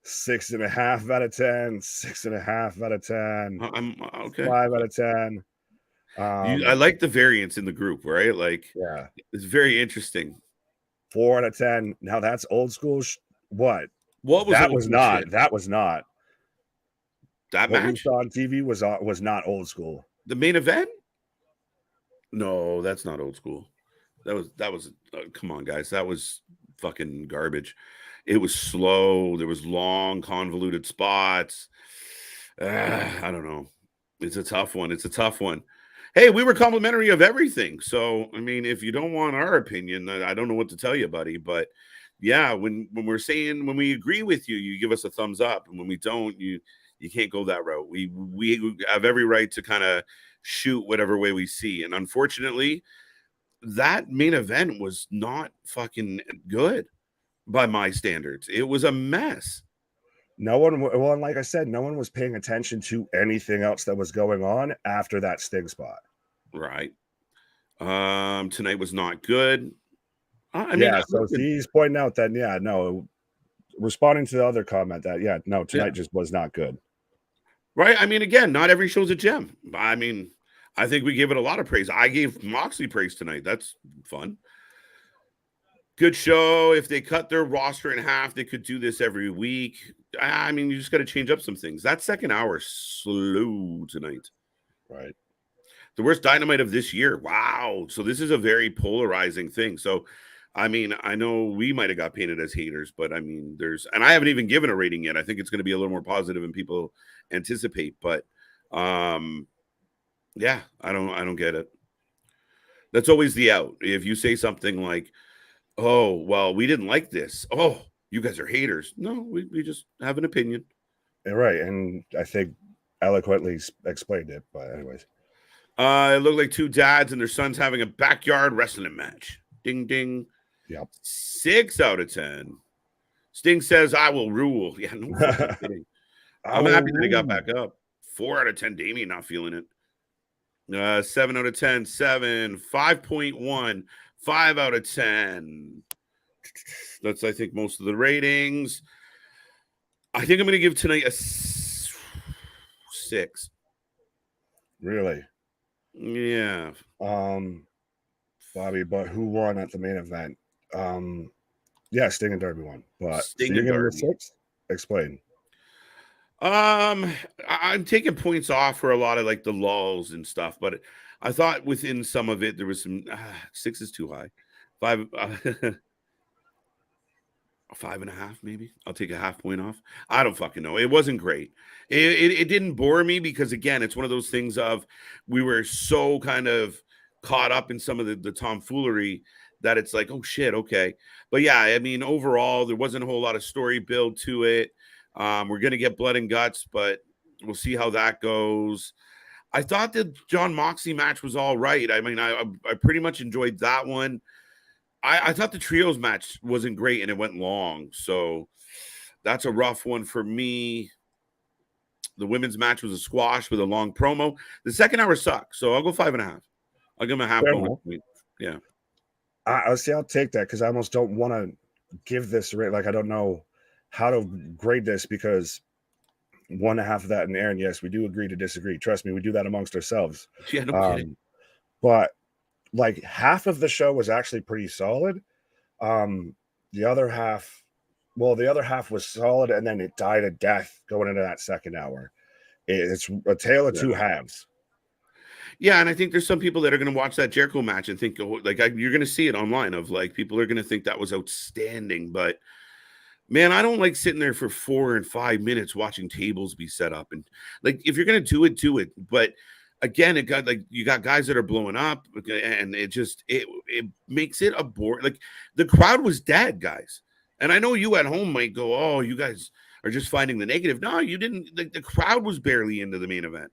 6.5 out of 10. 6.5 out of 10. I'm okay. 5 out of 10. I like the variance in the group, right? Like, yeah, it's very interesting. 4 out of 10. Now that's old school. What was that? Was not. Shit? That was not. That what match we saw on TV was not old school. The main event? No, that's not old school. That was come on, guys. That was fucking garbage. It was slow. There was long, convoluted spots. I don't know. It's a tough one. Hey, we were complimentary of everything. So, I mean, if you don't want our opinion, I don't know what to tell you, buddy. But yeah, when we agree with you, you give us a thumbs up. And when we don't, you can't go that route. We have every right to kind of shoot whatever way we see. And unfortunately, that main event was not fucking good by my standards. It was a mess. Like I said, no one was paying attention to anything else that was going on after that Sting spot. Right. Tonight was not good. So he's pointing out that, responding to the other comment that, tonight just was not good. Right. I mean, again, not every show's a gem. I mean, I think we gave it a lot of praise. I gave Moxley praise tonight. That's fun. Good show. If they cut their roster in half, they could do this every week. I mean, you just got to change up some things. That second hour slow tonight. Right. The worst Dynamite of this year. Wow. So this is a very polarizing thing. So, I mean, I know we might have got painted as haters, but I mean, and I haven't even given a rating yet. I think it's going to be a little more positive than people anticipate. But, yeah, I don't get it. That's always the out. If you say something like, oh, well, we didn't like this. Oh, you guys are haters. No, we just have an opinion. Right. And I think eloquently explained it. But anyways. It looked like two dads and their sons having a backyard wrestling match. Ding, ding. Yep. 6 out of 10. Sting says, I will rule. Yeah, no fucking kidding. I'm happy that he got back up. 4 out of 10. Damien not feeling it. 7 out of 10. 7. 5.1. 5 out of 10. That's, I think, most of the ratings. I think I'm going to give tonight a 6. Really? Yeah. Bobby, but who won at the main event? Yeah, Sting and Darby won. But Sting so and Darby. 6? Explain. I'm taking points off for a lot of like the lulls and stuff, but I thought within some of it there was some 6 is too high. 5 5.5 maybe. I'll take a half point off. I don't fucking know. It wasn't great. It didn't bore me because again, it's one of those things of we were so kind of caught up in some of the tomfoolery that it's like, oh shit, okay. But yeah, I mean, overall, there wasn't a whole lot of story build to it. We're gonna get blood and guts, but we'll see how that goes. I thought the John Moxley match was all right. I mean, I pretty much enjoyed that one. I thought the trios match wasn't great and it went long, so that's a rough one for me. The women's match was a squash with a long promo. The second hour sucked, so I'll go 5.5. I'll give him a half bonus. Yeah. I'll take that because I almost don't want to give this rate. Like, I don't know how to grade this because 1.5 of that in the air. And yes, we do agree to disagree. Trust me, we do that amongst ourselves. Yeah, no kidding. But like half of the show was actually pretty solid. The other half was solid, and then it died a death going into that second hour. It's a tale of two halves. Yeah, and I think there's some people that are going to watch that Jericho match and think, you're going to see it online of like people are going to think that was outstanding. But man, I don't like sitting there for 4 and 5 minutes watching tables be set up. And like, if you're going to do it, do it. But again, it got like you got guys that are blowing up, and it makes it a bore. Like the crowd was dead, guys. And I know you at home might go, "Oh, you guys are just finding the negative." No, you didn't. Like the crowd was barely into the main event.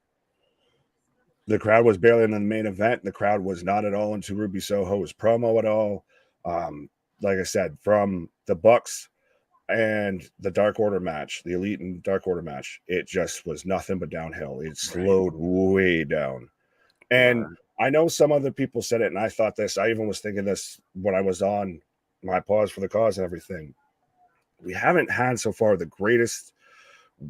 The crowd was barely in the main event. The crowd was not at all into Ruby Soho's promo at all. Like I said, from the Bucks and the Dark Order match, the Elite and Dark Order match, it just was nothing but downhill. It slowed way down. And I know some other people said it, and I thought this. I even was thinking this when I was on my pause for the cause and everything. We haven't had so far the greatest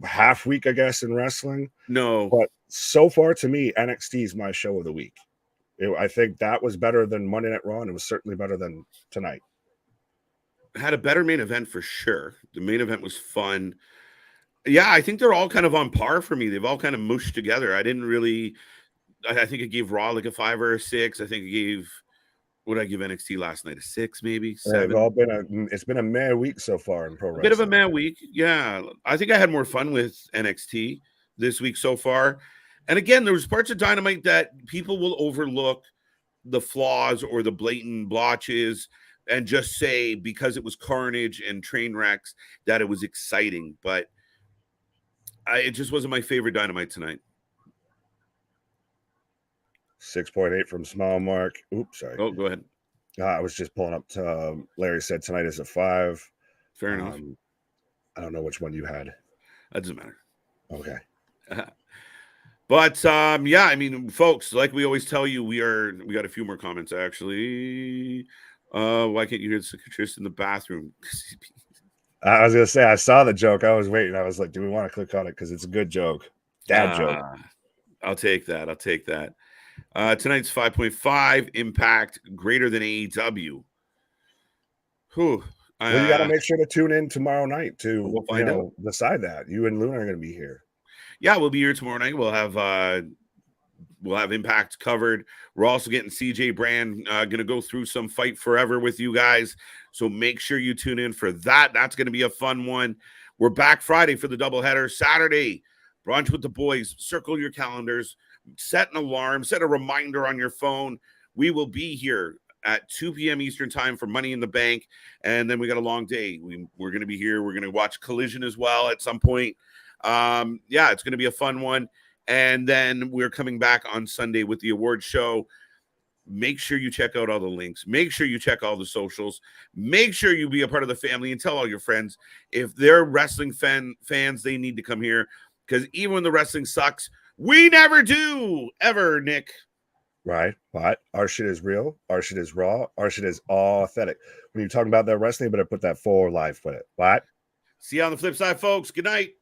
half week, I guess, in wrestling. No. But so far, to me, NXT is my show of the week. I think that was better than Monday Night Raw, and it was certainly better than tonight. Had a better main event for sure. The main event was fun. Yeah, I think they're all kind of on par for me. They've all kind of mushed together. I think I gave Raw like a 5 or a 6. I think I gave, what did I give NXT last night? A 6, maybe 7. It's been a mad week so far in pro wrestling. A bit of a mad week. Yeah. I think I had more fun with NXT this week so far. And again, there was parts of Dynamite that people will overlook the flaws or the blatant blotches and just say because it was carnage and train wrecks that it was exciting. But it just wasn't my favorite Dynamite tonight. 6.8 from Small Mark. Oops, sorry. Oh, go ahead. I was just pulling up to Larry said tonight is a 5. Fair enough. I don't know which one you had. That doesn't matter. Okay. But yeah, I mean, folks, like we always tell you, we got a few more comments actually. Why can't you hear the cicatrice in the bathroom? I was gonna say I saw the joke. I was waiting. I was like, do we want to click on it? Because it's a good joke. Dad joke. I'll take that. Tonight's 5.5 Impact greater than AEW. Whew. Well, you got to make sure to tune in tomorrow night to decide that. You and Luna are going to be here. Yeah, we'll be here tomorrow night. We'll have Impact covered. We're also getting CJ Brand going to go through some Fight Forever with you guys. So make sure you tune in for that. That's going to be a fun one. We're back Friday for the doubleheader. Saturday, brunch with the boys. Circle your calendars. Set an alarm. Set a reminder on your phone. We will be here at 2 p.m. Eastern time for Money in the Bank. And then we got a long day. We're going to be here. We're going to watch Collision as well at some point. Yeah, it's going to be a fun one. And then we're coming back on Sunday with the award show. make sure you check out all the links. Make sure you check all the socials. Make sure you be a part of the family and tell all your friends. If they're wrestling fans, they need to come here, because even when the wrestling sucks, we never do, ever, Nick. Right. But our shit is real. Our shit is raw. Our shit is authentic. When you're talking about that wrestling, you better put that full life with it. What? See you on the flip side, folks. Good night.